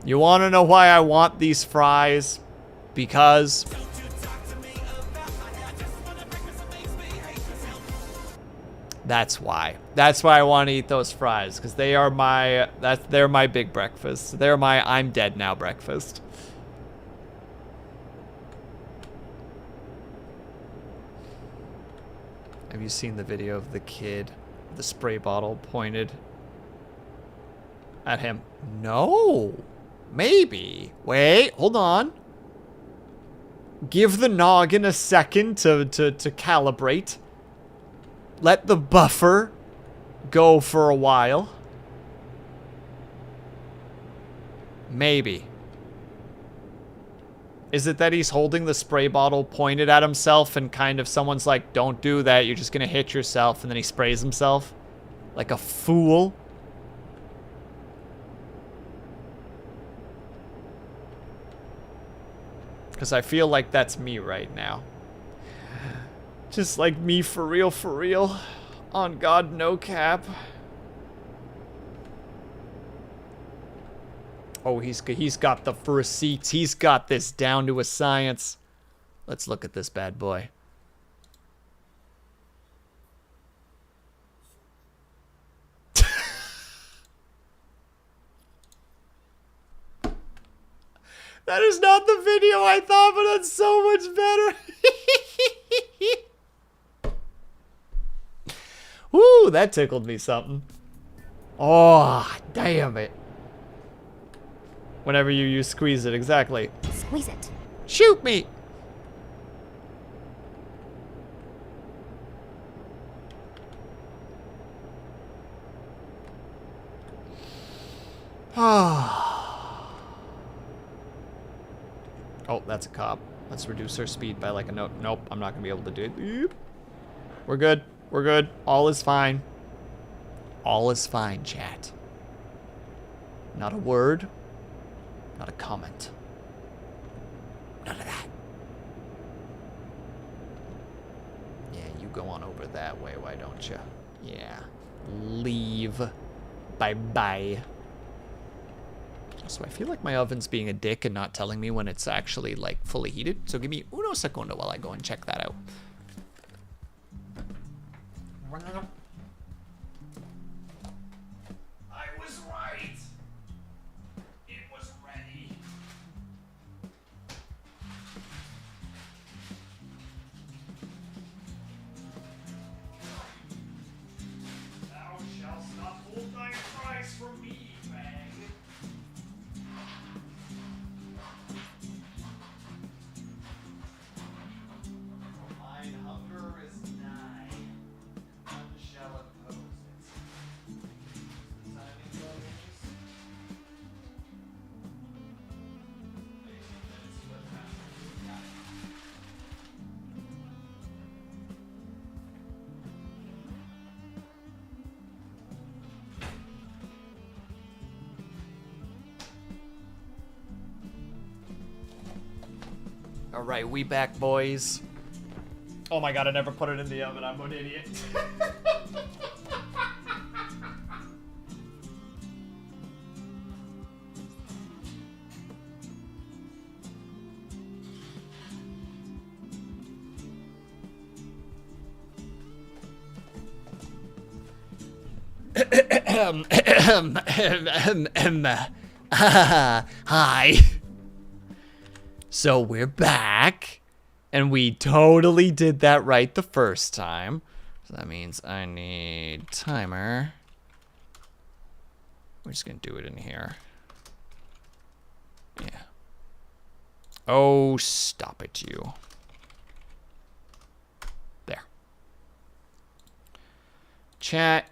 You want to know why I want these fries? Because that's why. That's why I want to eat those fries, because they are they're my big breakfast. They're my I'm dead now breakfast. Have you seen the video of the kid, the spray bottle pointed at him? No. Maybe. Wait, hold on. Give the noggin a second to calibrate. Let the buffer go for a while. Maybe. Is it that he's holding the spray bottle pointed at himself and kind of someone's like, don't do that, you're just gonna hit yourself, and then he sprays himself? Like a fool? Because I feel like that's me right now. Just like me for real, for real. On God, no cap. Oh, he's got the receipts. He's got this down to a science. Let's look at this bad boy. That is not the video I thought, but that's so much better. Woo, that tickled me something. Oh, damn it. Whenever you squeeze it, exactly. Squeeze it. Shoot me! Oh, that's a cop. Let's reduce our speed by like a note. Nope, I'm not gonna be able to do it. Yep. We're good. We're good. All is fine. All is fine, chat. Not a word. Not a comment. None of that. Yeah, you go on over that way, why don't you? Yeah. Leave. Bye-bye. So I feel like my oven's being a dick and not telling me when it's actually, like, fully heated. So give me uno segundo while I go and check that out. I was right. It was ready. Thou shalt not hold thy prize from me, fag. Mine hunger is nigh, none shall oppose it. The timing goes. 18 minutes to the time. Got it. All right, we back, boys. Oh my God, I never put it in the oven. I'm an idiot. Hi. So we're back, and we totally did that right the first time. So that means I need timer. We're just gonna do it in here. Yeah. Oh, stop it, you. There. Chat,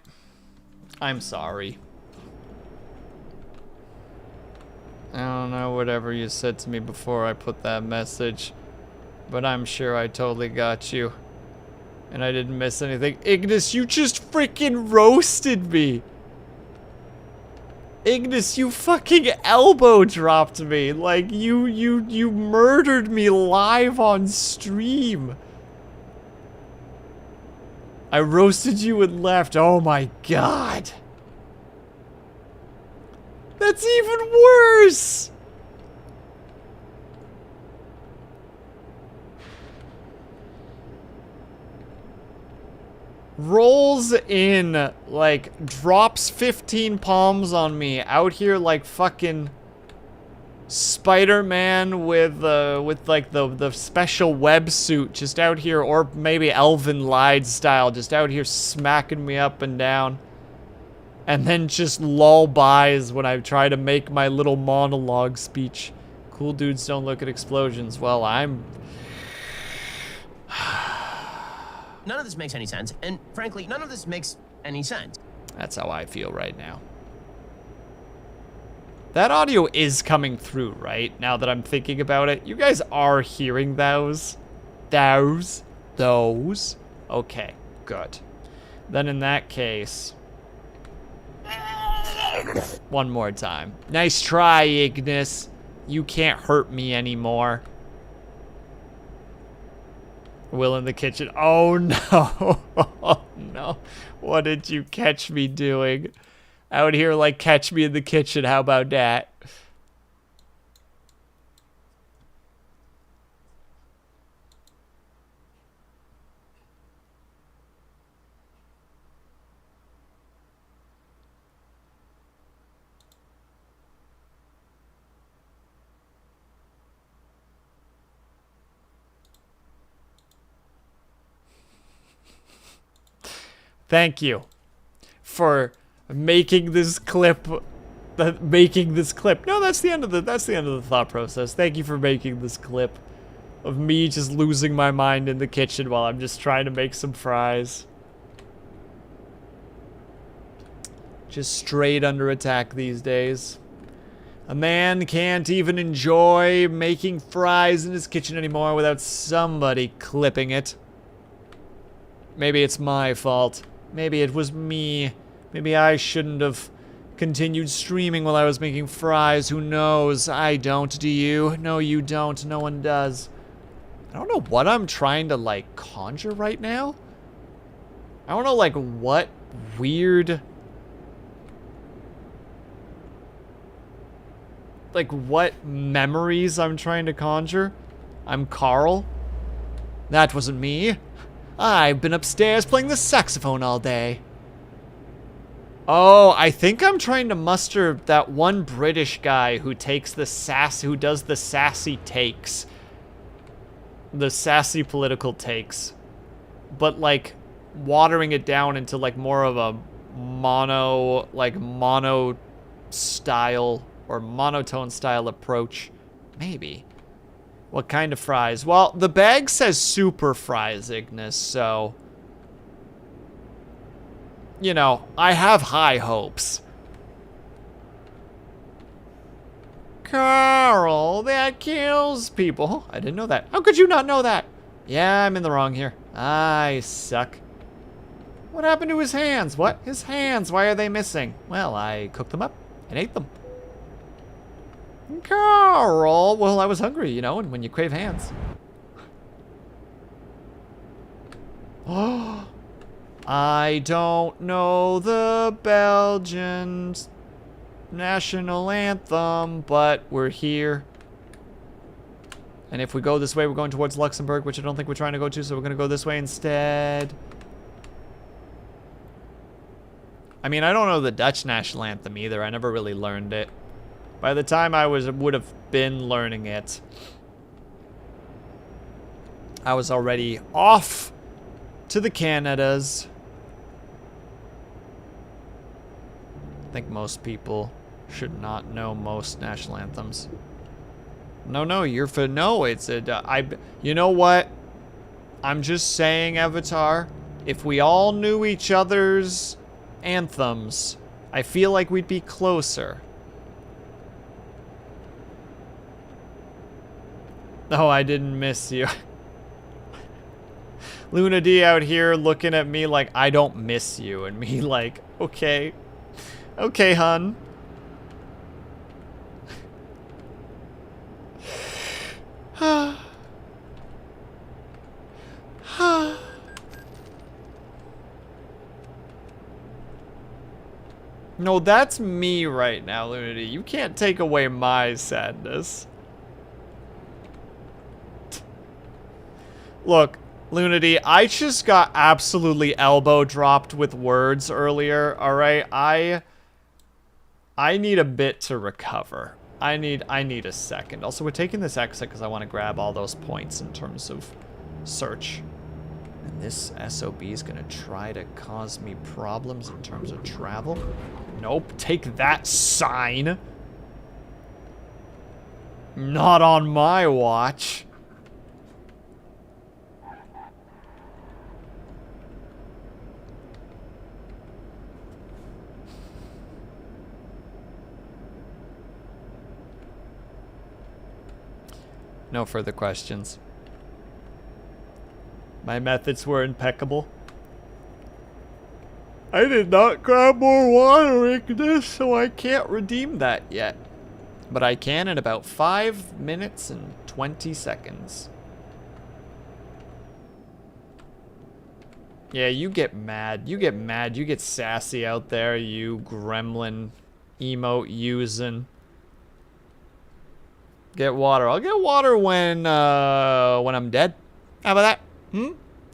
I'm sorry. I don't know whatever you said to me before I put that message, but I'm sure I totally got you. And I didn't miss anything. Ignis, you just freaking roasted me. Ignis, you fucking elbow dropped me. Like, you murdered me live on stream. I roasted you and left. Oh my god. That's even worse. Rolls in, like, drops 15 palms on me out here like fucking Spider-Man with like the special web suit just out here, or maybe Elvin Lied style, just out here smacking me up and down. And then just lullabies when I try to make my little monologue speech. Cool dudes don't look at explosions. Well, I'm... None of this makes any sense, and frankly, none of this makes any sense. That's how I feel right now. That audio is coming through, right? Now that I'm thinking about it. You guys are hearing those? Those? Okay, good. Then in that case... One more time. Nice try, Ignis. You can't hurt me anymore. Will in the kitchen. Oh no. Oh no. What did you catch me doing? Out here like catch me in the kitchen. How about that? Thank you for making this clip. No, that's the end of the thought process. Thank you for making this clip of me just losing my mind in the kitchen while I'm just trying to make some fries. Just straight under attack these days. A man can't even enjoy making fries in his kitchen anymore without somebody clipping it. Maybe it's my fault. Maybe it was me. Maybe I shouldn't have continued streaming while I was making fries. Who knows? I don't. Do you? No, you don't. No one does. I don't know what I'm trying to, like, conjure right now. I don't know, like, what weird... Like, what memories I'm trying to conjure. I'm Carl. That wasn't me. I've been upstairs playing the saxophone all day. Oh, I think I'm trying to muster that one British guy who takes the who does the sassy takes. The sassy political takes. But, like, watering it down into, like, more of a mono style or monotone style approach. Maybe. What kind of fries? Well, the bag says super fries, Ignis, so... You know, I have high hopes. Carl, that kills people. I didn't know that. How could you not know that? Yeah, I'm in the wrong here. I suck. What happened to his hands? What? His hands, why are they missing? Well, I cooked them up and ate them. Carl, well, I was hungry, you know, and when you crave hands. Oh, I don't know the Belgian national anthem, but we're here. And if we go this way, we're going towards Luxembourg, which I don't think we're trying to go to, so we're going to go this way instead. I mean, I don't know the Dutch national anthem either. I never really learned it. By the time I would have been learning it, I was already off to the Canadas. I think most people should not know most national anthems. No, you're for no. It's a you know what? I'm just saying, Avatar. If we all knew each other's anthems, I feel like we'd be closer. No, I didn't miss you. Luna D out here looking at me like I don't miss you, and me like, okay. Okay, hun. No, that's me right now, Lunity. You can't take away my sadness. Look, Lunity, I just got absolutely elbow dropped with words earlier, alright? I need a bit to recover. I need a second. Also, we're taking this exit because I want to grab all those points in terms of search. And this SOB is going to try to cause me problems in terms of travel. Nope, take that, sign. Not on my watch. No further questions. My methods were impeccable. I did not grab more water, Ignis, so I can't redeem that yet. But I can in about 5 minutes and 20 seconds. Yeah, you get mad. You get mad. You get sassy out there, you gremlin emote using. Get water. I'll get water when I'm dead. How about that?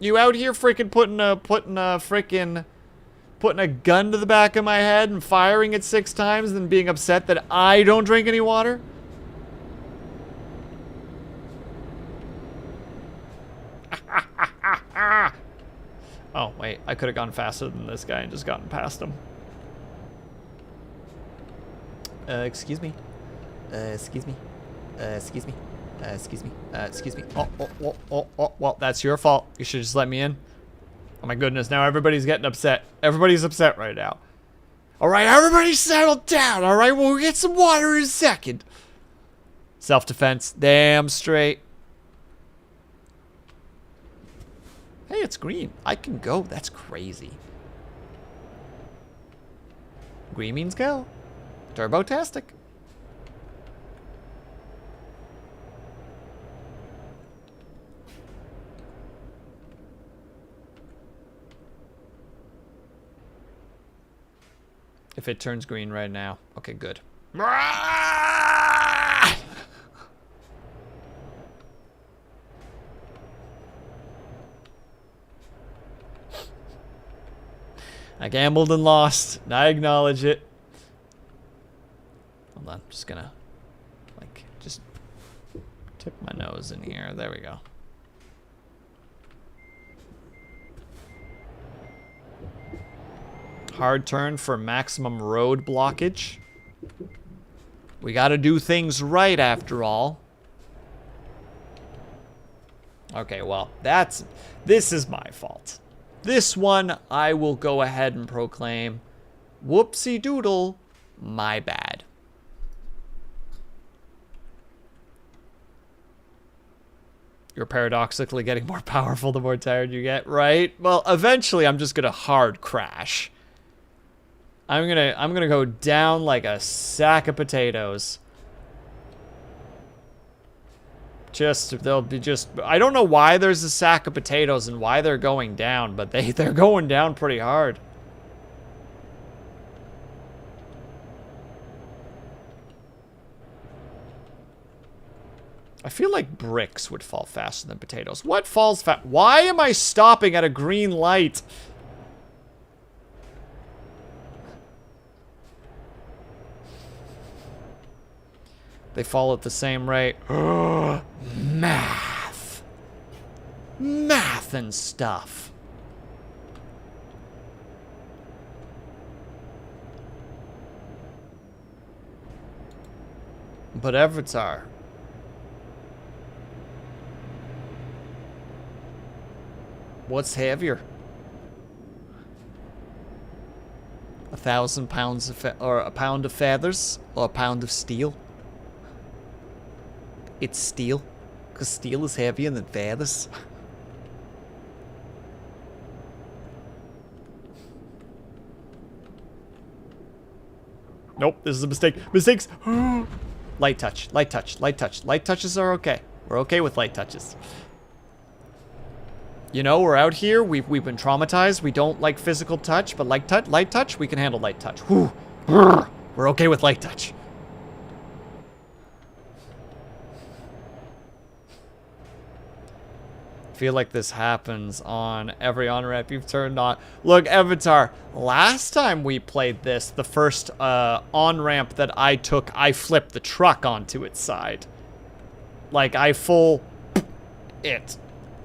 You out here freaking putting a gun to the back of my head and firing it 6 times, then being upset that I don't drink any water? Oh, wait. I could have gone faster than this guy and just gotten past him. Excuse me. Excuse me. Excuse me. Excuse me. Excuse me. Oh, well, that's your fault. You should just let me in. Oh my goodness, now everybody's getting upset. Everybody's upset right now. Alright, everybody settle down, alright? We'll get some water in a second. Self-defense, damn straight. Hey, it's green. I can go. That's crazy. Green means go. Turbo-tastic. If it turns green right now. Okay, good. I gambled and lost. I acknowledge it. Hold on, just gonna, like, just tip my nose in here. There we go. Hard turn for maximum road blockage. We gotta do things right after all. Okay, well, this is my fault. This one, I will go ahead and proclaim, whoopsie doodle, my bad. You're paradoxically getting more powerful the more tired you get, right? Well, eventually I'm just gonna hard crash. I'm gonna go down like a sack of potatoes. They'll be just, I don't know why there's a sack of potatoes and why they're going down, but they're going down pretty hard. I feel like bricks would fall faster than potatoes. What falls fast? Why am I stopping at a green light? They fall at the same rate. Math. Math and stuff. But Avatar. What's heavier? 1,000 pounds of or a pound of feathers or a pound of steel? It's steel, because steel is heavier than feathers. Nope, this is a mistake. Mistakes! Light touch, light touch, light touch. Light touches are okay. We're okay with light touches. You know, we're out here, we've been traumatized. We don't like physical touch, but light touch, we can handle light touch. Whew. We're okay with light touch. I feel like this happens on every on-ramp you've turned on. Look, Avatar, last time we played this, the first on-ramp that I took, I flipped the truck onto its side. Like, I full it.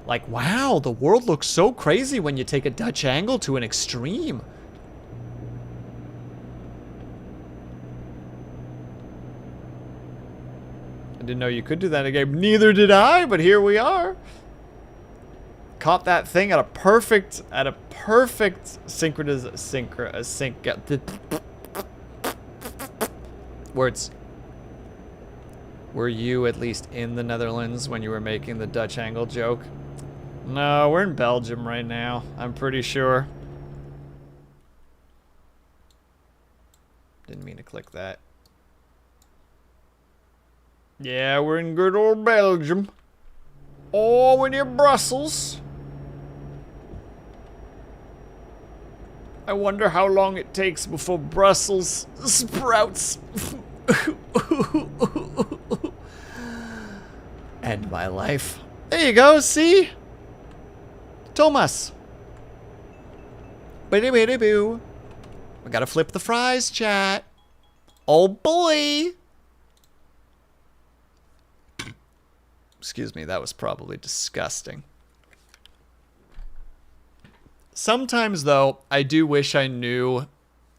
Like, wow, the world looks so crazy when you take a Dutch angle to an extreme. I didn't know you could do that in a game. Neither did I, but here we are. Caught that thing at a perfect words. Were you at least in the Netherlands when you were making the Dutch angle joke? No, we're in Belgium right now, I'm pretty sure. Didn't mean to click that. Yeah, we're in good old Belgium. Oh, we're near Brussels. I wonder how long it takes before Brussels sprouts. End my life. There you go, see? Thomas. Biddy-biddy-boo. We gotta flip the fries, chat. Oh boy. Excuse me, that was probably disgusting. Sometimes, though, I do wish I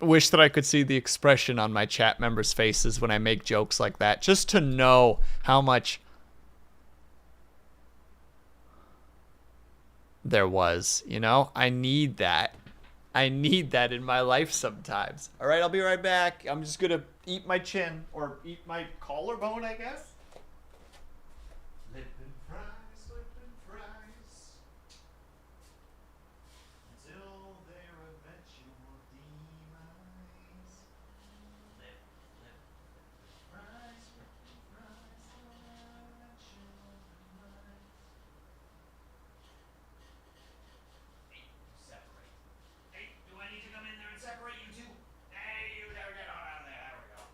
wish that I could see the expression on my chat members' faces when I make jokes like that, just to know how much there was, you know? I need that. I need that in my life sometimes. All right, I'll be right back. I'm just gonna eat my chin, or eat my collarbone, I guess. Flippin' fries, until their eventual demise. Flip, flip, fries, till their eventual demise. Hey, separate. Hey, do I need to come in there and separate you two? Hey, you never get out of there. There we go.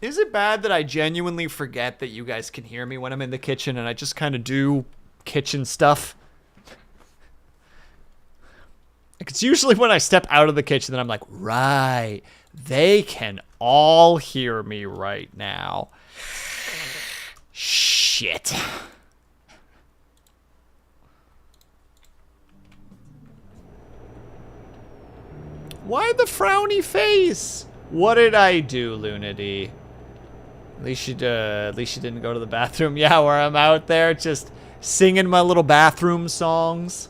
Is it bad that I genuinely forget that you guys can hear me when I'm in the kitchen and I just kind of do kitchen stuff? Like, it's usually when I step out of the kitchen that I'm like, right, they can all hear me right now. Shit. Why the frowny face? What did I do, Lunity? At least you didn't go to the bathroom. Yeah, where I'm out there just singing my little bathroom songs.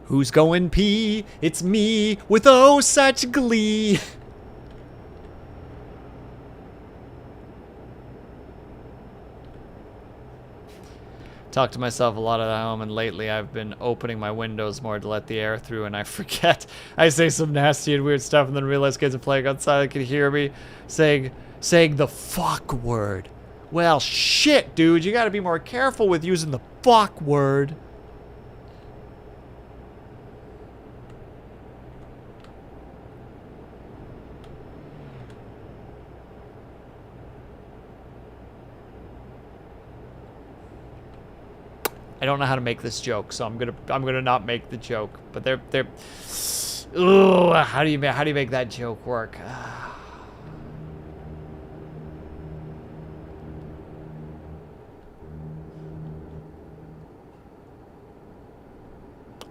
Who's going pee? It's me with oh such glee. Talk to myself a lot at home, and lately I've been opening my windows more to let the air through, and I forget. I say some nasty and weird stuff and then realize kids are playing outside and can hear me saying the fuck word. Well, shit, dude, you gotta be more careful with using the fuck word. I don't know how to make this joke, so I'm gonna not make the joke. But they're ooh, how do you make that joke work?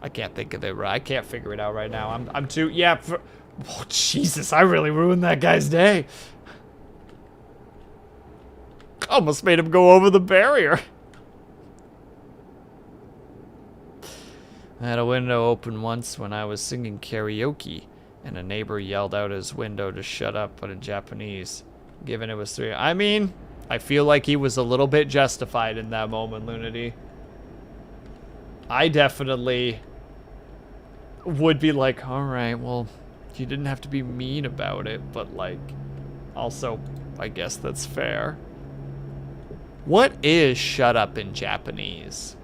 I can't think of it. I can't figure it out right now. I'm too oh, Jesus, I really ruined that guy's day. Almost made him go over the barrier. I had a window open once when I was singing karaoke, and a neighbor yelled out his window to shut up, but in Japanese, given it was 3. I mean, I feel like he was a little bit justified in that moment, Lunity. I definitely would be like, alright, well, you didn't have to be mean about it, but like, also, I guess that's fair. What is shut up in Japanese?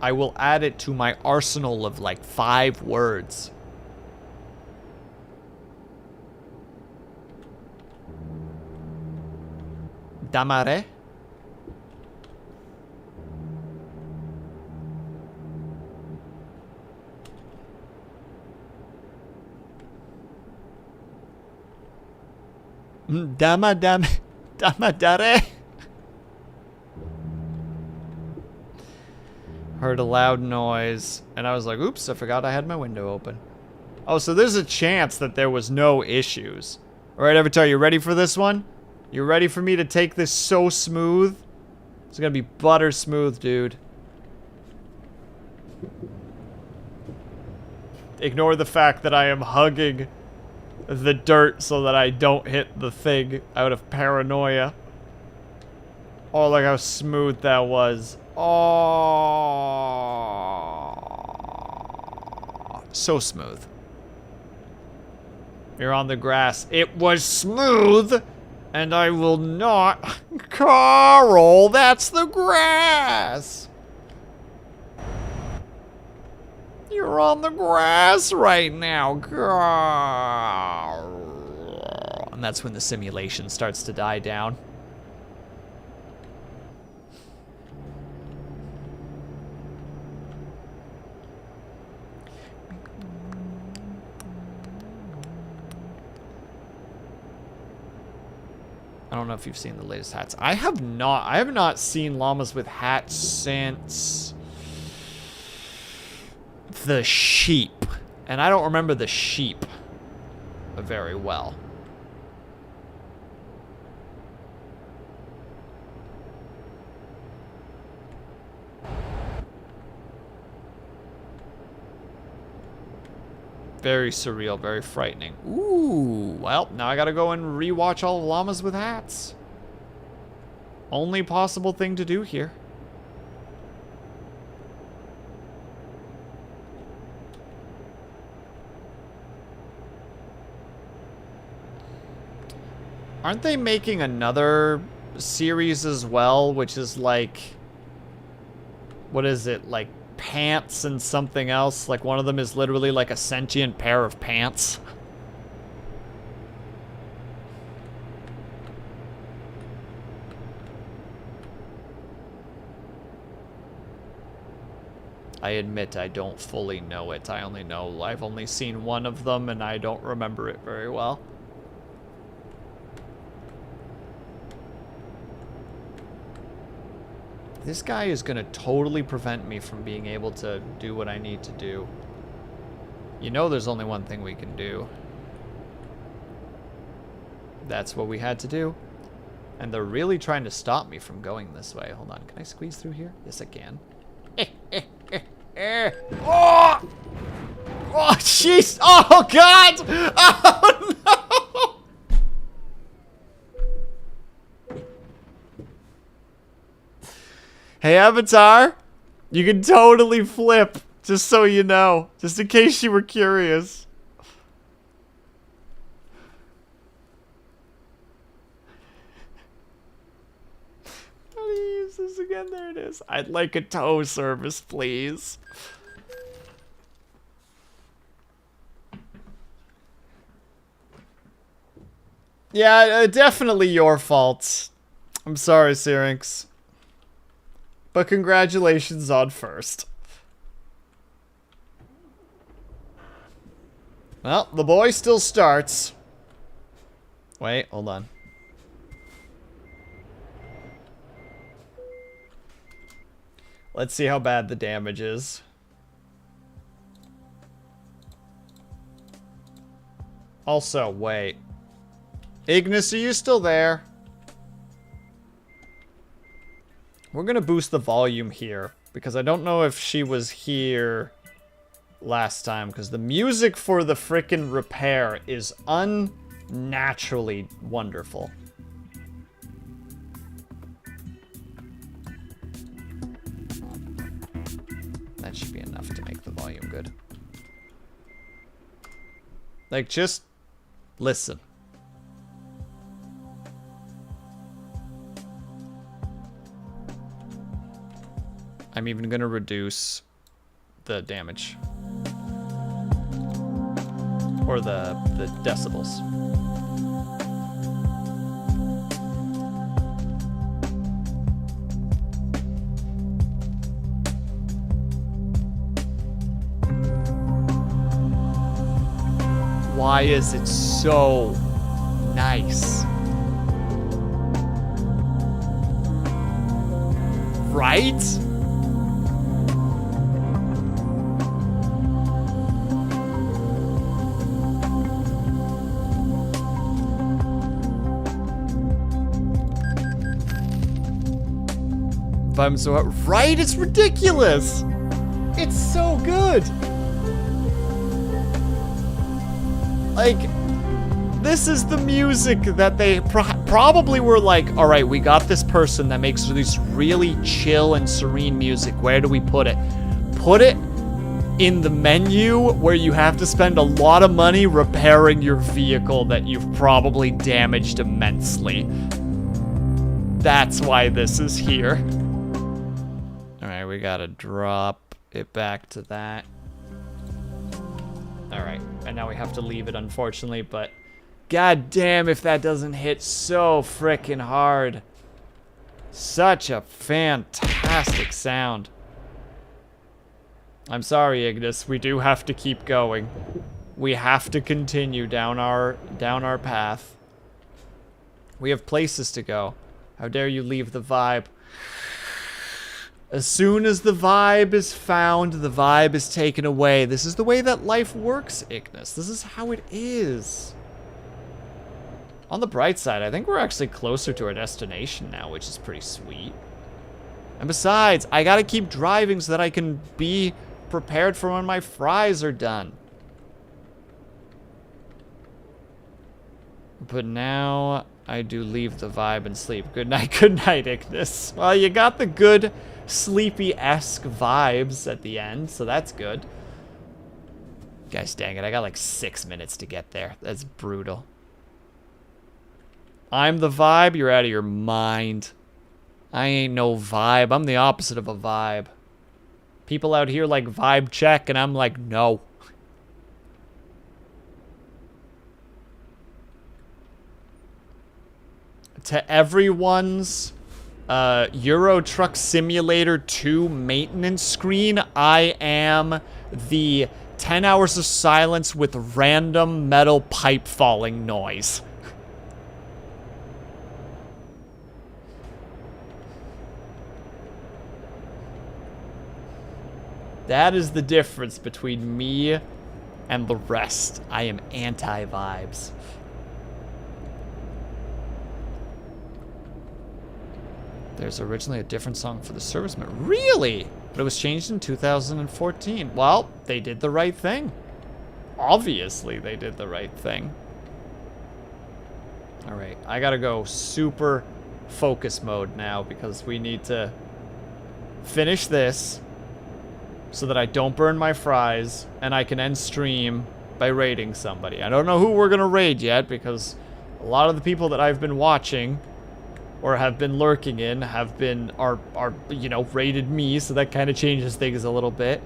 I will add it to my arsenal of like 5 words. Damare? Damadare? Heard a loud noise, and I was like, oops, I forgot I had my window open. Oh, so there's a chance that there was no issues. All right, Avatar, you ready for this one? You ready for me to take this so smooth? It's gonna be butter smooth, dude. Ignore the fact that I am hugging the dirt so that I don't hit the thing out of paranoia. Oh, look how smooth that was. Oh, so smooth. You're on the grass. It was smooth, and I will not. Carl, that's the grass. You're on the grass right now, Carl. And that's when the simulation starts to die down. I don't know if you've seen the latest hats. I have not seen llamas with hats since the sheep. And I don't remember the sheep very well. Very surreal, very frightening. Ooh, well, now I gotta go and rewatch all of Llamas with Hats. Only possible thing to do here. Aren't they making another series as well, which is like, what is it, like pants and something else? Like one of them is literally like a sentient pair of pants. I admit I don't fully know it. I've only seen one of them and I don't remember it very well. This guy is gonna totally prevent me from being able to do what I need to do. You know there's only one thing we can do. That's what we had to do. And they're really trying to stop me from going this way. Hold on, can I squeeze through here? Yes, I can. Oh! Oh, jeez! Oh, God! Oh, no! Hey, Avatar, you can totally flip, just so you know. Just in case you were curious. How do you use this again? There it is. I'd like a tow service, please. Yeah, definitely your fault. I'm sorry, Syrinx. But congratulations on first. Well, the boy still starts. Wait, hold on. Let's see how bad the damage is. Also, wait. Ignis, are you still there? We're gonna boost the volume here, because I don't know if she was here last time, because the music for the frickin' repair is unnaturally wonderful. That should be enough to make the volume good. Like, just listen. I'm even gonna reduce the damage. Or the decibels. Why is it so nice? Right? I'm so right, it's ridiculous. It's so good. Like, this is the music that they probably were like, all right, we got this person that makes this really chill and serene music. Where do we put it? Put it in the menu where you have to spend a lot of money repairing your vehicle that you've probably damaged immensely. That's why this is here. All right, we gotta drop it back to that. All right, and now we have to leave it, unfortunately, but god damn if that doesn't hit so frickin' hard. Such a fantastic sound. I'm sorry, Ignis, we do have to keep going. We have to continue down our path. We have places to go. How dare you leave the vibe? As soon as the vibe is found, the vibe is taken away. This is the way that life works, Ignis. This is how it is. On the bright side, I think we're actually closer to our destination now, which is pretty sweet. And besides, I gotta keep driving so that I can be prepared for when my fries are done. But now I do leave the vibe and sleep. Good night, Ignis. Well, you got the good sleepy-esque vibes at the end, so that's good. Guys, dang it, I got like 6 minutes to get there. That's brutal. I'm the vibe, you're out of your mind. I ain't no vibe, I'm the opposite of a vibe. People out here like vibe check, and I'm like, no. To everyone's Euro Truck Simulator 2 maintenance screen, I am the 10 hours of silence with random metal pipe falling noise. That is the difference between me and the rest. I am anti-vibes. There's originally a different song for the serviceman. Really? But it was changed in 2014. Well, they did the right thing. Obviously, they did the right thing. All right, I gotta go super focus mode now because we need to finish this so that I don't burn my fries and I can end stream by raiding somebody. I don't know who we're gonna raid yet because a lot of the people that I've been watching or have been lurking in have been, are you know, raided me, so that kind of changes things a little bit.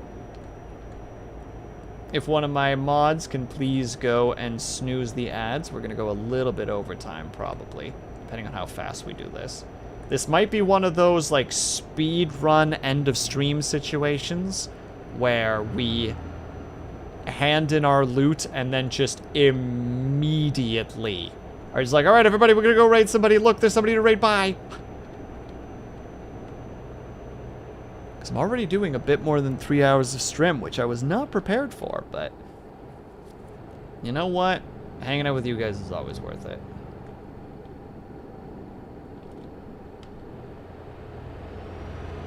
If one of my mods can please go and snooze the ads, we're gonna go a little bit over time probably, depending on how fast we do this. This might be one of those like speed run end of stream situations where we hand in our loot and then just immediately are just like, all right, everybody, we're gonna go raid somebody. Look, there's somebody to raid. Bye. Because I'm already doing a bit more than 3 hours of stream, which I was not prepared for, but you know what? Hanging out with you guys is always worth it.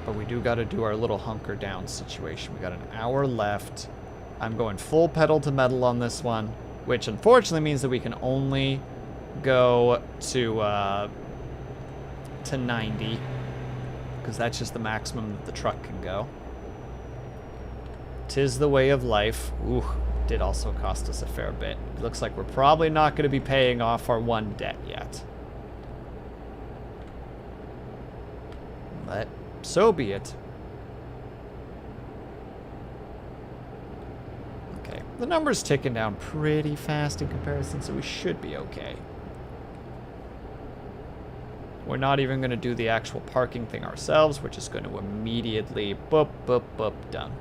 But we do got to do our little hunker down situation. We got an hour left. I'm going full pedal to metal on this one, which unfortunately means that we can only go to 90, because that's just the maximum that the truck can go. 'Tis the way of life. Ooh, did also cost us a fair bit. It looks like we're probably not going to be paying off our one debt yet. But so be it. Okay, the number's ticking down pretty fast in comparison, so we should be okay. We're not even going to do the actual parking thing ourselves. We're just going to immediately boop, boop, boop, done.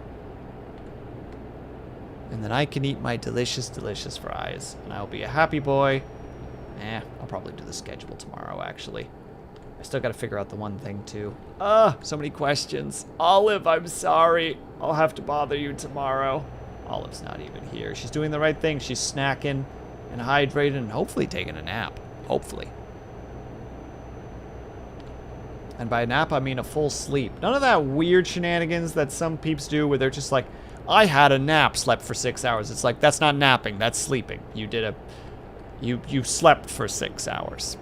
And then I can eat my delicious, delicious fries. And I'll be a happy boy. I'll probably do the schedule tomorrow, actually. I still got to figure out the one thing, too. So many questions. Olive, I'm sorry. I'll have to bother you tomorrow. Olive's not even here. She's doing the right thing. She's snacking and hydrating and hopefully taking a nap. Hopefully. And by nap, I mean a full sleep. None of that weird shenanigans that some peeps do where they're just like, I had a nap, slept for 6 hours. It's like, that's not napping, that's sleeping. You slept for 6 hours.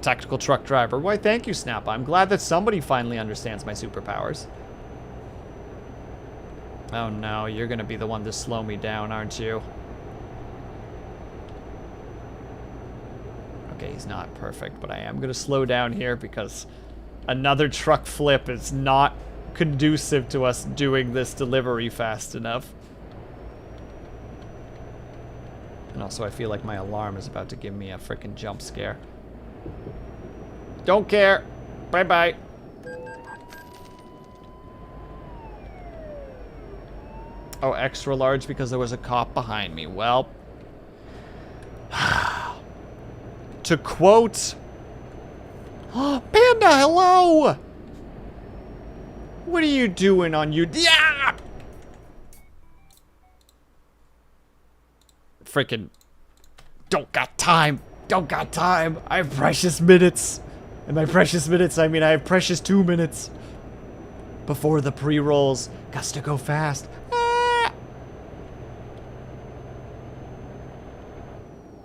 Tactical truck driver. Why, thank you, Snap. I'm glad that somebody finally understands my superpowers. Oh no, you're gonna be the one to slow me down, aren't you? Okay, he's not perfect, but I am going to slow down here because another truck flip is not conducive to us doing this delivery fast enough. And also, I feel like my alarm is about to give me a freaking jump scare. Don't care. Bye-bye. Oh, extra large because there was a cop behind me. Well... To quote, oh, Panda, hello! What are you doing on you? Yeah! Freaking, don't got time. Don't got time. I have precious minutes. And by precious minutes, I mean I have precious 2 minutes. Before the pre-rolls. Gots to go fast.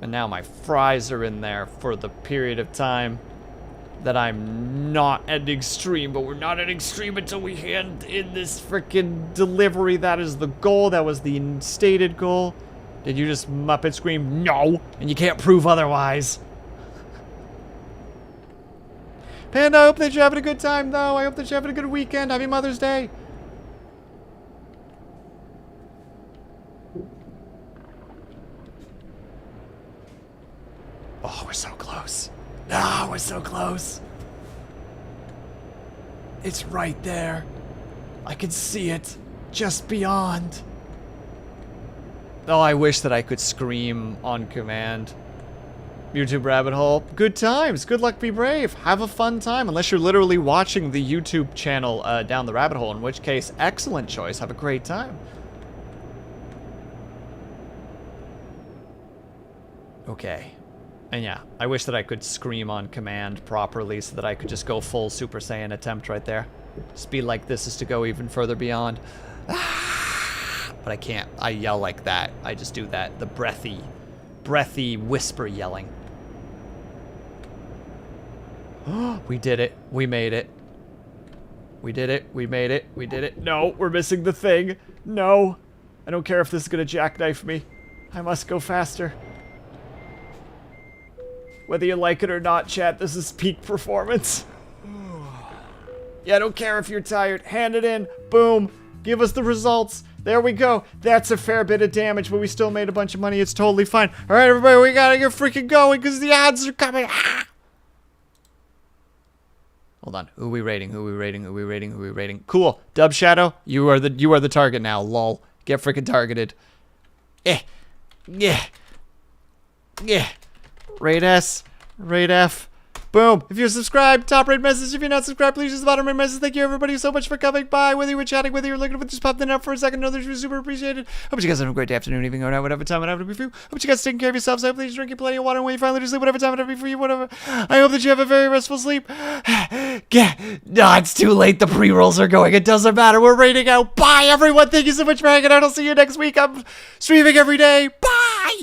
And now my fries are in there for the period of time that I'm not ending stream. But we're not ending stream until we hand in this freaking delivery. That is the goal. That was the stated goal. Did you just Muppet scream, no? And you can't prove otherwise. Panda, I hope that you're having a good time, though. I hope that you're having a good weekend. Happy Mother's Day. Oh, we're so close. Ah, we're so close. It's right there. I can see it. Just beyond. Oh, I wish that I could scream on command. YouTube rabbit hole. Good times. Good luck, be brave. Have a fun time. Unless you're literally watching the YouTube channel down the rabbit hole, in which case, excellent choice. Have a great time. Okay. And yeah, I wish that I could scream on command properly so that I could just go full Super Saiyan attempt right there. Speed like this is to go even further beyond. But I can't. I yell like that. I just do that. The breathy whisper yelling. We did it. We made it. We did it. We made it. We did it. No, we're missing the thing. No. I don't care if this is going to jackknife me. I must go faster. Whether you like it or not, chat, this is peak performance. Yeah, I don't care if you're tired. Hand it in. Boom. Give us the results. There we go. That's a fair bit of damage, but we still made a bunch of money. It's totally fine. All right, everybody, we gotta get freaking going because the odds are coming. Ah! Hold on. Who are we rating? Who are we rating? Who are we rating? Who are we rating? Cool. Dub Shadow, you are the target now. Lol. Get freaking targeted. Yeah. Rate S. Rate F. Boom. If you're subscribed, top rate message. If you're not subscribed, please use the bottom rate message. Thank you everybody so much for coming by. Whether you were chatting, whether you were looking for just popped in up for a second, know that you're super appreciated. Hope you guys have a great day, afternoon, evening, or night, whatever time it have to be for you. Hope you guys taking care of yourselves. I hope that you're drinking plenty of water when you finally sleep, whatever time it have to be for you, whatever. I hope that you have a very restful sleep. Yeah. No, it's too late. The pre-rolls are going. It doesn't matter. We're rating out. Bye, everyone. Thank you so much for hanging out. I'll see you next week. I'm streaming every day. Bye.